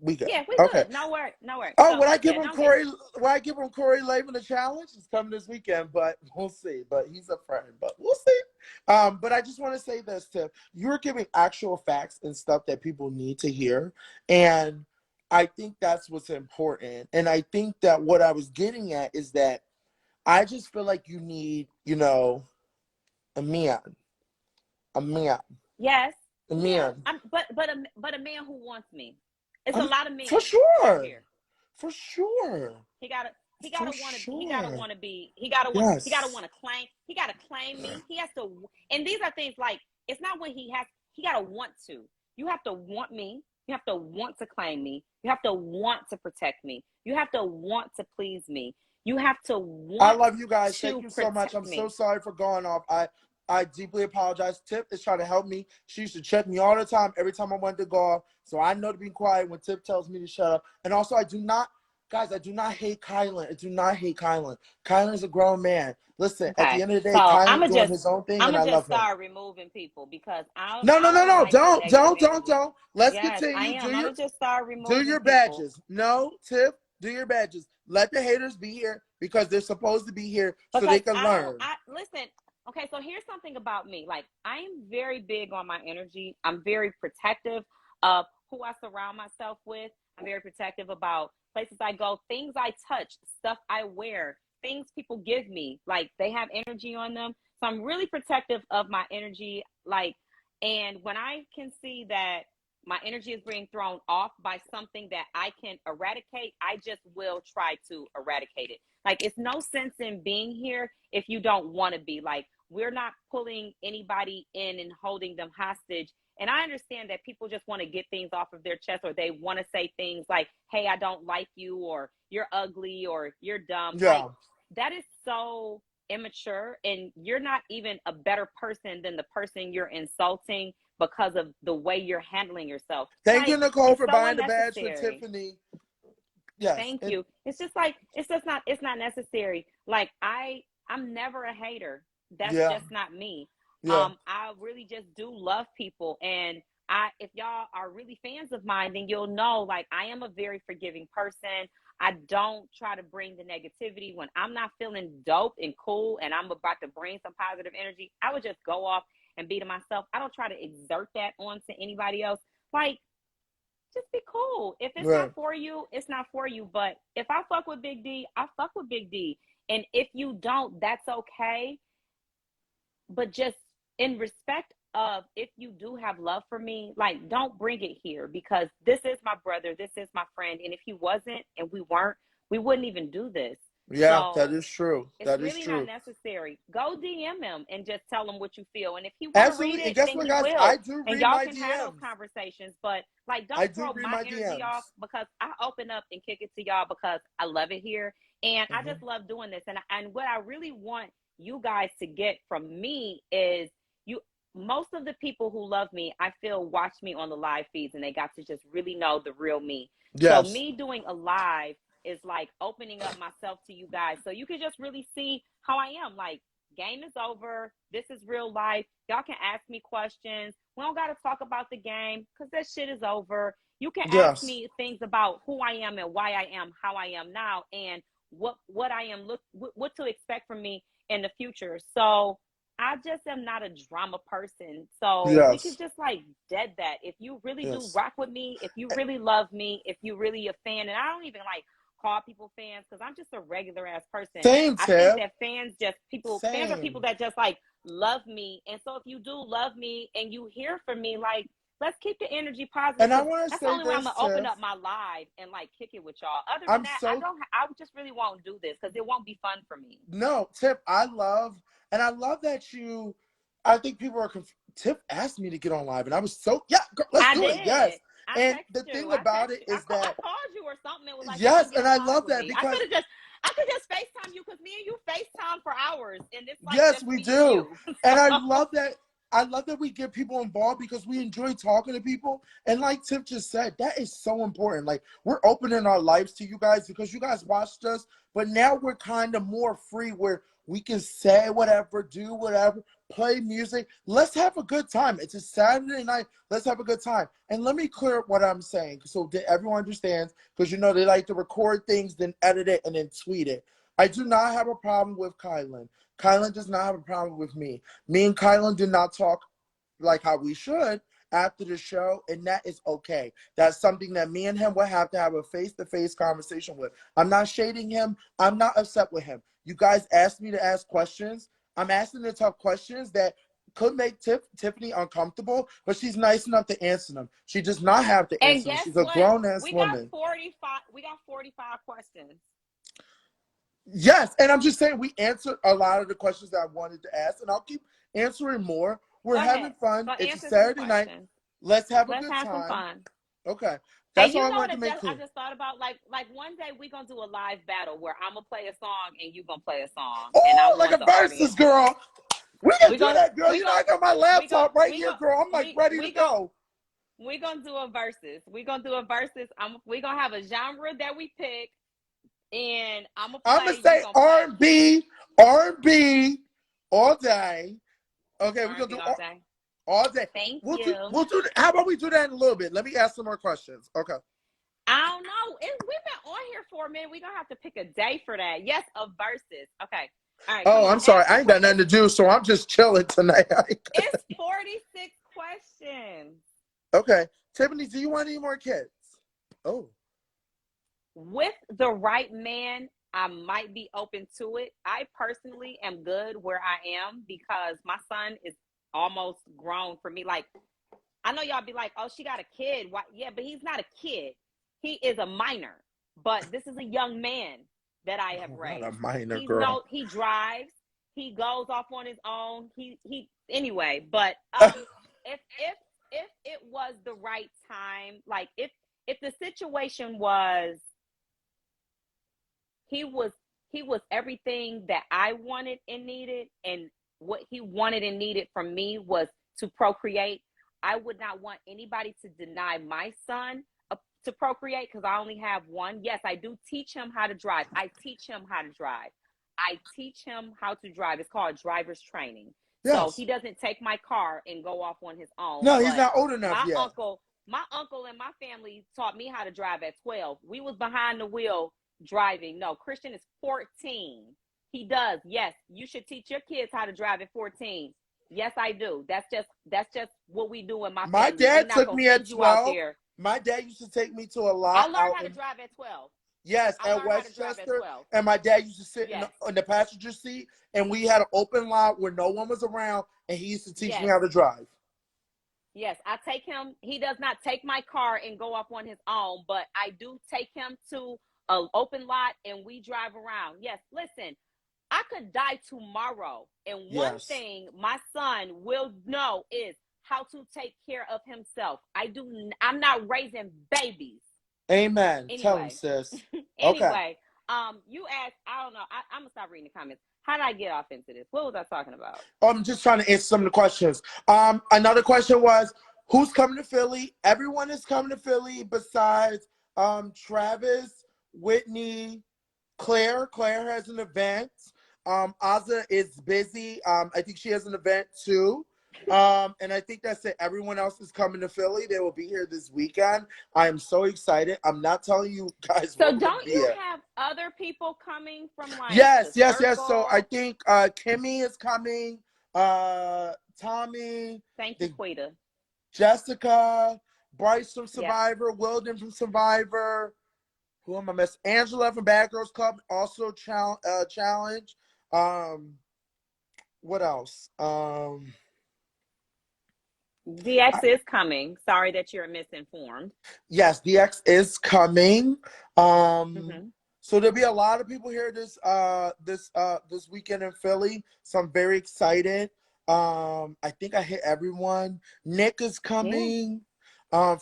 We good. Yeah, we Okay. good. No worry, no worry. Oh, So yeah, don't get Would I give him Corey Lavin the challenge? It's coming this weekend, but we'll see. But he's a friend, but we'll see. But I just want to say this, Tiff. You're giving actual facts and stuff that people need to hear. And I think that's what's important. And I think that what I was getting at is that I just feel like you need, a man. A man. yes, A yeah. man. But a man who wants me. It's I a mean, lot of for men out sure. here. For sure. He gotta he For gotta want to he gotta sure. want to be he gotta Yes. want to claim he gotta claim me. He has to, and these are things like, it's not what he gotta want to. You have to want me. You have to want to claim me. You have to want to protect me. You have to want to please me. You have to I want love you guys. Thank to you so much. protect I'm so me. sorry for going off. I deeply apologize. Tip is trying to help me. She used to check me all the time, every time I wanted to go off. So I know to be quiet when Tip tells me to shut up. And also, I do not hate Kylan. I do not hate Kylan. Kylan is a grown man. Listen, at the Okay, end of the day, so Kylan's doing his own thing, and I just love him. start removing people because No, no, I no, don't no. like the negative energy. Don't. Let's Yes, I continue. am. I'm gonna just start Do removing your people. badges. No, Tip, do your badges. Let the haters be here, because they're supposed to be here so Because they can learn. I listen. Okay, so here's something about me. Like, I am very big on my energy. I'm very protective of who I surround myself with. I'm very protective about places I go, things I touch, stuff I wear, things people give me. Like, they have energy on them. So I'm really protective of my energy. Like, and when I can see that my energy is being thrown off by something that I can eradicate, I just will try to eradicate it. Like, it's no sense in being here if you don't want to be. Like, we're not pulling anybody in and holding them hostage. And I understand that people just want to get things off of their chest, or they want to say things like, hey, I don't like you, or you're ugly, or you're dumb. Like, Yeah. that is so immature. And you're not even a better person than the person you're insulting because of the way you're handling yourself. Thank you, Like, Nicole, it's for so buying the badge for unnecessary. Tiffany. Yes. Thank you. It's just like, it's not necessary. Like, I'm never a hater. That's Yeah. just not me. Yeah. I really just do love people, and if y'all are really fans of mine, then you'll know, like, I am a very forgiving person. I don't try to bring the negativity when I'm not feeling dope and cool and I'm about to bring some positive energy. I would just go off and be to myself. I don't try to exert that onto anybody else. Like, just be cool. If it's not Right. for you, it's not for you. But if I fuck with Big D, I fuck with Big D. And if you don't, that's okay. But just in respect of, if you do have love for me, like, don't bring it here, because this is my brother, this is my friend, and if he wasn't and we weren't, we wouldn't even do this. Yeah, that So is true. it's That is really not true. necessary. Go DM him and just tell him what you feel. And if he want to read Absolutely. And it, guess then what, he guys? will. I do And read y'all my can have those DMs. conversations. But like, I don't do throw read my my energy off, DMs. because I open up and kick it to y'all because I love it here. And I Mhm. just love doing this. And what I really want you guys to get from me is, you, most of the people who love me, I feel, watch me on the live feeds and they got to just really know the real me. So Yes. me doing a live is like opening up myself to you guys, so you can just really see how I am. Like, game is over. This is real life. Y'all can ask me questions. We don't got to talk about the game because that shit is over. You can ask Yes. me things about who I am and why I am how I am now, and what I am, what to expect from me in the future. So I just am not a drama person. So we could Yes. just like dead that. If you really do Yes. rock with me, if you really love me, if you really a fan, and I don't even like call people fans because I'm just a regular ass person. Same, I think Tiff. that fans are people Same. that just like love me. And so if you do love me and you hear from me, like, let's keep the energy positive, And I because want to that's the say only way I'm this, gonna open Tiff. up my live and like kick it with y'all. Other than I'm that, so I just really won't do this because it won't be fun for me. No, Tip, I love that you, I think people are, Tip asked me to get on live, and I was so, yeah, girl, let's I do it, yes. did. I And the texted you. thing I about it texted you. is I that, called you or something and was like, "Come on, yes, get and on I live love with that me." because, I could just FaceTime you, because me and you FaceTime for hours, and it's like yes, just we me and do. you. And So, I love that we get people involved because we enjoy talking to people. And like Tip just said, that is so important. Like, we're opening our lives to you guys because you guys watched us, but now we're kind of more free where we can say whatever, do whatever, play music. Let's have a good time. It's a Saturday night. Let's have a good time. And let me clear up what I'm saying so that everyone understands, because you know they like to record things, then edit it, and then tweet it. I do not have a problem with Kylan. Kylan does not have a problem with me. Me and Kylan did not talk like how we should after the show, and that is okay. That's something that me and him will have to have a face-to-face conversation with. I'm not shading him. I'm not upset with him. You guys asked me to ask questions. I'm asking the tough questions that could make Tiffany uncomfortable, but she's nice enough to answer them. She does not have to and answer them. guess She's a what? grown-ass We got woman. 45. We got 45 questions. Yes, and I'm just saying we answered a lot of the questions that I wanted to ask, and I'll keep answering more. We're Go having ahead. fun. Go It's a answer some Saturday night. questions. Let's have a Let's good have some time. fun. Okay. And That's all you I know what wanted to make I clear. just thought about? Like one day we gonna do a live battle where I'm gonna play a song and you gonna play a song, and I Oh, like want a the versus, audience. girl. We can We do gonna that, girl. we You know, gonna I got my we gonna laptop right we here, gonna girl. I'm like ready to we gonna go. we gonna do a versus. We gonna do a versus. We gonna have a genre that we pick, and I'm gonna I'm gonna play. You say gonna play R&B, R&B all day. Okay, we're gonna R&B do all day. all day. Thank We'll do you. we'll do. How about we do that in a little bit? Let me ask some more questions. Okay. I don't know. We've been on here for a minute. We're gonna have to pick a day for that. Yes, a versus. Okay. All right, come Oh, on. I'm sorry. Ask the I ain't got nothing to do, so I'm just chilling tonight. it's 46 questions. Okay. Tiffany, do you want any more kids? Oh. With the right man, I might be open to it. I personally am good where I am because my son is almost grown for me. Like, I know y'all be like, "Oh, she got a kid." Why? Yeah, but he's not a kid. He is a minor. But this is a young man that I have Not a raised. minor girl. He drives. He goes off on his own. He anyway. But if it was the right time, like if the situation was he was he was everything that I wanted and needed, and what he wanted and needed from me was to procreate. I would not want anybody to deny my son to procreate because I only have one. Yes, I do teach him how to drive. I teach him how to drive. I teach him how to drive. It's called driver's training. So he Yes. doesn't take my car and go off on his own. No, he's But not old enough my yet. uncle, my uncle and my family taught me how to drive at 12. We was behind the wheel driving. No, Christian is 14. He does. Yes, you should teach your kids how to drive at 14. Yes, I do. That's just what we do in my My family. We dad not took gonna me at send you out 12. there. My dad used to take me to a I lot learned out how to in, drive at 12. yes, I at learned how to drive at Westchester. 12. And my dad used to sit Yes. in the passenger seat, and we had an open lot where no one was around, and he used to teach me Yes. how to drive. Yes, I take him. He does not take my car and go off on his own, but I do take him to an open lot and we drive around. Yes, listen, I could die tomorrow. And one Yes. thing my son will know is how to take care of himself. I'm not raising babies. Amen. Tell him, Anyway, sis. Okay. anyway, you asked, I don't know. I'm gonna stop reading the comments. How did I get off into this? What was I talking about? I'm just trying to answer some of the questions. Another question was, who's coming to Philly? Everyone is coming to Philly besides Travis, Whitney, Claire. Claire has an event. Aza is busy. I think she has an event too. And I think that's it. Everyone else is coming to Philly. They will be here this weekend. I am so excited. I'm not telling you guys So what I'm gonna don't be you at. have other people coming from like the Yes. So I circle? think Kimmy is coming. Tommy, Thank you, the Quita. Jessica, Bryce from Yep. Survivor, Wilden from Survivor. Who am I missing? Angela from Bad Girls Club also challenge. What else? DX is coming. Sorry that you're misinformed. Yes, DX is coming. Mm-hmm. So there'll be a lot of people here this weekend in Philly. So I'm very excited. I think I hit everyone. Nick is Yeah. coming.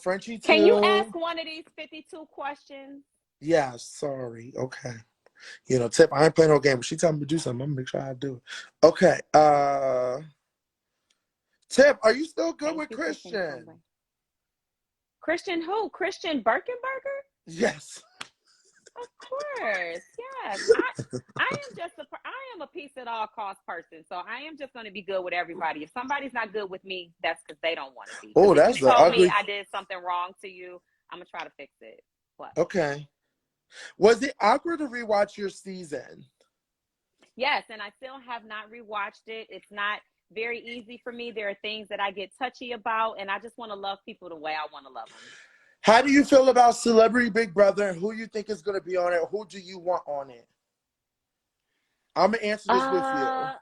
Frenchie Can you too. ask one of these 52 questions? Yeah, sorry. Okay. You know, Tip, I ain't playing no game. If she tell me to do something, I'm gonna make sure I do it. Okay. Tip, are you still good Thank with you for thinking. Christian? Christian who? Christian Birkenberger? Yes. Of course. Yes. I am a peace at all cost person. So I am just going to be good with everybody. If somebody's not good with me, that's because they don't want to be. Oh, Because if you that's an told me ugly. I did something wrong to you, I'm going to try to fix it. What? Okay. Was it awkward to rewatch your season? Yes, and I still have not rewatched it. It's not very easy for me. There are things that I get touchy about, and I just want to love people the way I want to love them. How do you feel about Celebrity Big Brother and who you think is going to be on it? Who do you want on it? I'm going to answer this with you. I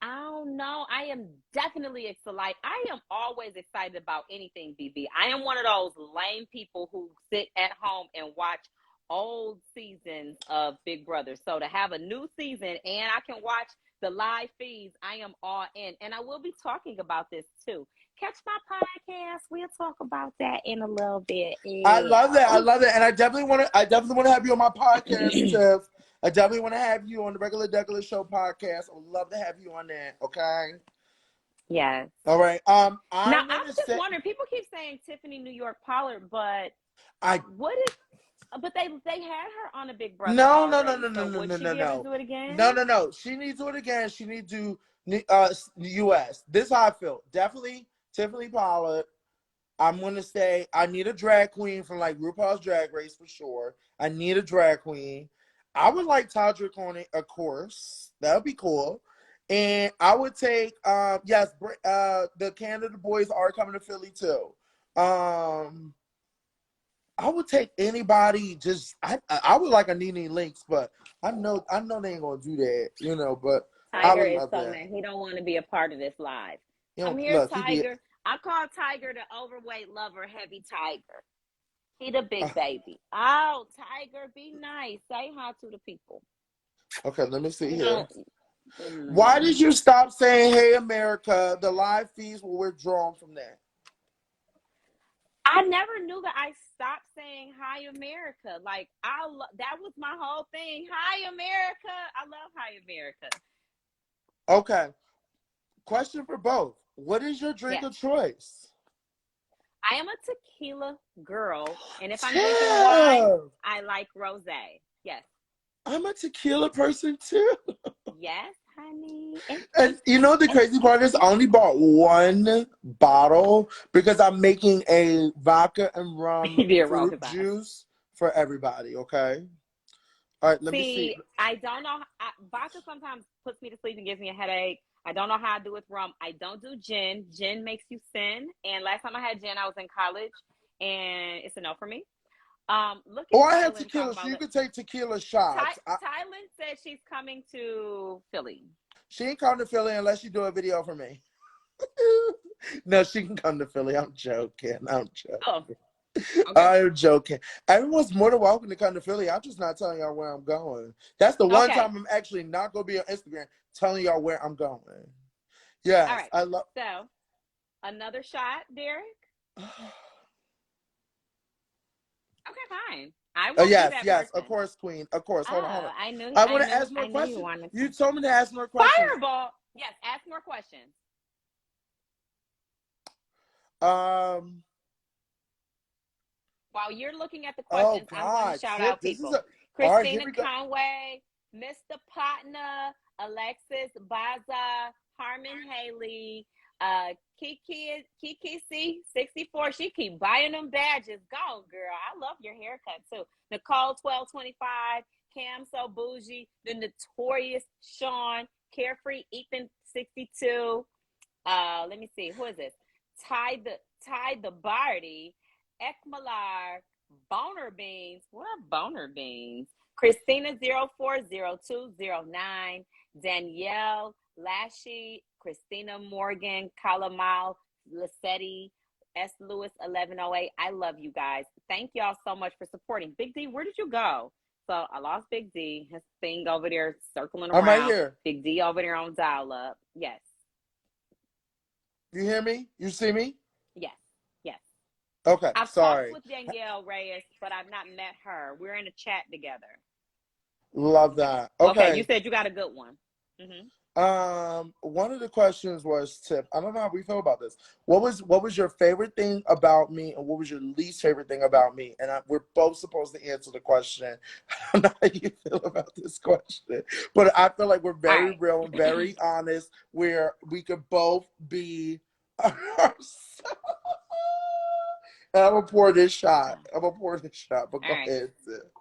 don't know. I am definitely excited. I am always excited about anything, BB. I am one of those lame people who sit at home and watch old seasons of Big Brother. So to have a new season and I can watch the live feeds, I am all in. And I will be talking about this too. Catch my podcast. We'll talk about that in a little bit. I Yeah. love that. I love that. And I definitely want to have you on my podcast, Tiff. I definitely want to have you on the Regular Degular Show podcast. I would love to have you on that. Okay. Yes. All right. Now I'm just wondering. People keep saying Tiffany New York Pollard, but what is? But they had her on a Big Brother already. So would she be able to do it again? No. She needs to do it again. She needs to do US. This is how I feel. Definitely Tiffany Pollard. I'm gonna say I need a drag queen from like RuPaul's Drag Race for sure. I need a drag queen. I would like Todrick on it, of course. That would be cool. And I would take yes, the Canada boys are coming to Philly too. I would take anybody. Just I would like a Nene Lynx, but I know they ain't gonna do that, you know. But I Tiger would is love so that. mad. He don't want to be a part of this live. You know, Come here, look, Tiger. I call Tiger the overweight lover, heavy Tiger. He the big baby. Oh, Tiger, be nice. Say hi to the people. Okay, let me see here. Why did you stop saying "Hey America"? The live feeds were withdrawn from that. I never knew that I stopped saying "Hi America." Like that was my whole thing. Hi America. I love Hi America. Okay. Question for both. What is your drink of choice? I am a tequila girl, and if I'm drinking wine, I like rosé. Yes. I'm a tequila person too. Yes, honey. And you know the crazy part is I only bought one bottle because I'm making a vodka and rum fruit juice for everybody, okay? All right, let me see. I don't know. Vodka sometimes puts me to sleep and gives me a headache. I don't know how I do with rum. I don't do gin. Gin makes you sin. And last time I had gin, I was in college, and it's a no for me. Look at I have tequila, so you can take tequila shots. Thailand said she's coming to Philly. She ain't coming to Philly unless you do a video for me. No, she can come to Philly. I'm joking. I'm joking. Oh, okay. I'm joking. Everyone's more than welcome to come to Philly. I'm just not telling y'all where I'm going. That's the one Okay. time I'm actually not going to be on Instagram telling y'all where I'm going. All Yes, right. I love. So, another shot, Derek? Okay, fine. I Oh won't be yes, that yes, of person. course, Queen. Of course. Hold on, hold Oh, on. I knew, I I want to knew, ask more I knew you questions. wanted You to. told me to ask more questions. Fireball. Yes, ask more questions. Um. While you're looking at the Oh questions, I'm going to God, shout Tip, out this is people. a. All right, here Christina we go. Conway, Mr. Patna, Alexis Baza, Harmon Haley, Kiki C 64. She keep buying them badges. Go, girl. I love your haircut too. Nicole 1225, Cam So Bougie, the notorious Sean, Carefree Ethan 62. Let me see, who is this? Ty the Barty, Ekmalar, Boner Beans. What are Boner Beans? Christina 040209, Danielle Lashy, Christina Morgan, Kalamal, Lissetti, S. Lewis 1108. I love you guys. Thank y'all so much for supporting. Big D, where did you go? So I lost Big D. His thing over there circling I'm right around. here. Big D over there on dial up. Yes. You hear me? You see me? Yes. Yes. Okay. I've talked Sorry. with Danielle Reyes, but I've not met her. We're in a chat together. Love that. Okay, you Okay. said you got a good one. Mm-hmm. One of the questions was, Tip, I don't know how we feel about this. What was your favorite thing about me, and what was your least favorite thing about me? And we're both supposed to answer the question. I don't know how you feel about this question, but I feel like we're All very right. real and very honest, where we could both be ourselves. And I'm gonna pour this shot. But All go right. ahead, Tip.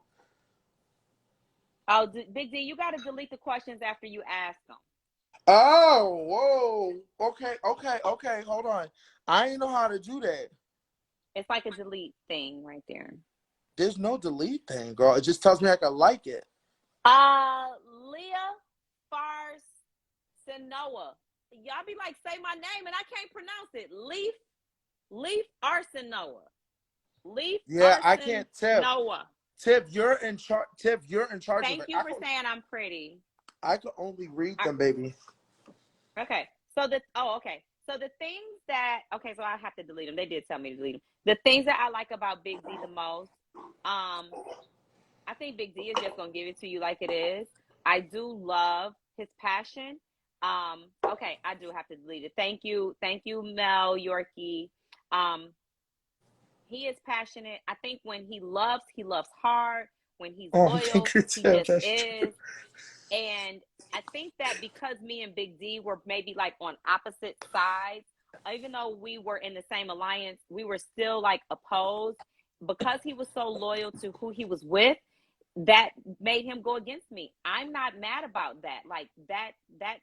Oh, Big D, you got to delete the questions after you ask them. Oh, whoa. Okay. Hold on. I ain't know how to do that. It's like a delete thing right there. There's no delete thing, girl. It just tells me I can like it. Leah Fars Sinoa. Y'all be like, say my name, and I can't pronounce it. Leaf Arsinoa. Leaf Yeah, I Arson can't tip. Noah. Tip, you're in charge. Tip, you're in charge of Thank it. you for saying I'm pretty. I can only read I, them, baby. okay. Okay. So the things that so I have to delete them. They did tell me to delete them. The things that I like about Big D the most, I think Big D is just gonna give it to you like it is. I do love his passion. Okay, I do have to delete it. Thank you, Mel Yorkie. He is passionate. I think when he loves hard. When he's Oh, loyal, thank you, he Tip. just That's true. is. And I think that because me and Big D were maybe like on opposite sides, even though we were in the same alliance, we were still like opposed because he was so loyal to who he was with. That made him go against me. I'm not mad about that. Like that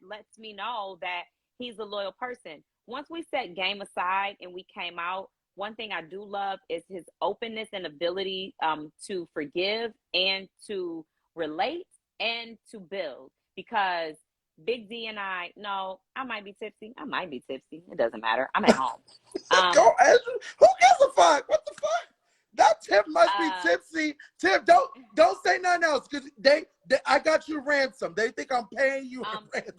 lets me know that he's a loyal person. Once we set game aside and we came out, one thing I do love is his openness and ability to forgive and to relate and to build. Because Big D and no, I might be tipsy. It doesn't matter. I'm at home. Go, Andrew. Who gives a fuck? What the fuck? That Tip must be tipsy. Tip, don't say nothing else, because they I got you ransom. They think I'm paying you ransom.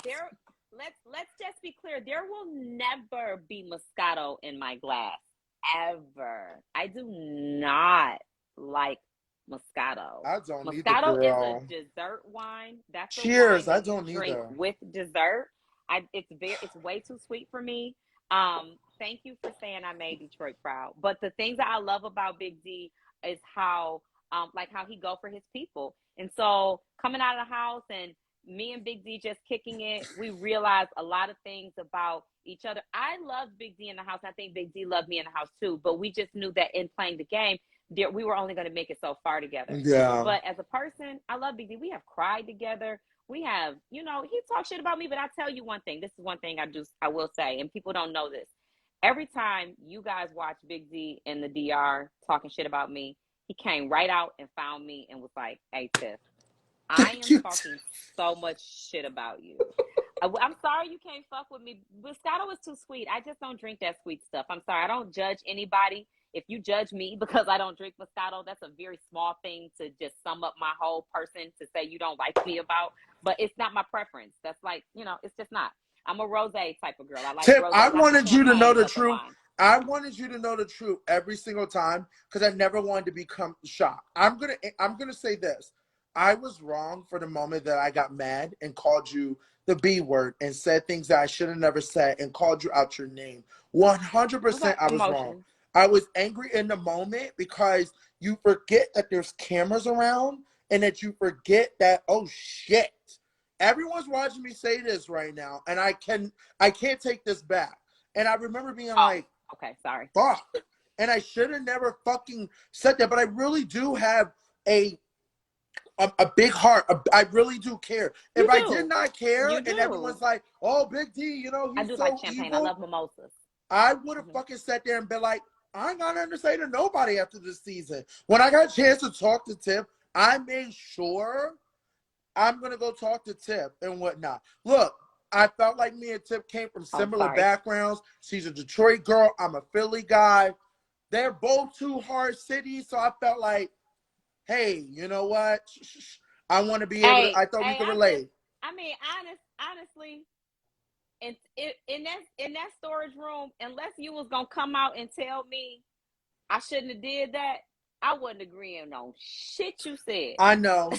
Let's just be clear. There will never be Moscato in my glass. Ever. I do not like Moscato. I don't need the Moscato is a girl. dessert wine. That's a wine Cheers. I that you don't drink either. with dessert. It's way too sweet for me. Thank you for saying I made Detroit proud. But the things that I love about Big D is how how he go for his people. And so coming out of the house and me and Big D just kicking it, we realized a lot of things about each other. I love Big D in the house. I think Big D loved me in the house too. But we just knew that in playing the game, we were only going to make it so far together. Yeah. But as a person, I love Big D. We have cried together. We have, he talks shit about me, but I tell you one thing. This is one thing I will say, and people don't know this. Every time you guys watch Big D in the DR talking shit about me, he came right out and found me and was like, "Hey, Tiff, I am talking so much shit about you. I'm sorry you can't fuck with me. Moscato is too sweet. I just don't drink that sweet stuff. I'm sorry. I don't judge anybody. If you judge me because I don't drink Moscato, that's a very small thing to just sum up my whole person to say you don't like me about. But it's not my preference. That's like, it's just not. I'm a rosé type of girl. I like Tip, rosé, I not the wanted you to know champagne, the but the truth. wine. I wanted you to know the truth every single time because I never wanted to become shocked. I'm gonna say this. I was wrong for the moment that I got mad and called you the B word and said things that I should have never said and called you out your name. 100% I was wrong. Emotion. I was angry in the moment because you forget that there's cameras around and that you forget that, oh shit, everyone's watching me say this right now and I can't take this back. And I remember being like, okay, sorry. fuck. And I should have never fucking said that, but I really do have a big heart. I really do care. If I did not care and everyone's like, oh, Big D, I he's do so like champagne. evil. I love mimosas. I would have fucking sat there and been like, I ain't got nothing to say to nobody after this season. When I got a chance to talk to Tiff, I made sure I'm going to go talk to Tiff and whatnot. Look, I felt like me and Tiff came from similar backgrounds. She's a Detroit girl. I'm a Philly guy. They're both two hard cities, so I felt like, hey, you know what? I want to be able to. I thought we could relate. Honestly, in that storage room, unless you was gonna come out and tell me I shouldn't have did that, I wasn't agreeing on shit you said. I know,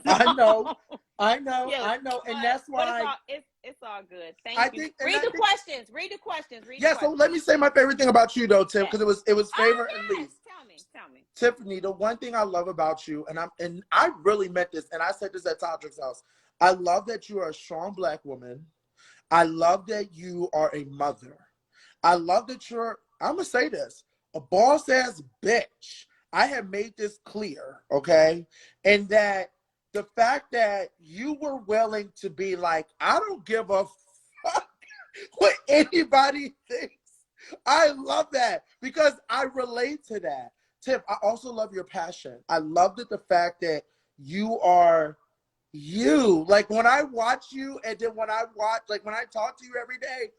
I know, Yeah, and that's why it's all good. Thank you. Read the questions. Yeah. So let me say my favorite thing about you, though, Tiff, because it was favorite and least. Tell me. Tiffany, the one thing I love about you, and I really meant this, and I said this at Todrick's house. I love that you are a strong Black woman. I love that you are a mother. I love that you're, I'm going to say this, a boss ass bitch. I have made this clear, okay? And that the fact that you were willing to be like, I don't give a fuck what anybody thinks. I love that because I relate to that. Tiff, I also love your passion. I love that the fact that you are you. Like when I watch you and then when I talk to you every day,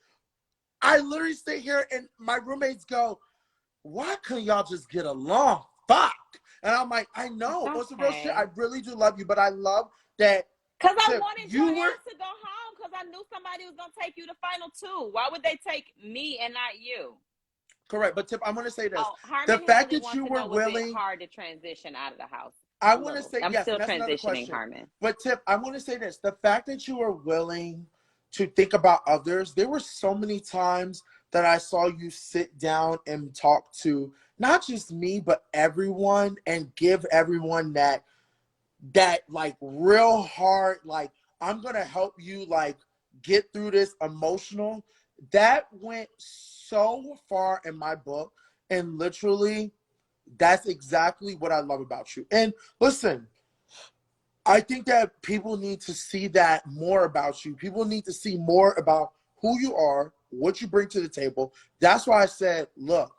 I literally sit here and my roommates go, why couldn't y'all just get along? Fuck. And I'm like, I know. What's the real shit? I really do love you, but I love that. Because I wanted your ass to go home because I knew somebody was going to take you to final two. Why would they take me and not you? Correct. But Tiff, I'm going to say this. The fact that you were willing. It's hard to transition out of the house. I want to say, I'm yes, still that's another question. Harmon. But Tiff, I want to say this. The fact that you were willing to think about others, there were so many times that I saw you sit down and talk to not just me, but everyone and give everyone that like real hard, like, I'm going to help you like get through this emotional. That went so far in my book. And literally, that's exactly what I love about you. And listen, I think that people need to see that more about you. People need to see more about who you are, what you bring to the table. That's why I said, look,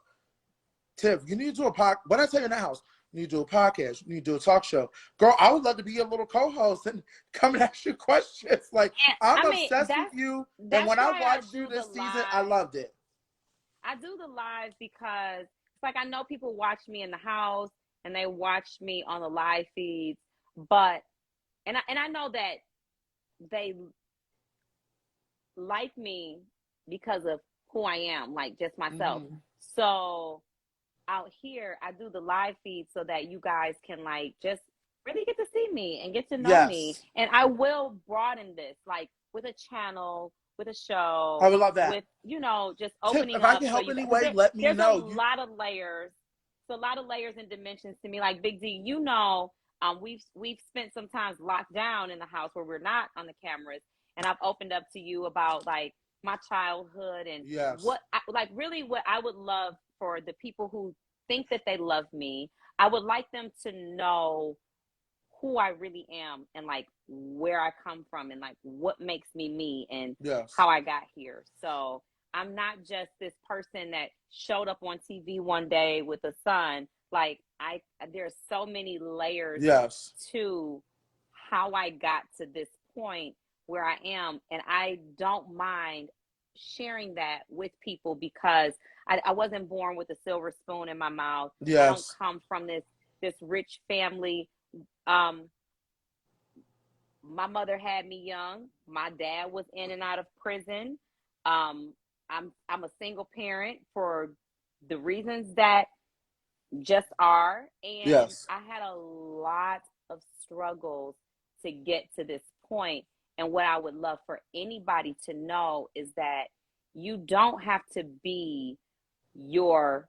Tiff, you need to do a podcast. What I tell you in the house, you need to do a podcast. You need to do a talk show. Girl, I would love to be a little co-host and come and ask you questions. Like, I'm obsessed with you. And when I watched you this season, I loved it. I do the live because it's like I know people watch me in the house and they watch me on the live feeds, but and I know that they like me because of who I am, like just myself. Mm-hmm. So out here, I do the live feed so that you guys can like just really get to see me and get to know me. And I will broaden this, like with a channel, with a show. I would love that. With, just opening Tiff, if up. I can help anyway, let me know. There's a lot of layers. It's a lot of layers and dimensions to me. Like Big D, we've spent some times locked down in the house where we're not on the cameras. And I've opened up to you about like my childhood and what I would love for the people who think that they love me. I would like them to know who I really am and like where I come from and like what makes me me and how I got here. So I'm not just this person that showed up on TV one day with a son. Like there's so many layers to how I got to this point where I am, and I don't mind sharing that with people because I wasn't born with a silver spoon in my mouth. I don't Yes. come from this rich family. Um, my mother had me young. My dad was in and out of prison. Um, I'm a single parent for the reasons that just are, and Yes. I had a lot of struggles to get to this point. And what I would love for anybody to know is that you don't have to be your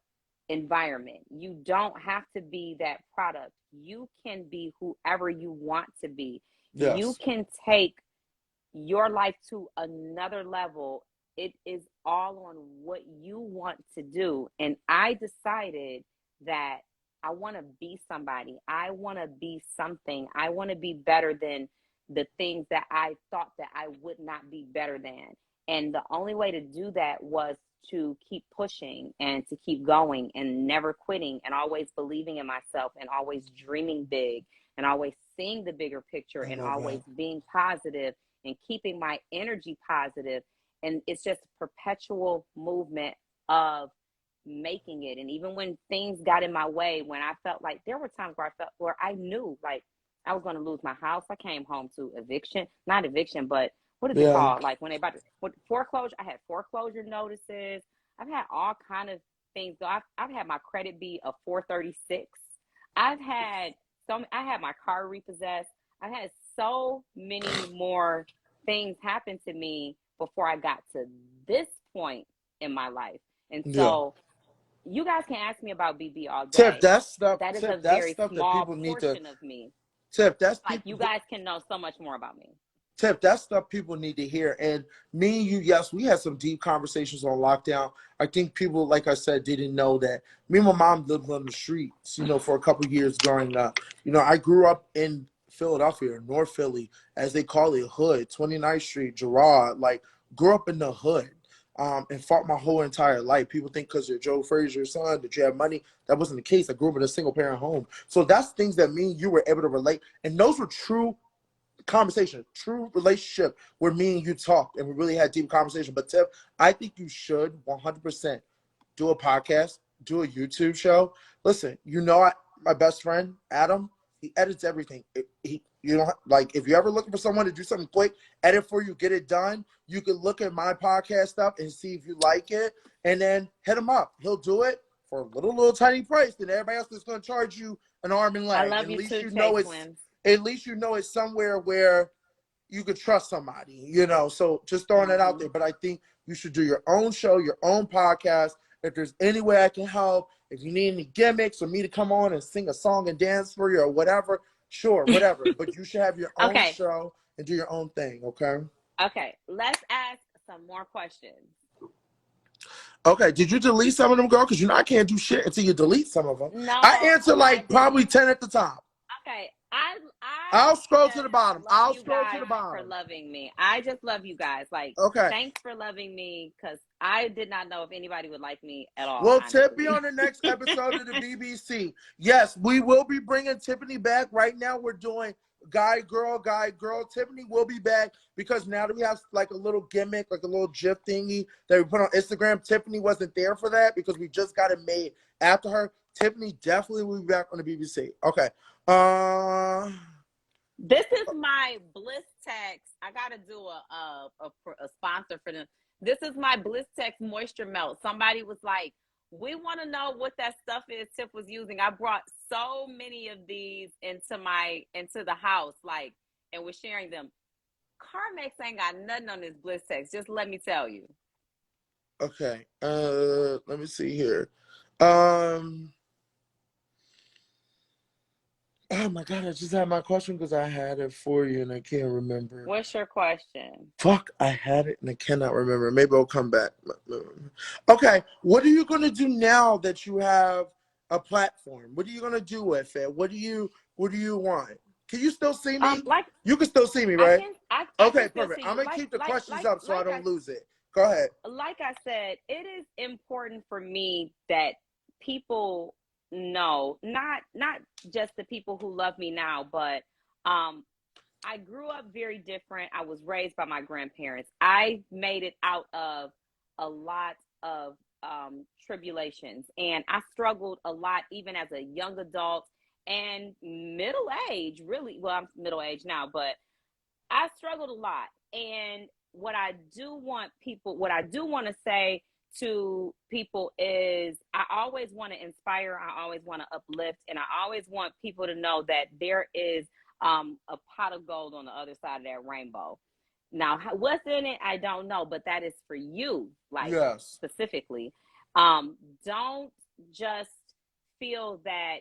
environment. You don't have to be that product. You can be whoever you want to be. You Yes. can take your life to another level. It is all on what you want to do. And I decided that I want to be somebody. I want to be something. I want to be better than the things that I thought that I would not be better than. And the only way to do that was to keep pushing and to keep going and never quitting and always believing in myself and always dreaming big and always seeing the bigger picture I and love always that. being positive and keeping my energy positive. And it's just a perpetual movement of making it. And even when things got in my way, when I felt like there were times where I felt where I knew like I was going to lose my house, I came home to eviction, not eviction, but what is it Yeah. called? Like when they about to, with foreclosure, I had foreclosure notices. I've had all kind of things. I've had my credit be a 436. I've had I had my car repossessed. I've had so many more things happen to me before I got to this point in my life. And Yeah. so you guys can ask me about BB all Tip, day. that's stuff. That is a Tip, that's very stuff that small people need to. portion of me. Tip, that's Like people. you guys can know so much more about me. Tip, that's stuff people need to hear. And me and you, yes, we had some deep conversations on lockdown. I think people, like I said, didn't know that me and my mom lived on the streets, for a couple of years growing up. I grew up in Philadelphia, North Philly, as they call it, hood, 29th Street, Girard, like grew up in the hood. And fought my whole entire life. People think because you're Joe Frazier's son that you have money. That wasn't the case. I grew up in a single parent home. So that's things that me and you were able to relate. And those were true conversation, true relationship where me and you talked and we really had deep conversation. But Tiff, I think you should 100% do a podcast, do a YouTube show. Listen, my best friend Adam, he edits everything. You don't like if you're ever looking for someone to do something quick, edit for you, get it done. You can look at my podcast stuff and see if you like it, and then hit him up. He'll do it for a little tiny price. Then everybody else is going to charge you an arm and I leg. love you too, At least you know it's somewhere where you could trust somebody, So just throwing it out there. But I think you should do your own show, your own podcast. If there's any way I can help, if you need any gimmicks or me to come on and sing a song and dance for you or whatever, sure, whatever. But you should have your own Okay. show and do your own thing, okay? Okay. Let's ask some more questions. Okay, did you delete some of them, girl? Because I can't do shit until you delete some of them. No, I answer I like didn't. probably 10 at the top. Okay. I I'll scroll to just the bottom. love I'll you scroll to guys the for bottom. loving me. I just love you guys. Like, Okay. thanks for loving me because I did not know if anybody would like me at all, Will Tip be honestly. on the next episode of the BBC? Yes, we will be bringing Tiffany back. Right now, we're doing guy, girl. Tiffany will be back because now that we have like a little gimmick, like a little GIF thingy that we put on Instagram, Tiffany wasn't there for that because we just got it made after her. Tiffany definitely will be back on the BBC. Okay. This is my Bliss Text. I gotta do a sponsor for them. This is my Bliss Text Moisture Melt. Somebody was like, "We want to know what that stuff is." Tiff was using. I brought so many of these into the house, like, and we're sharing them. Carmex ain't got nothing on this Bliss Text. Just let me tell you. Okay. Let me see here. Oh my God, I just had my question because I had it for you and I can't remember. What's your question? Fuck, I had it and I cannot remember. Maybe I'll come back. Okay, what are you going to do now that you have a platform? What are you going to do with it? What do you want? Can you still see me? Like You can still see me, I right? can I Okay, can still perfect. see I'm you. going to keep the questions up so I don't lose it. Go ahead. Like I said, it is important for me that people know, not just the people who love me now, but I grew up very different. I was raised by my grandparents. I made it out of a lot of tribulations, and I struggled a lot even as a young adult and middle age. Really, well, I'm middle age now, but I struggled a lot. And what I do want to say to people is I always want to inspire, I always want to uplift, and I always want people to know that there is a pot of gold on the other side of that rainbow. Now, what's in it, I don't know, but that is for you, like Yes. specifically. Don't just feel that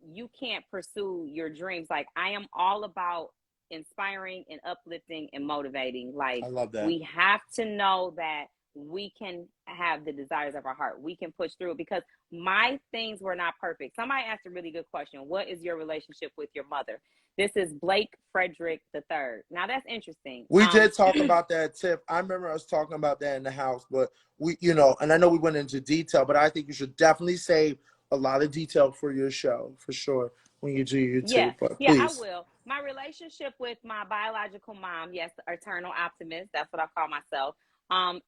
you can't pursue your dreams. Like, I am all about inspiring and uplifting and motivating. Like, I love that. we have to know that we can have the desires of our heart. We can push through, because my things were not perfect. Somebody asked a really good question. What is your relationship with your mother? This is Blake Frederick III. Now, that's interesting. We did talk about that, Tiff. I remember us talking about that in the house, but we, you know, and I know we went into detail, but I think you should definitely save a lot of detail for your show, for sure, when you do your Yeah, two. But yeah, I please. will. My relationship with my biological mom, yes, eternal optimist, that's what I call myself,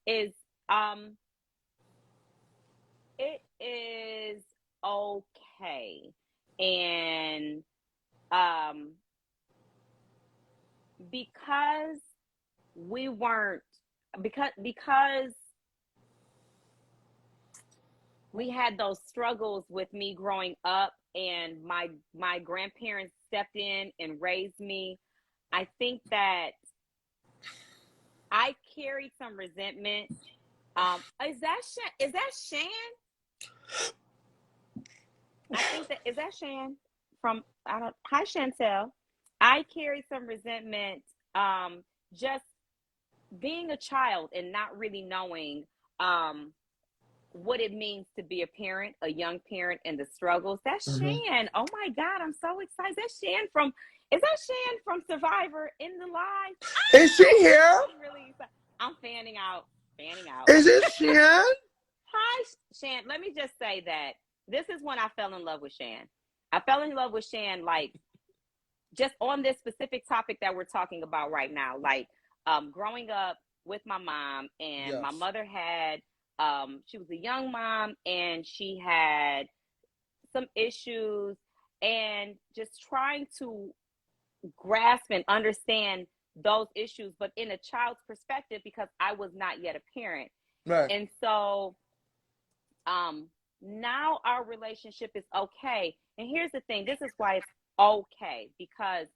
is it is okay. And um because we weren't because we had those struggles with me growing up, and my grandparents stepped in and raised me. I think that I carried some resentment. Is that Shan? I think that is that Shan from I don't hi Chantel. I carried some resentment, just being a child and not really knowing what it means to be a parent, a young parent, and the struggles. That's Mm-hmm. Shan. Oh my God, I'm so excited. Is that Shan from Survivor in the live? Is she here? I'm really excited. I'm fanning out. Fanning out. Is it Shan? Hi, Shan. Let me just say that this is when I fell in love with Shan. I fell in love with Shan, like, just on this specific topic that we're talking about right now. Like, growing up with my mom, and my Yes. mother had, she was a young mom, and she had some issues, and just trying to grasp and understand those issues, but in a child's perspective, because I was not yet a parent. Right. And so now our relationship is okay. And here's the thing, this is why it's okay, because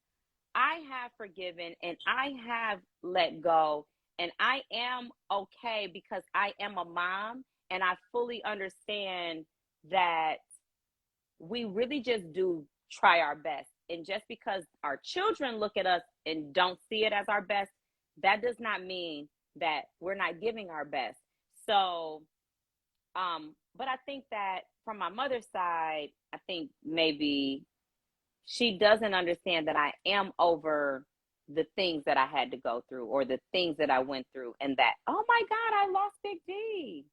I have forgiven and I have let go, and I am okay because I am a mom, and I fully understand that we really just do try our best. And just because our children look at us and don't see it as our best, that does not mean that we're not giving our best. So, but I think that from my mother's side, I think maybe she doesn't understand that I am over the things that I had to go through, or the things that I went through, and that, oh my God, I lost Big D.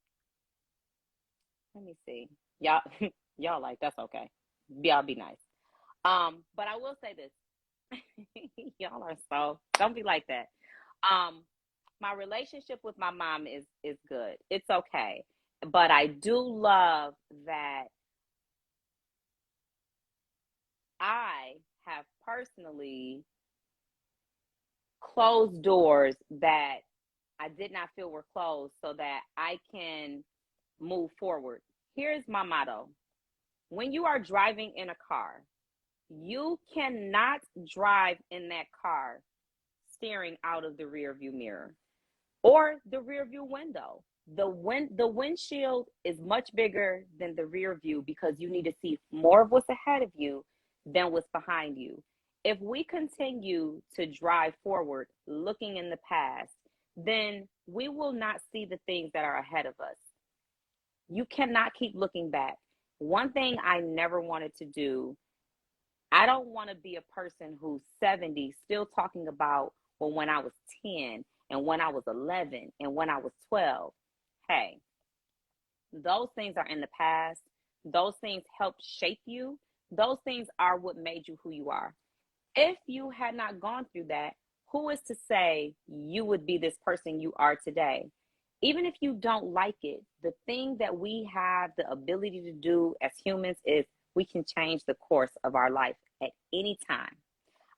Let me see. Y'all, y'all like, that's okay. Y'all be nice. But I will say this. Y'all are so, don't be like that. My relationship with my mom is good. It's okay. But I do love that I have personally closed doors that I did not feel were closed, so that I can move forward. Here's my motto. When you are driving in a car, you cannot drive in that car staring out of the rear view mirror or the rear view window. The windshield is much bigger than the rear view, because you need to see more of what's ahead of you than what's behind you. If we continue to drive forward looking in the past, then we will not see the things that are ahead of us. You cannot keep looking back. One thing I never wanted to do, I don't want to be a person who's 70 still talking about, well, when I was 10 and when I was 11 and when I was 12. Hey, those things are in the past. Those things helped shape you. Those things are what made you who you are. if you had not gone through that, who is to say you would be this person you are today? Even if you don't like it, the thing that we have the ability to do as humans is we can change the course of our life at any time.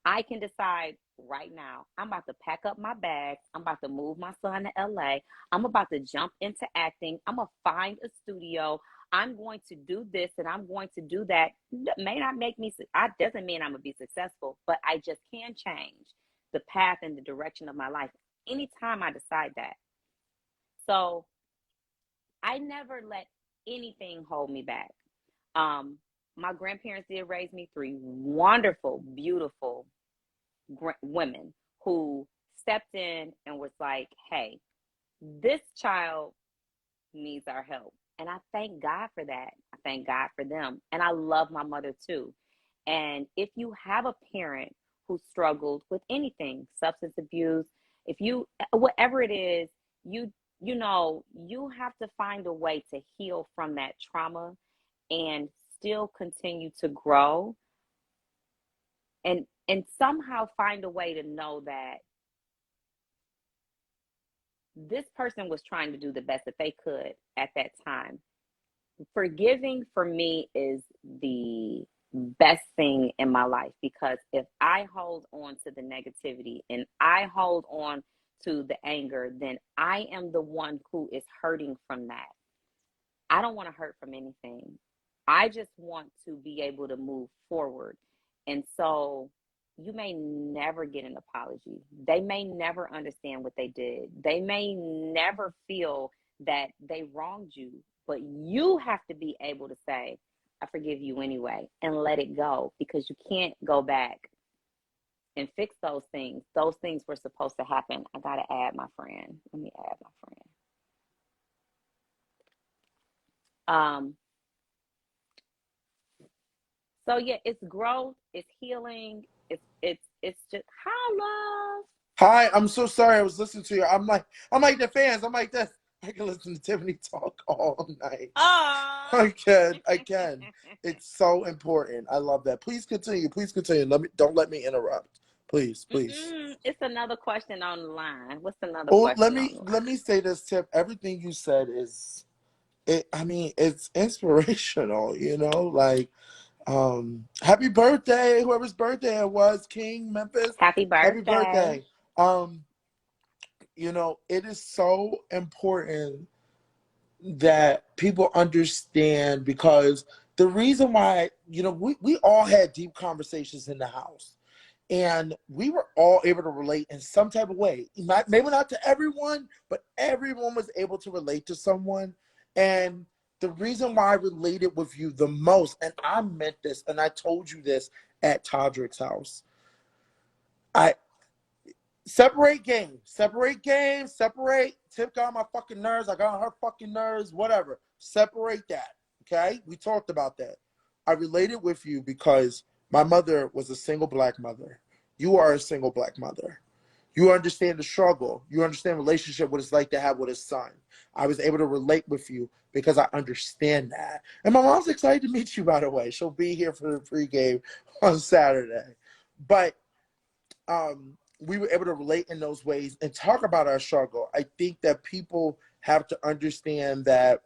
I can decide right now, I'm about to pack up my bags. I'm about to move my son to LA. I'm about to jump into acting. I'm going to find a studio. I'm going to do this and I'm going to do that. That may not make me, doesn't mean I'm going to be successful, but I just can change the path and the direction of my life anytime I decide that. So I never let anything hold me back. My grandparents did raise me three wonderful, beautiful women who stepped in and was like, hey, this child needs our help. And I thank God for that. I thank God for them. And I love my mother too. And if you have a parent who struggled with anything, substance abuse, if you, whatever it is, you know, you have to find a way to heal from that trauma and still continue to grow and somehow find a way to know that this person was trying to do the best that they could at that time. Forgiving for me is the best thing in my life, because if I hold on to the negativity and I hold on to the anger, then I am the one who is hurting from that. I don't want to hurt from anything. I just want to be able to move forward. And so you may never get an apology. They may never understand what they did. They may never feel that they wronged you, but you have to be able to say, I forgive you anyway, and let it go, because you can't go back and fix those things. Those things were supposed to happen. I got to add my friend. Let me add my friend. So yeah, it's growth, it's healing, it's just hi love. Hi, I'm so sorry. I was listening to you. I'm like the fans. I'm like this. I can listen to Tiffany talk all night. Oh. I can. It's so important. I love that. Please continue. Please continue. Don't let me interrupt. Please, please. It's another question on the line. What's another Oh, let question on the me line? say this, Tip. Everything you said is it's inspirational, you know, like happy birthday, whoever's birthday it was, King Memphis. Happy Happy birthday. birthday. You know, it is so important that people understand, because the reason why, you know, we all had deep conversations in the house, and we were all able to relate in some type of way. Maybe not to everyone, but everyone was able to relate to someone. And the reason why I related with you the most, and I meant this, and I told you this at Todrick's house, I separate games, separate. Tip got on my fucking nerves, I got on her fucking nerves, whatever. Separate that, okay? We talked about that. I related with you because my mother was a single black mother. You are a single black mother. You understand the struggle. You understand relationship, what it's like to have with his son. I was able to relate with you because I understand that. And my mom's excited to meet you, by the way. She'll be here for the pregame on Saturday. But we were able to relate in those ways and talk about our struggle. I think that people have to understand that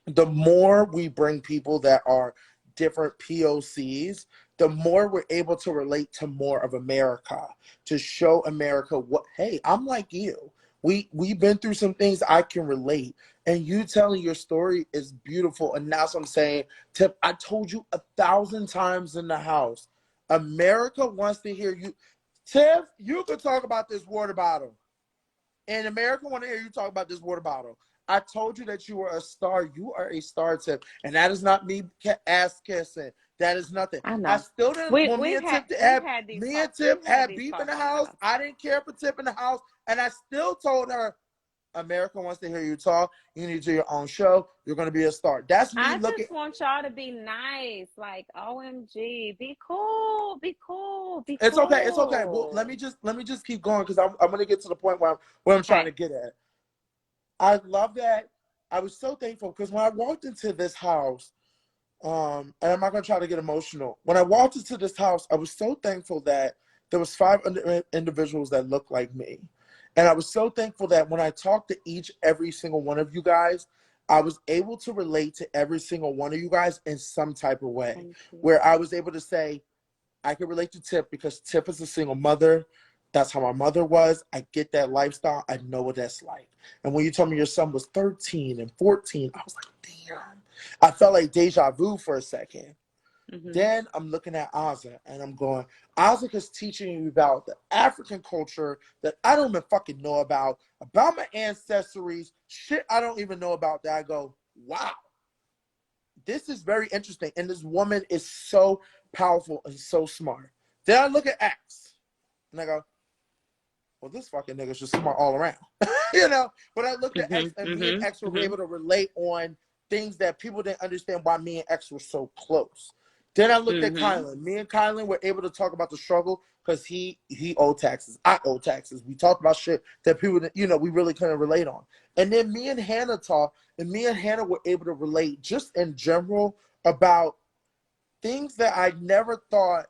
the more we bring people that are different POCs, the more we're able to relate to more of America, to show America what, hey, I'm like you. We've been through some things, I can relate. And you telling your story is beautiful. And that's what I'm saying. Tip, I told you 1,000 times in the house, America wants to hear you. Tiff, you could talk about this water bottle. And America want to hear you talk about this water bottle. I told you that you were a star. You are a star, Tip. And that is not me ass kissing. That is nothing. I I know. still didn't, when We've had these talks. We've Tip had had these beef in talks the in the house, house. I didn't care for Tip in the house. And I still told her, America wants to hear you talk. You need to do your own show. You're going to be a star. That's me I looking. just want y'all to be nice. Like, OMG, be cool, be cool, be It's okay. It's okay. Well, cool. let me just keep going, because I'm going to get to the point where I'm trying Okay. to get at. I love that. I was so thankful because when I walked into this house, And I'm not gonna try to get emotional. When I walked into this house, I was so thankful that there was five individuals that looked like me, and I was so thankful that when I talked to every single one of you guys, I was able to relate to every single one of you guys in some type of way, where I was able to say, I can relate to Tip because Tip is a single mother. That's how my mother was. I get that lifestyle. I know what that's like. And when you told me your son was 13 and 14, I was like, damn. I felt like deja vu for a second. Mm-hmm. Then I'm looking at Ozzy and I'm going, Ozzy is teaching me about the African culture that I don't even fucking know about my ancestries, shit I don't even know about, that I go, wow, this is very interesting. And this woman is so powerful and so smart. Then I look at X and I go, well, this fucking nigga's just smart all around. You know, when I looked at X and me and X were able to relate on things that people didn't understand why me and X were so close. Then I looked at Kylan. Me and Kylan were able to talk about the struggle because he owed taxes. I owe taxes. We talked about shit that people, you know, we really couldn't relate on. And then me and Hannah talked, and me and Hannah were able to relate just in general about things that I never thought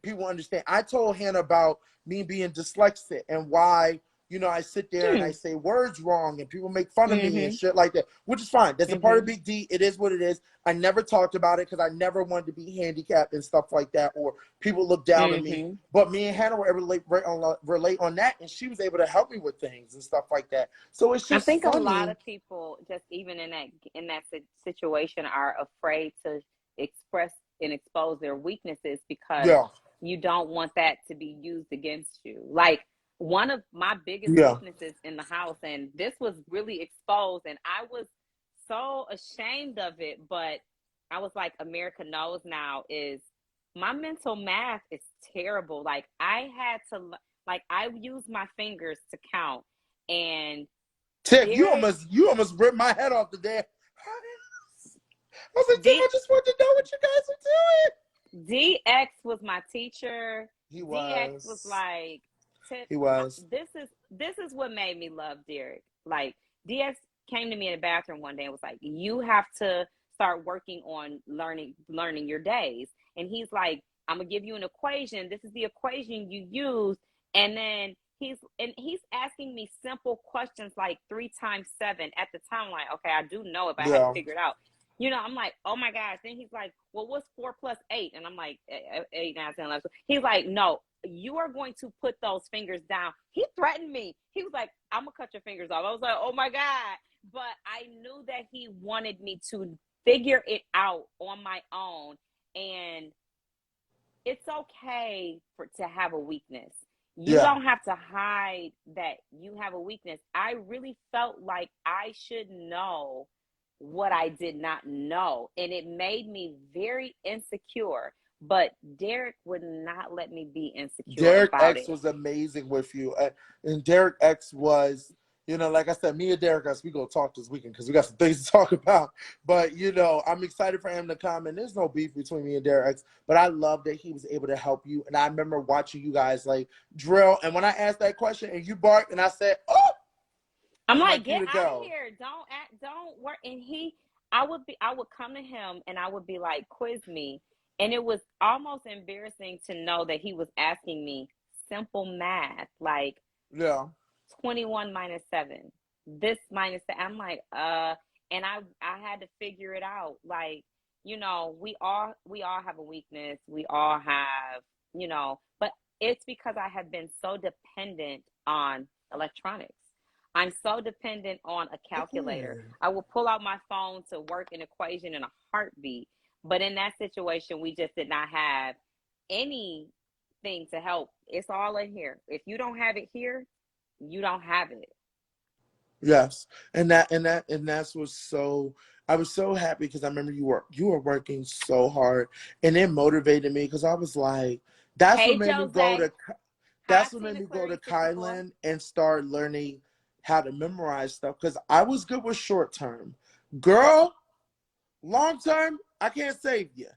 people understand. I told Hannah about me being dyslexic and why, you know, I sit there and I say words wrong and people make fun of me and shit like that, which is fine. That's a part of Big D. It is what it is. I never talked about it because I never wanted to be handicapped and stuff like that, or people look down on me. But me and Hannah were able to relate on that, and she was able to help me with things and stuff like that. So it's just I think funny. a lot of people, just even in that situation, are afraid to express and expose their weaknesses because you don't want that to be used against you. Like, one of my biggest weaknesses in the house, and this was really exposed, and I was so ashamed of it, but I was like, America knows now, is my mental math is terrible. Like, I had to, like, I used my fingers to count, and Tiff, you almost ripped my head off the day. I was like, Tiff, I just wanted to know what you guys are doing. DX was my teacher. He was. DX was like, Tiff, he was. This is what made me love Derek. Like, DX came to me in the bathroom one day and was like, you have to start working on learning your days. And he's like, I'm gonna give you an equation. This is the equation you use. And then he's asking me simple questions like 3 times 7. At the time, I'm like, okay, I do know it, but I had to figure it out. You know, I'm like, oh my gosh. Then he's like, well, what's 4 plus 8? And I'm like, 8, 9, 10, 11. He's like, no, you are going to put those fingers down. He threatened me. He was like, I'm gonna cut your fingers off. I was like, oh my God. But I knew that he wanted me to figure it out on my own. And it's okay to have a weakness. You don't have to hide that you have a weakness. I really felt like I should know what I did not know. And it made me very insecure. But Derek would not let me be insecure. Derek X was amazing with you. And Derek X was, you know, like I said, me and Derek X, we go talk this weekend because we got some things to talk about. But, you know, I'm excited for him to come. And there's no beef between me and Derek X. But I love that he was able to help you. And I remember watching you guys, like, drill. And when I asked that question and you barked and I said, oh! I'm like, get out of here. Don't work. And I would come to him and I would be like, quiz me. And it was almost embarrassing to know that he was asking me simple math, like 21 minus 7, this minus that. I'm like, and I had to figure it out. Like, you know, we all have a weakness. We all have, you know, but it's because I have been so dependent on electronics. I'm so dependent on a calculator. I will pull out my phone to work an equation in a heartbeat. But in that situation, we just did not have anything to help. It's all in here. If you don't have it here, you don't have it. Yes. And that's what's so, I was so happy because I remember you were working so hard, and it motivated me because I was like, that's what made me go to Kylan and start learning how to memorize stuff, because I was good with short term. Girl, long term, I can't save you.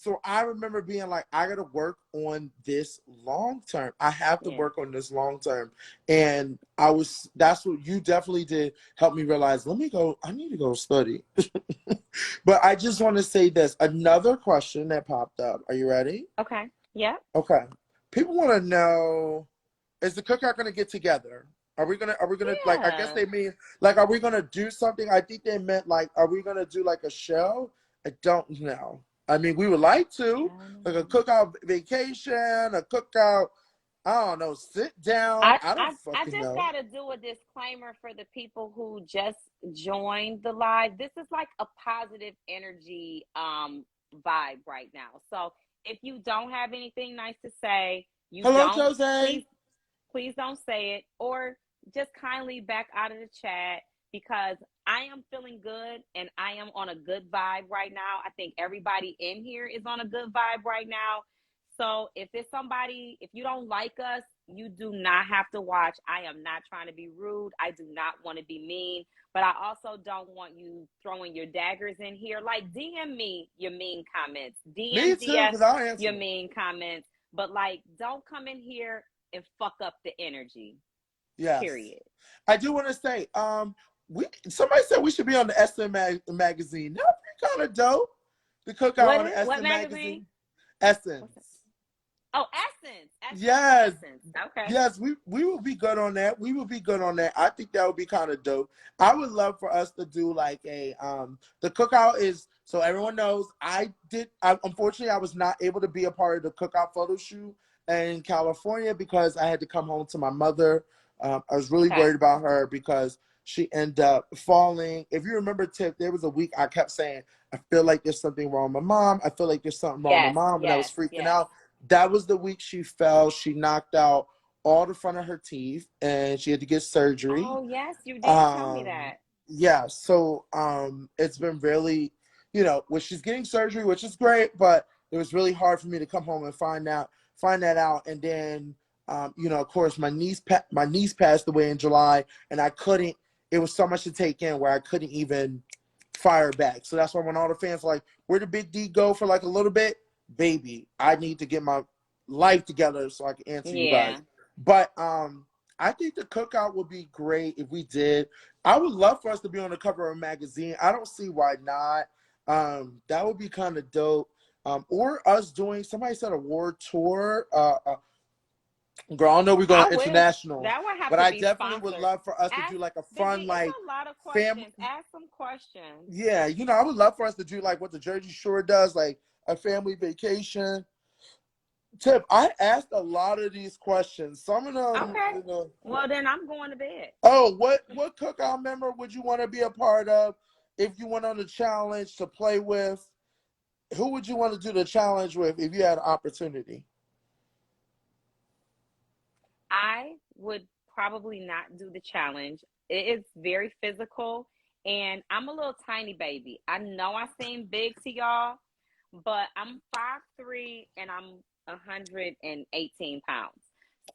So I remember being like, I got to work on this long term. I have to work on this long term. And that's what you definitely did help me realize, I need to go study. But I just want to say this, another question that popped up. Are you ready? Okay. Yeah. Okay. People want to know, is the cookout going to get together? Are we gonna like, I guess Yeah. they mean like, are we gonna do something? I think they meant like, are we gonna do like a show? I don't know. I mean, we would like to, like a cookout vacation, a cookout, I don't know, sit down. I don't I fucking just know. gotta do a disclaimer for the people who just joined the live. This is like a positive energy vibe right now. So if you don't have anything nice to say, you Hello, don't, Jose. please don't say it, or just kindly back out of the chat, because I am feeling good and I am on a good vibe right now. I think everybody in here is on a good vibe right now. So if you don't like us, you do not have to watch. I am not trying to be rude. I do not want to be mean, but I also don't want you throwing your daggers in here. Like, DM me your mean comments, Me too, DS because I'll answer your them. mean comments, but like, don't come in here and fuck up the energy. Yes. Period. I do want to say, somebody said we should be on the SM magazine. That would be kind of dope. The cookout on the What SM magazine? magazine. Essence. Oh, Essence. Yes. Essence. Okay. Yes, we will be good on that. We will be good on that. I think that would be kind of dope. I would love for us to do like a the cookout is, so everyone knows, unfortunately I was not able to be a part of the cookout photo shoot in California because I had to come home to my mother. I was really worried about her because she ended up falling. If you remember, Tiff, there was a week I kept saying, I feel like there's something wrong with mom. I feel like there's something wrong with mom. And I was freaking out. That was the week she fell. She knocked out all the front of her teeth and she had to get surgery. Oh, yes, you did tell me that. Yeah, so it's been really, when she's getting surgery, which is great, but it was really hard for me to come home and find that out. And then of course my niece passed away in July, and it was so much to take in where I couldn't even fire back. So that's why when all the fans were like, where did Big D go for like a little bit? Baby, I need to get my life together so I can answer you guys. But I think the cookout would be great if we did. I would love for us to be on the cover of a magazine. I don't see why not. That would be kind of dope. Or us doing, somebody said a world tour. Girl, I know we're going international, that would have but to I be definitely sponsored. would love for us to do like a fun, It's like, a lot of family. questions. Ask some questions. Yeah, I would love for us to do like what the Jersey Shore does, like a family vacation. Tip, I asked a lot of these questions. Some of them, Okay. Well, then I'm going to bed. Oh, what cookout member would you want to be a part of if you went on the challenge to play with? Who would you want to do the challenge with if you had an opportunity? I would probably not do the challenge. It is very physical, and I'm a little tiny baby. I know I seem big to y'all, but I'm 5'3" and I'm 118 pounds.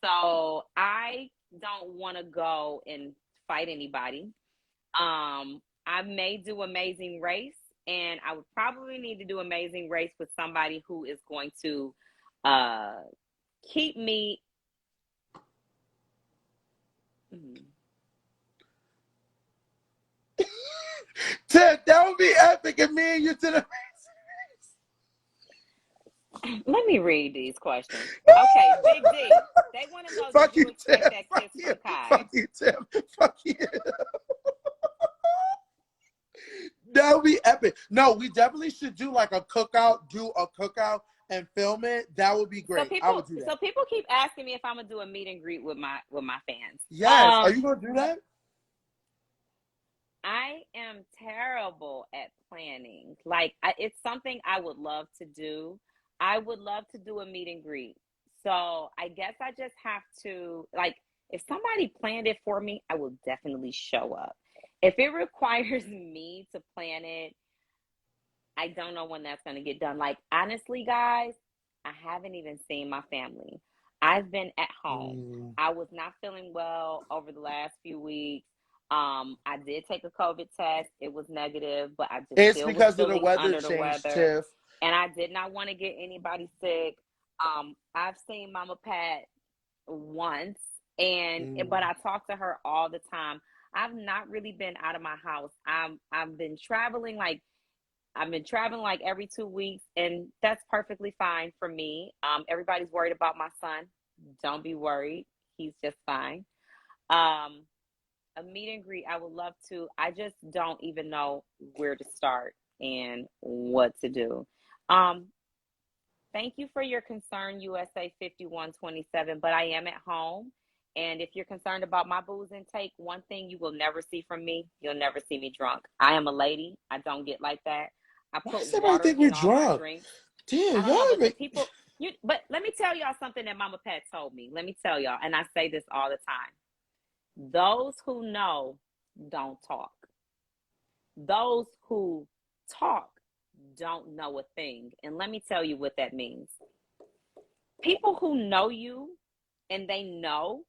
So I don't want to go and fight anybody. I may do Amazing Race, and I would probably need to do Amazing Race with somebody who is going to keep me. Ted, that would be epic if me and you did a. Let me read these questions. Okay, Big D. They want to know, Fuck did you you, expect Tim. that Fuck kiss you. from Kai? Fuck you, Tim. Fuck you. That would be epic. No, we definitely should do like a cookout, and film it. That would be great. I would do that. So people keep asking me if I'm gonna do a meet and greet with my fans. Yes. Are you gonna do that? I am terrible at planning. Like, it's something I would love to do. I would love to do a meet and greet. So I guess I just have to, like, if somebody planned it for me, I will definitely show up. If it requires me to plan it, I don't know when that's going to get done. Like, honestly, guys, I haven't even seen my family. I've been at home. I was not feeling well over the last few weeks. I did take a COVID test. It was negative, but I just It's still was because of the feeling weather under the change, weather. Tiff. and I did not want to get anybody sick. I've seen Mama Pat once, but I talk to her all the time. I've not really been out of my house. I've been traveling like every 2 weeks, and that's perfectly fine for me. Everybody's worried about my son. Don't be worried. He's just fine. A meet and greet, I would love to. I just don't even know where to start and what to do. Thank you for your concern, USA 5127, but I am at home. And if you're concerned about my booze intake, one thing you will never see from me, you'll never see me drunk. I am a lady. I don't get like that. I Why put does everybody water think we're in all my drunk? drinks. Damn, I don't know, y'all but the people, but let me tell y'all something that Mama Pat told me. Let me tell y'all, and I say this all the time. Those who know don't talk. Those who talk don't know a thing. And let me tell you what that means. People who know you and they know,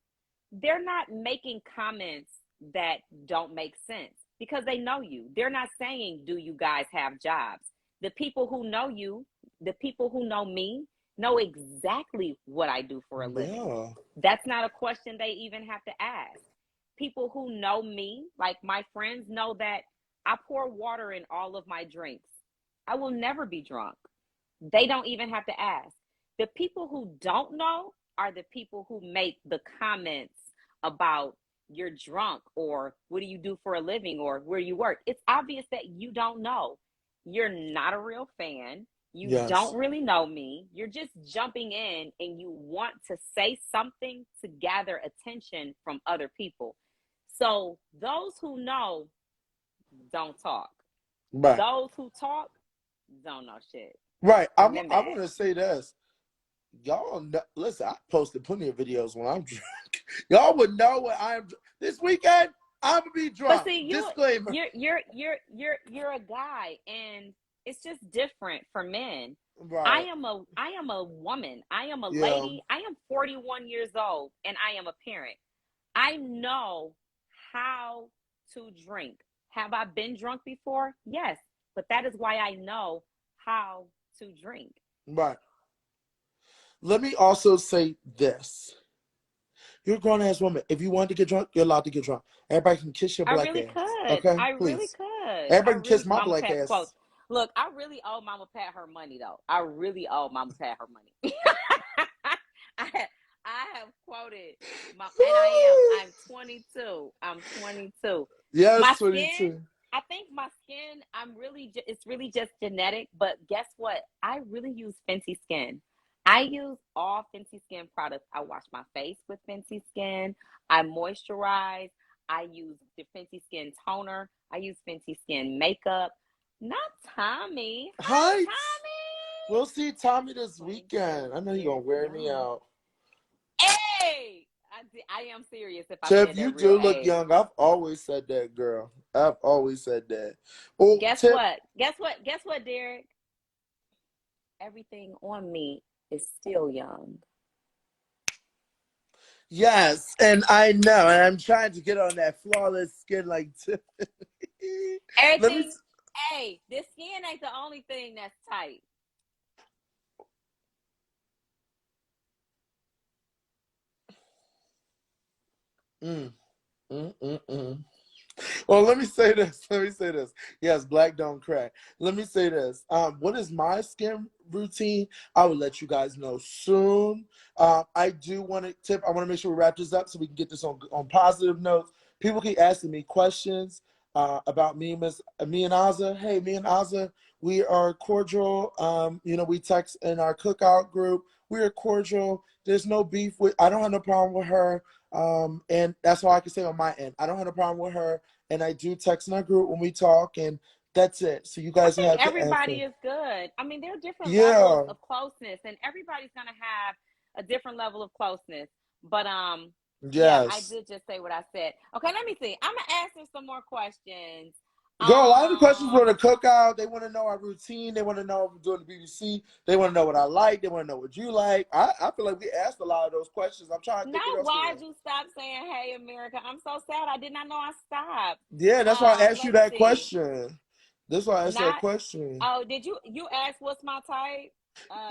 they're not making comments that don't make sense because they know you. They're not saying, do you guys have jobs? The people who know you, the people who know me, know exactly what I do for a living. Yeah. That's not a question they even have to ask. People who know me, like my friends, know that I pour water in all of my drinks. I will never be drunk. They don't even have to ask. The people who don't know are the people who make the comments about you're drunk or what do you do for a living or where you work. It's obvious that you don't know. You're not a real fan. You don't really know me. You're just jumping in and you want to say something to gather attention from other people. So those who know don't talk. Right. Those who talk don't know shit. Right. I Remember want that. to say this. Y'all know, listen, I posted plenty of videos when I'm drunk. Y'all would know when I'm this weekend. I'm gonna be drunk. But see, Disclaimer. you're a guy, and it's just different for men. Right. I am a woman. I am a lady. I am 41 years old, and I am a parent. I know how to drink. Have I been drunk before? Yes, but that is why I know how to drink. Right. Let me also say this. You're a grown-ass woman. If you want to get drunk, you're allowed to get drunk. Everybody can kiss your black ass. Okay? I Please. really could. Everybody can kiss my Mama black Pat ass. quotes. Look, I really owe Mama Pat her money, though. I really owe Mama Pat her money. I have quoted and I'm 22. I'm 22. Yes, My 22. skin, I think my skin, it's really just genetic, but guess what? I really use Fenty Skin. I use all Fenty Skin products. I wash my face with Fenty Skin. I moisturize. I use the Fenty Skin toner. I use Fenty Skin makeup. Not Tommy. Hi, Tommy. We'll see Tommy this weekend. I know he's going to wear me out. Hey! I am serious if I Tiff, said you that do real look age. young. I've always said that, girl. I've always said that. Oh, Guess what, Derek? Everything on me is still young. Yes, and I know, and I'm trying to get on that flawless skin like Tiffany. Everything, hey, this skin ain't the only thing that's tight. Well, let me say this. Yes, black don't crack. Let me say this. What is my skin routine? I will let you guys know soon. I do want to tip. I want to make sure we wrap this up so we can get this on positive notes. People keep asking me questions about me and Azza. Hey, me and Azza, we are cordial. We text in our cookout group. We are cordial. There's no beef with. I don't have no problem with her. And that's all I can say on my end. I don't have a problem with her, and I do text in our group when we talk, and that's it. So you guys have to everybody is good. I mean, there are different levels of closeness, and everybody's gonna have a different level of closeness. But yeah, I did just say what I said. Okay, let me see. I'm gonna answer some more questions. Girl, a lot of the questions for the cookout, they want to know our routine. They want to know if we're doing the BBC. They want to know what I like. They want to know what you like. I feel like we asked a lot of those questions. I'm trying to think what else. Why'd you stop saying, "Hey, America"? I'm so sad. I did not know I stopped. Yeah, that's why I asked you that question. That's why I asked that Not. question. Oh, did you ask what's my type?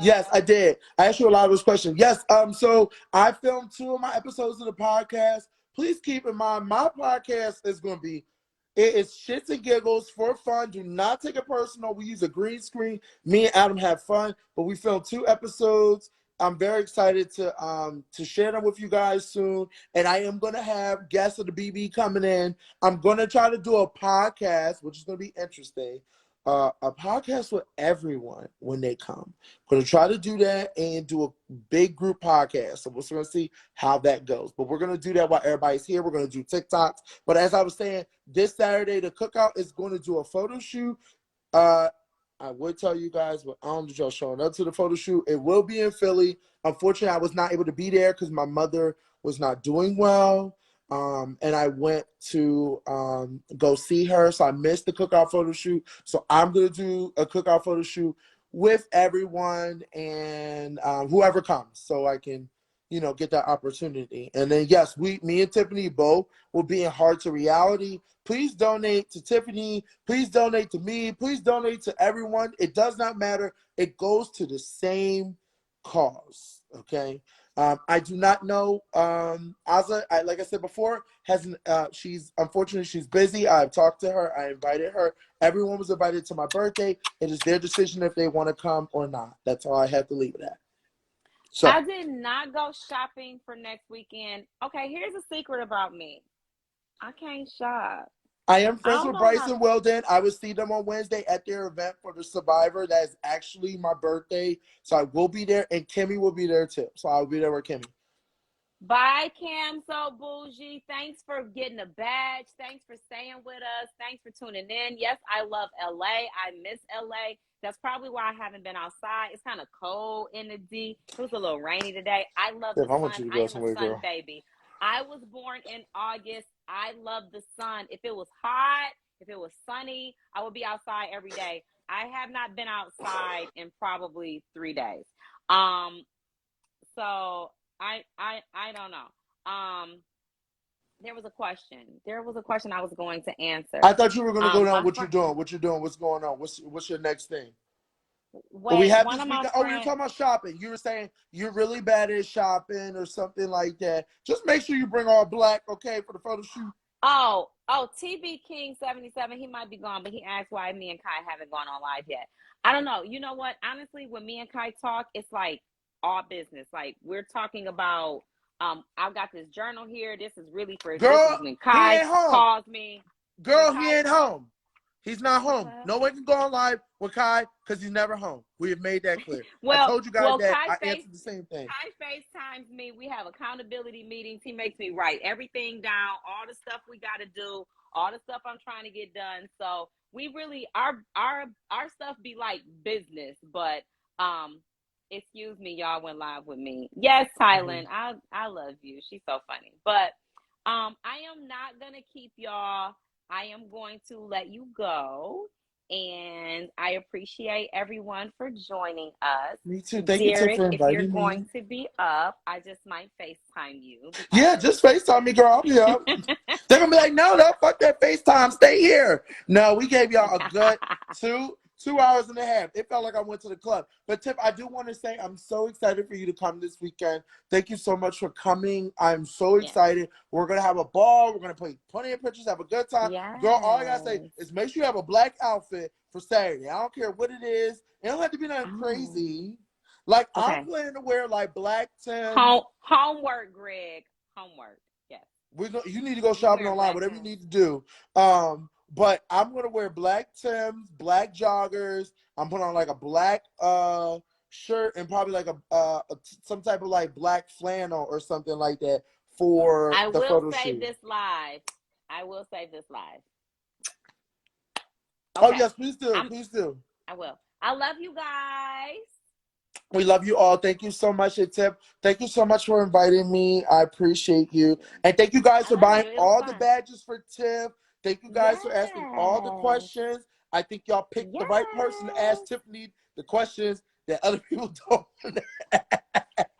Yes, I did. I asked you a lot of those questions. Yes. So I filmed 2 of my episodes of the podcast. Please keep in mind, my podcast is going to be, it is shits and giggles for fun. Do not take it personal. We use a green screen. Me and Adam have fun, but we filmed 2 episodes. I'm very excited to share them with you guys soon. And I am going to have guests of the BB coming in. I'm going to try to do a podcast, which is going to be interesting. A podcast with everyone when they come. Going to try to do that and do a big group podcast. So we're going to see how that goes. But we're going to do that while everybody's here. We're going to do TikToks. But as I was saying, this Saturday, the Cookout is going to do a photo shoot. I would tell you guys, but I don't know if y'all showing up to the photo shoot. It will be in Philly. Unfortunately, I was not able to be there because my mother was not doing well. And I went to go see her, so I missed the Cookout photo shoot. So I'm going to do a Cookout photo shoot with everyone and whoever comes, so I can, get that opportunity. And then, yes, me and Tiffany both will be in Hard to Reality. Please donate to Tiffany. Please donate to me. Please donate to everyone. It does not matter. It goes to the same cause, okay? I do not know. Azza, like I said before, she's busy. I've talked to her. I invited her. Everyone was invited to my birthday. It is their decision if they want to come or not. That's all I have to leave it at. So I did not go shopping for next weekend. Okay, here's a secret about me. I can't shop. I am I friends don't with know Bryce how. and Weldon. I will see them on Wednesday at their event for the Survivor. That is actually my birthday. So I will be there, and Kimmy will be there too. So I'll be there with Kimmy. Bye, Cam So Bougie. Thanks for getting a badge. Thanks for staying with us. Thanks for tuning in. Yes, I love LA. I miss LA. That's probably why I haven't been outside. It's kind of cold in the D. It was a little rainy today. I love the If I want sun. you to I go am a somewhere, sun girl. baby. I was born in August. I love the sun. If it was hot, if it was sunny, I would be outside every day. I have not been outside in probably 3 days. So I don't know. There was a question. There was a question I was going to answer. I thought you were going to go down My what friend. you're doing. What you're doing? What's going on? What's your next thing? But we Wait, have one this of my weekend. Oh, you're friends. talking about shopping. You were saying you're really bad at shopping or something like that. Just make sure you bring all black, okay, for the photo shoot. Oh, TB King 77. He might be gone, but he asked why me and Kai haven't gone on live yet. I don't know. You know what? Honestly, when me and Kai talk, it's like all business. Like we're talking about. I've got this journal here. This is really for. This is Girl, when he Kai ain't home. calls me. When Girl, he Kai ain't calls. home. He's not home. What? No one can go on live with Kai because he's never home. We have made that clear. I Well, told you guys that. Kai I answered the same thing. FaceTimes me. We have accountability meetings. He makes me write everything down, all the stuff we got to do, all the stuff I'm trying to get done. So we really our stuff be like business, but excuse me, y'all went live with me. Yes, Tylen, I love you. She's so funny. But I am not gonna keep y'all. I am going to let you go. And I appreciate everyone for joining us. Me too. Thank you, Tiff, Derek, for if you're inviting going me. to be up, I just might FaceTime you. Yeah, just FaceTime me, girl. I'll be up. They're going to be like, no, fuck that FaceTime. Stay here. No, we gave y'all a good 2 hours and a half. It felt like I went to the club. But Tiff, I do want to say I'm so excited for you to come this weekend. Thank you so much for coming. I'm so excited. We're going to have a ball. We're going to take plenty of pictures, have a good time. Yes. Girl, all I got to say is make sure you have a black outfit for Saturday. I don't care what it is. It don't have to be nothing crazy. Like, okay. I'm planning to wear, like, black Tim. Homework, Greg. Homework. Yes. You need to go shopping online, whatever you need to do. But I'm gonna wear black Tims, black joggers. I'm putting on like a black shirt and probably like some type of like black flannel or something like that for the photo shoot. I will save this live. I will save this live. Okay. Oh yes, please do. Please do. I will. I love you guys. We love you all. Thank you so much, Tiff. Thank you so much for inviting me. I appreciate you. And thank you guys for buying all the badges for Tiff. Thank you guys for asking all the questions. I think y'all picked the right person to ask Tiffany the questions that other people don't.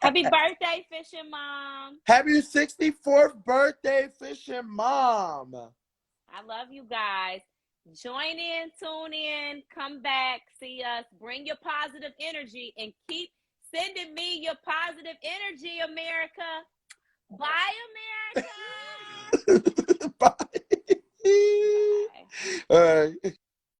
Happy birthday, Fishing Mom. Happy 64th birthday, Fishing Mom. I love you guys. Join in, tune in, come back, see us, bring your positive energy, and keep sending me your positive energy, America. Bye, America. Bye. Bye. All right.